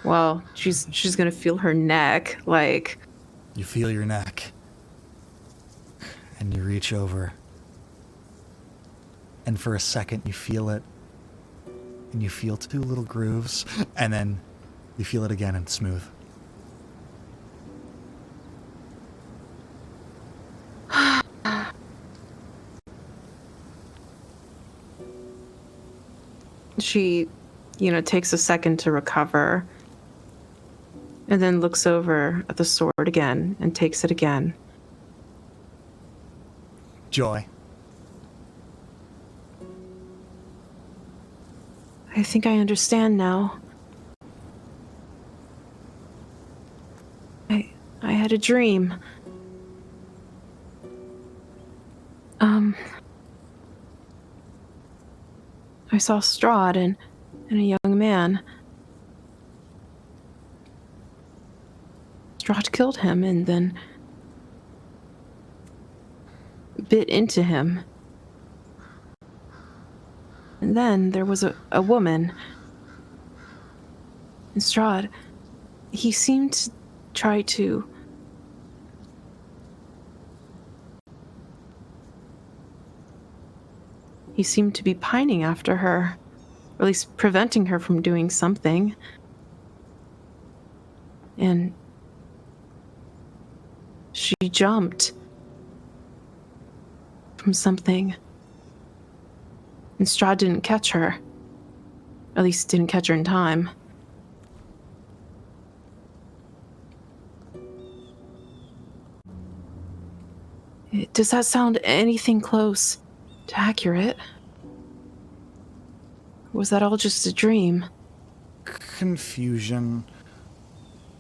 Well, she's gonna feel her neck, You feel your neck, and you reach over, and for a second you feel it, and you feel two little grooves, and then you feel it again and it's smooth. She, takes a second to recover, and then looks over at the sword again and takes it again. Joy. I think I understand now. I had a dream. I saw Strahd and a young man. Strahd killed him and then bit into him. And then there was a woman. And Strahd, he seemed to try to... He seemed to be pining after her, or at least preventing her from doing something. And she jumped from something. And Strahd didn't catch her. At least didn't catch her in time. Does that sound anything close to accurate? Was that all just a dream? Confusion.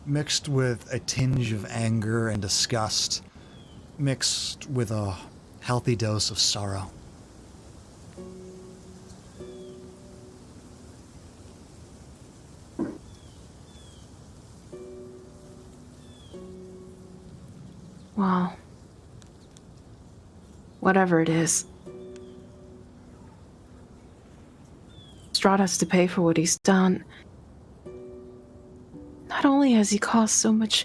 mixed with a tinge of anger and disgust, mixed with a healthy dose of sorrow. Well, whatever it is, Strahd has to pay for what he's done. Not only has he caused so much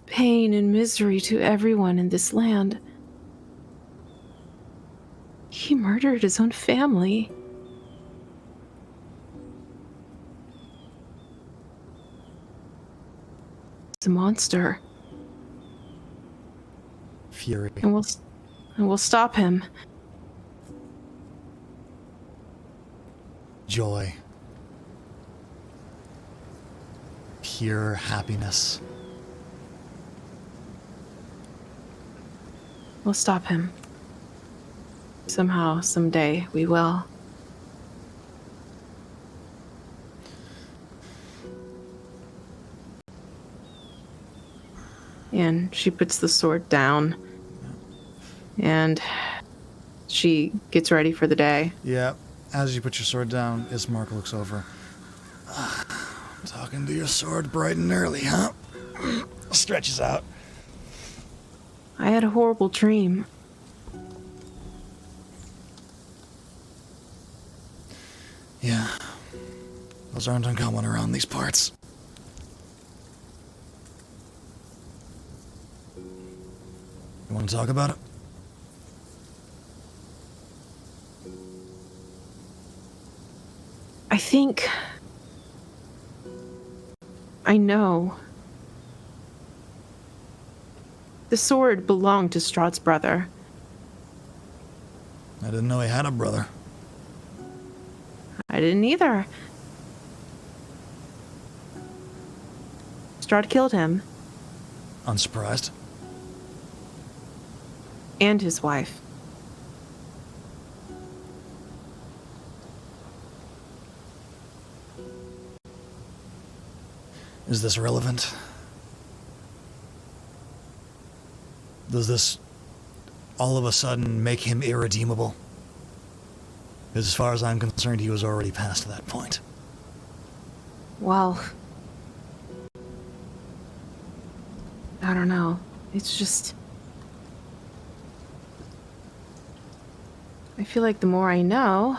pain and misery to everyone in this land, he murdered his own family. He's a monster. Fury. And we'll stop him. Joy. Pure happiness. We'll stop him. Somehow, someday, we will. And she puts the sword down. And she gets ready for the day. Yeah. As you put your sword down, Ismark looks over. Talking to your sword bright and early, huh? Stretches out. I had a horrible dream. Yeah. Those aren't uncommon around these parts. You want to talk about it? I think I know. The sword belonged to Strahd's brother. I didn't know he had a brother. I didn't either. Strahd killed him Unsurprised. and his wife. Is this relevant? Does this all of a sudden make him irredeemable? Because as far as I'm concerned, he was already past that point. Well, I don't know. It's just... I feel like the more I know,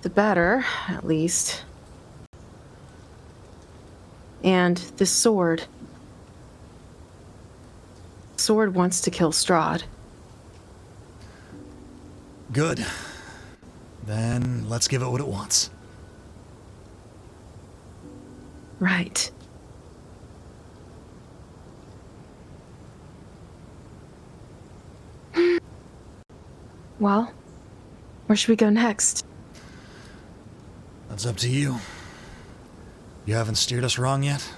the better, at least. And this sword... Sword wants to kill Strahd. Good. Then let's give it what it wants. Right. Well, where should we go next? That's up to you. You haven't steered us wrong yet.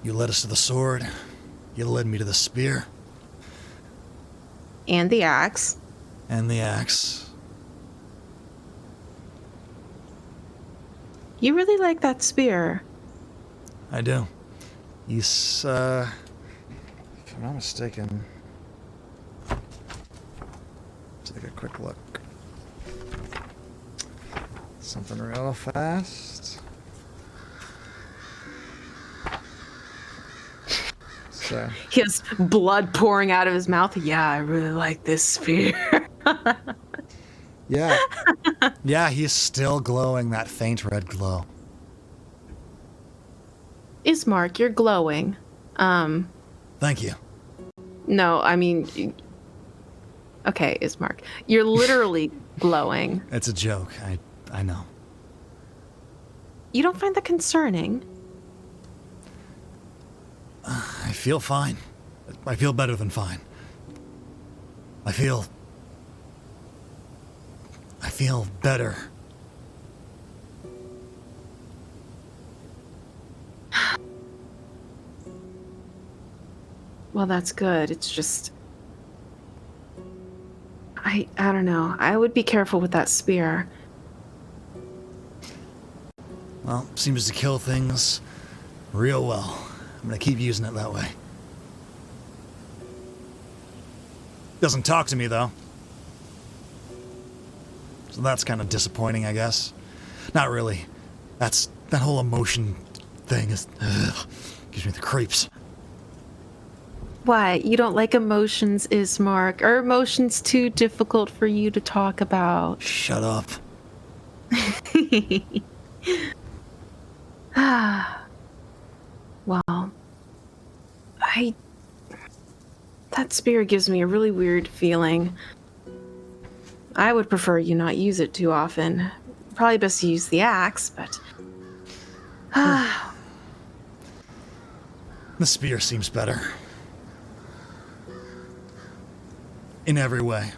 You led us to the sword. You led me to the spear. And the axe. And the axe. You really like that spear. I do. He's, if I'm not mistaken... Take a quick look. Something real fast. So. He has blood pouring out of his mouth. Yeah, I really like this spear. Yeah. Yeah, he's still glowing that faint red glow. Ismark, you're glowing. Thank you. No, I mean... Okay, Ismark. You're literally glowing. It's a joke. I know. You don't find that concerning? I feel fine. I feel better than fine. I feel better. Well, that's good. It's just... I don't know. I would be careful with that spear. Well, seems to kill things real well. I'm gonna keep using it that way. Doesn't talk to me, though. So that's kind of disappointing, I guess. Not really. That whole emotion thing is... gives me the creeps. Why? You don't like emotions, Ismark? Are emotions too difficult for you to talk about? Shut up. Well, that spear gives me a really weird feeling. I would prefer you not use it too often. Probably best to use the axe, but... The spear seems better. In every way.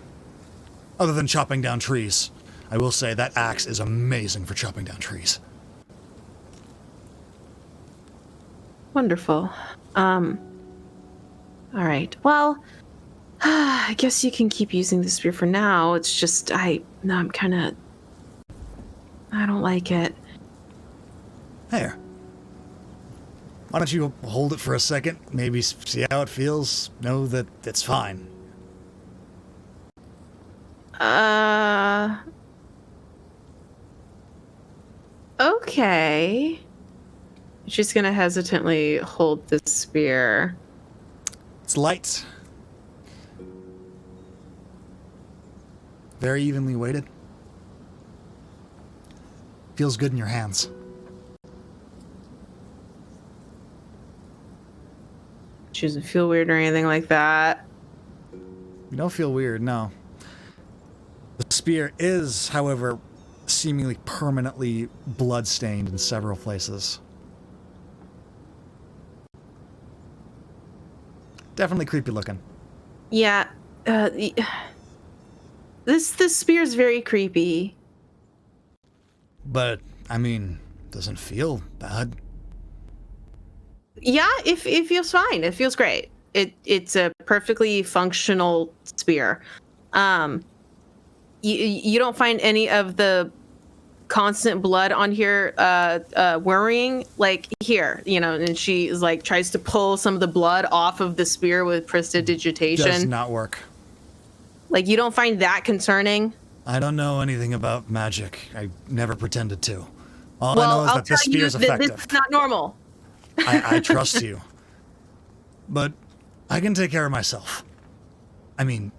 Other than chopping down trees. I will say that axe is amazing for chopping down trees. Wonderful. All right. Well, I guess you can keep using the spear for now. It's just, I don't like it. Here. Why don't you hold it for a second? Maybe see how it feels? Know that it's fine. Okay. She's gonna hesitantly hold the spear. It's light. Very evenly weighted. Feels good in your hands. She doesn't feel weird or anything like that. You don't feel weird, no. The spear is, however, seemingly permanently blood-stained in several places. Definitely creepy looking. Yeah. This spear's very creepy. But, I mean, doesn't feel bad. Yeah, it feels fine. It feels great. It's a perfectly functional spear. You don't find any of the constant blood on here worrying. Like here, and she is like tries to pull some of the blood off of the spear with prestidigitation. Does not work. Like you don't find that concerning. I don't know anything about magic. I never pretended to. All I know is that the spear's effective. This is not normal. I trust you. But I can take care of myself. I mean,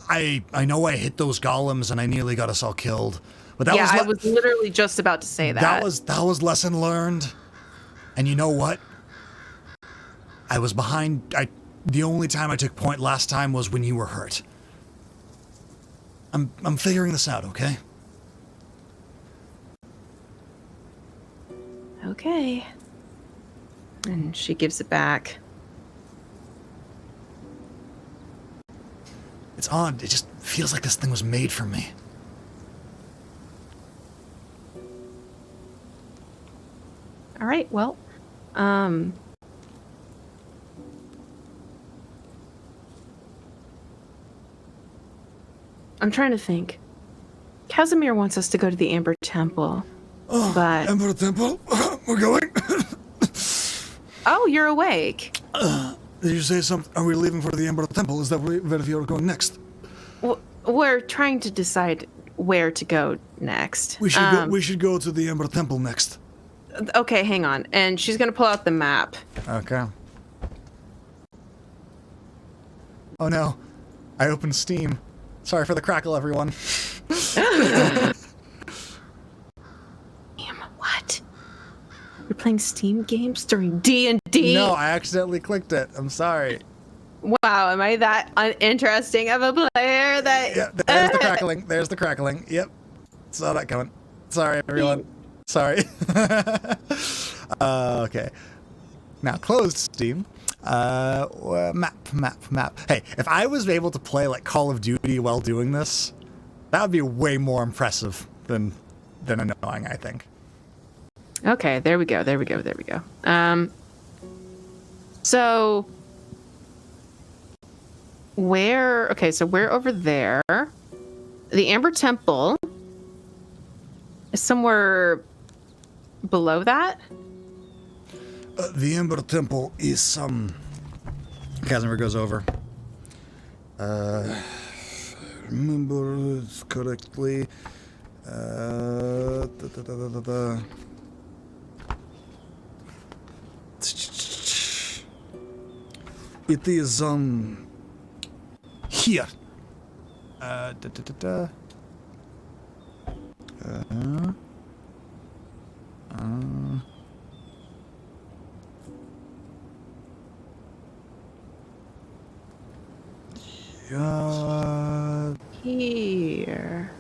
I know I hit those golems and I nearly got us all killed. But that I was literally just about to say that. That was lesson learned. And you know what? I was behind. The only time I took point last time was when you were hurt. I'm figuring this out, okay? Okay. And she gives it back. It's odd. It just feels like this thing was made for me. All right, well, I'm trying to think. Casimir wants us to go to the Amber Temple. Oh, but... Amber Temple? We're going? Oh, you're awake. Did you say something? Are we leaving for the Amber Temple? Is that where you're going next? We're trying to decide where to go next. We should go to the Amber Temple next. Okay, hang on. And she's going to pull out the map. Okay. Oh no. I opened Steam. Sorry for the crackle, everyone. Damn, what? You're playing Steam games during D&D? No, I accidentally clicked it. I'm sorry. Wow, am I that uninteresting of a player that... Yeah, there's the crackling. There's the crackling. Yep. Saw that coming. Sorry, everyone. Sorry. Okay. Now, closed Steam. Map. Hey, if I was able to play like Call of Duty while doing this, that would be way more impressive than annoying, I think. Okay, there we go. So we're over there. The Amber Temple is somewhere below that. The Ember Temple is some... Casimir goes over. if I remember it correctly... It is, here. Here.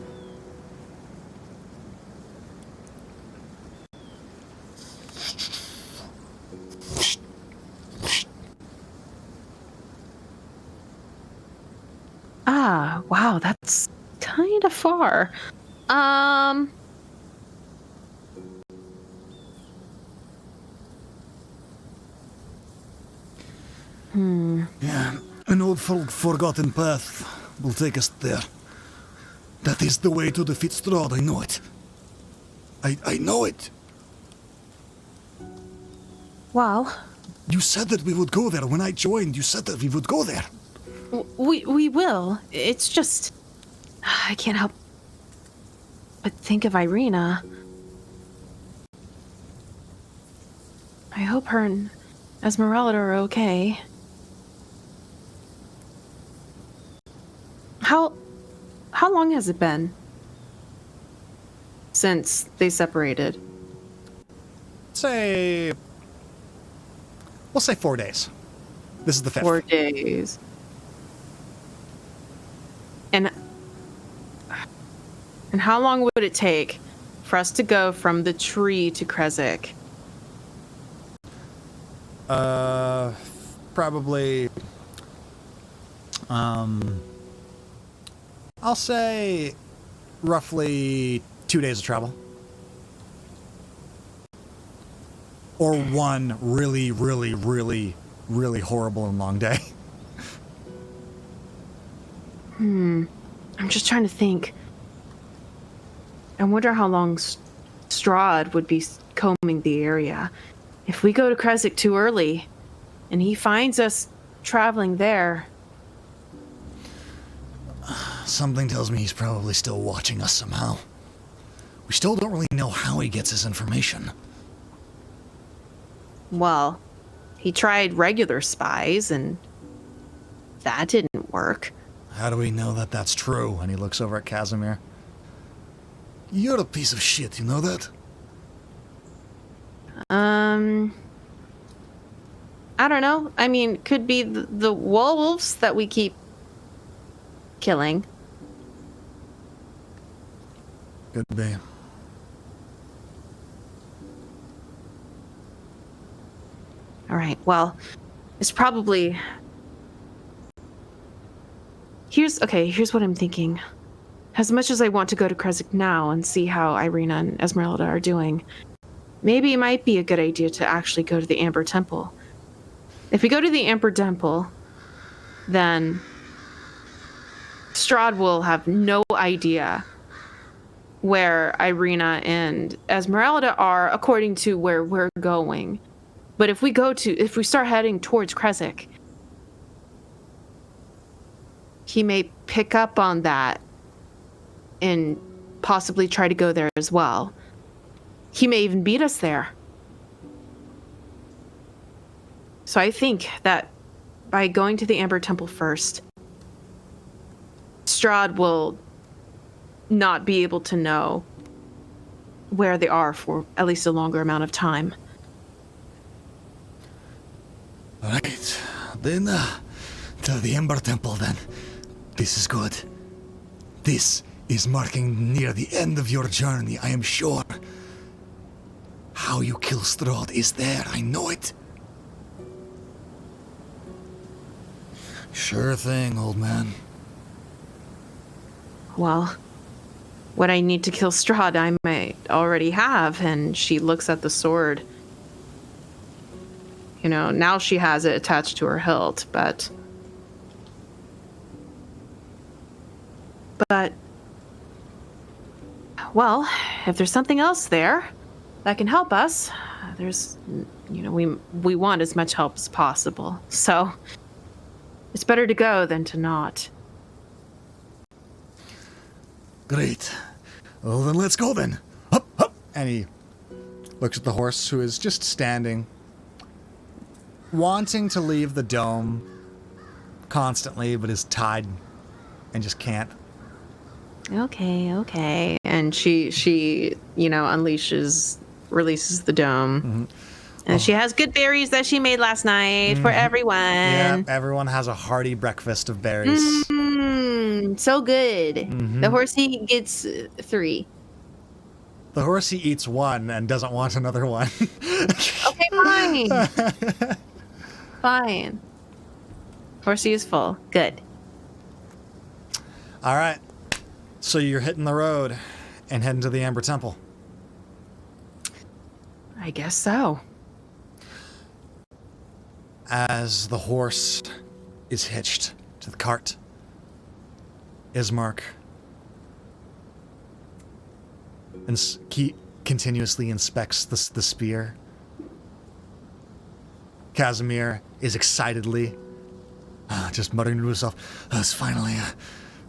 Ah, wow, that's kind of far. Yeah, an old forgotten path will take us there. That is the way to defeat Strahd, I know it. I know it. Well, You said that we would go there when I joined. You said that we would go there. we will. It's just I can't help but think of Irina. I hope her and Esmeralda are okay. How long has it been since they separated? We'll say 4 days. This is the 5th. 4 days. And how long would it take for us to go from the tree to Krezk? Probably, I'll say roughly 2 days of travel. Or one really, really, really, really horrible and long day. I'm just trying to think. I wonder how long Strahd would be combing the area. If we go to Krezk too early, and he finds us traveling there... Something tells me he's probably still watching us somehow. We still don't really know how he gets his information. Well, he tried regular spies, and that didn't work. How do we know that that's true? And he looks over at Casimir. You're a piece of shit, you know that? I don't know. I mean, could be the wolves that we keep killing. Could be. All right, well, it's probably... Here's what I'm thinking. As much as I want to go to Krezk now and see how Irina and Esmeralda are doing, maybe it might be a good idea to actually go to the Amber Temple. If we go to the Amber Temple, then Strahd will have no idea where Irina and Esmeralda are according to where we're going. But if we start heading towards Krezk, he may pick up on that and possibly try to go there as well. He may even beat us there. So I think that by going to the Amber Temple first, Strahd will not be able to know where they are for at least a longer amount of time. Alright, then, to the Ember Temple then. This is good. This is marking near the end of your journey, I am sure. How you kill Strahd is there, I know it. Sure thing, old man. Well, what I need to kill Strahd I might already have, and she looks at the sword. You know, now she has it attached to her hilt, but... well, if there's something else there that can help us, there's, we want as much help as possible. So it's better to go than to not. Great. Well, then let's go then. Up, up. And he looks at the horse, who is just standing, wanting to leave the dome constantly, but is tied and just can't. Okay. And she releases the dome. Mm-hmm. And she has good berries that she made last night for everyone. Yeah, everyone has a hearty breakfast of berries. So good. Mm-hmm. The horsey gets 3. The horsey eats 1 and doesn't want another one. Okay, fine. Fine. Horsey is full. Good. All right. So you're hitting the road and heading to the Amber Temple. I guess so. As the horse is hitched to the cart, Ismark continuously inspects the spear. Casimir is excitedly just muttering to himself, It's finally,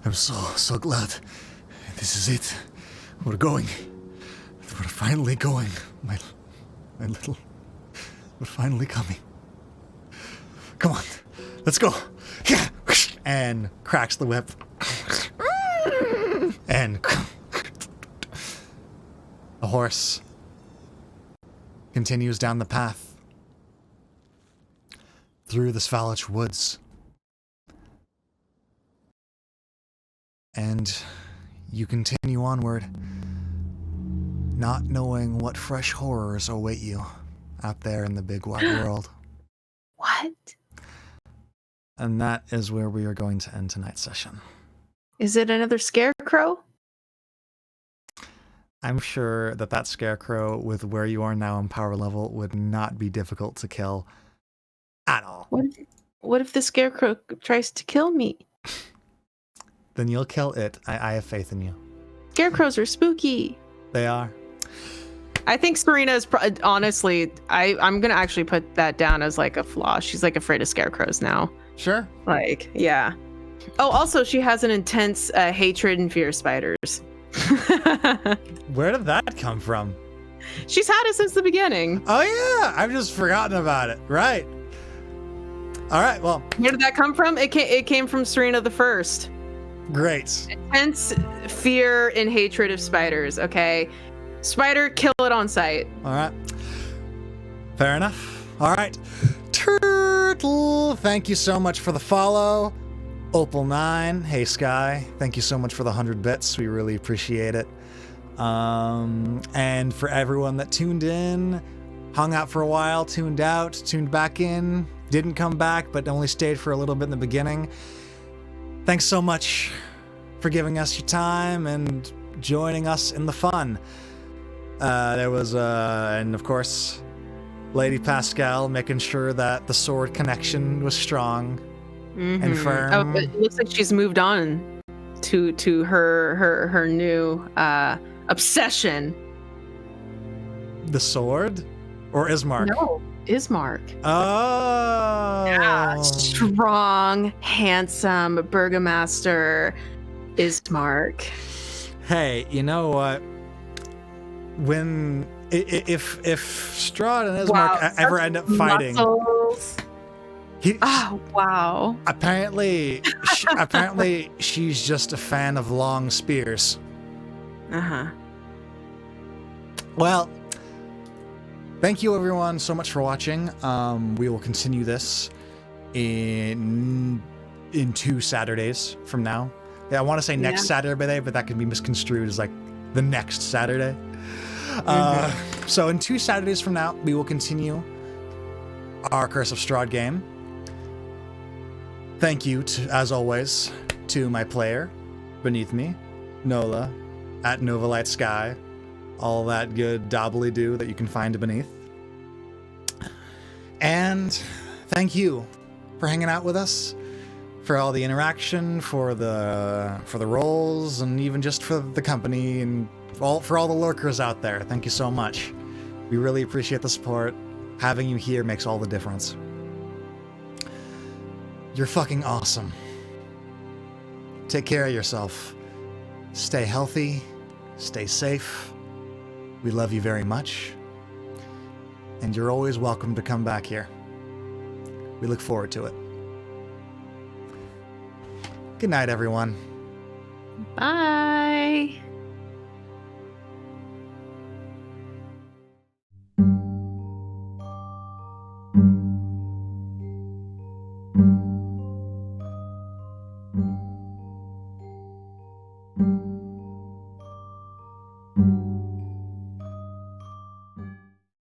I'm so glad. This is it. We're going. We're finally going. My little, we're finally coming. Come on, let's go. And cracks the whip. And the horse continues down the path through the Svalich woods. And you continue onward, not knowing what fresh horrors await you out there in the big wide world. What? And that is where we are going to end tonight's session. Is it another scarecrow? I'm sure that scarecrow, with where you are now in power level, would not be difficult to kill at all. What if the scarecrow tries to kill me? Then you'll kill it. I have faith in you. Scarecrows are spooky. They are. I think Serena is honestly, I'm going to actually put that down as like a flaw. She's like afraid of scarecrows now. Sure. Like, yeah. Oh, also she has an intense hatred and fear of spiders. Where did that come from? She's had it since the beginning. Oh yeah, I've just forgotten about it. Right. All right, well. Where did that come from? It came from Serena the First. Great. Intense fear and hatred of spiders, okay? Spider, kill it on sight. All right. Fair enough. All right. Turtle, thank you so much for the follow. Opal9, hey Sky, thank you so much for the 100 bits. We really appreciate it. And for everyone that tuned in, hung out for a while, tuned out, tuned back in, didn't come back, but only stayed for a little bit in the beginning. Thanks so much for giving us your time and joining us in the fun. There was, and of course, Lady Pascal making sure that the sword connection was strong and firm. Oh, it looks like she's moved on to her new obsession. The sword? Or Ismark? No, Ismark. Oh. Yeah, strong, handsome burgomaster Ismark. Hey, you know what? When if Strahd and Ismark ever end up fighting, muscles. Oh wow! Apparently, she's just a fan of long spears. Well, thank you everyone so much for watching. We will continue this in 2 Saturdays from now. Yeah, I want to say next Saturday, but that can be misconstrued as like the next Saturday. So in 2 Saturdays from now, we will continue our Curse of Strahd game. Thank you, as always, to my player beneath me, Nola, at Nova Light Sky, all that good dobbly-doo that you can find beneath. And thank you for hanging out with us, for all the interaction, for the rolls, and even just for the company, and for all the lurkers out there. Thank you so much. We really appreciate the support. Having you here makes all the difference. You're fucking awesome. Take care of yourself. Stay healthy. Stay safe. We love you very much. And you're always welcome to come back here. We look forward to it. Good night, everyone. Bye.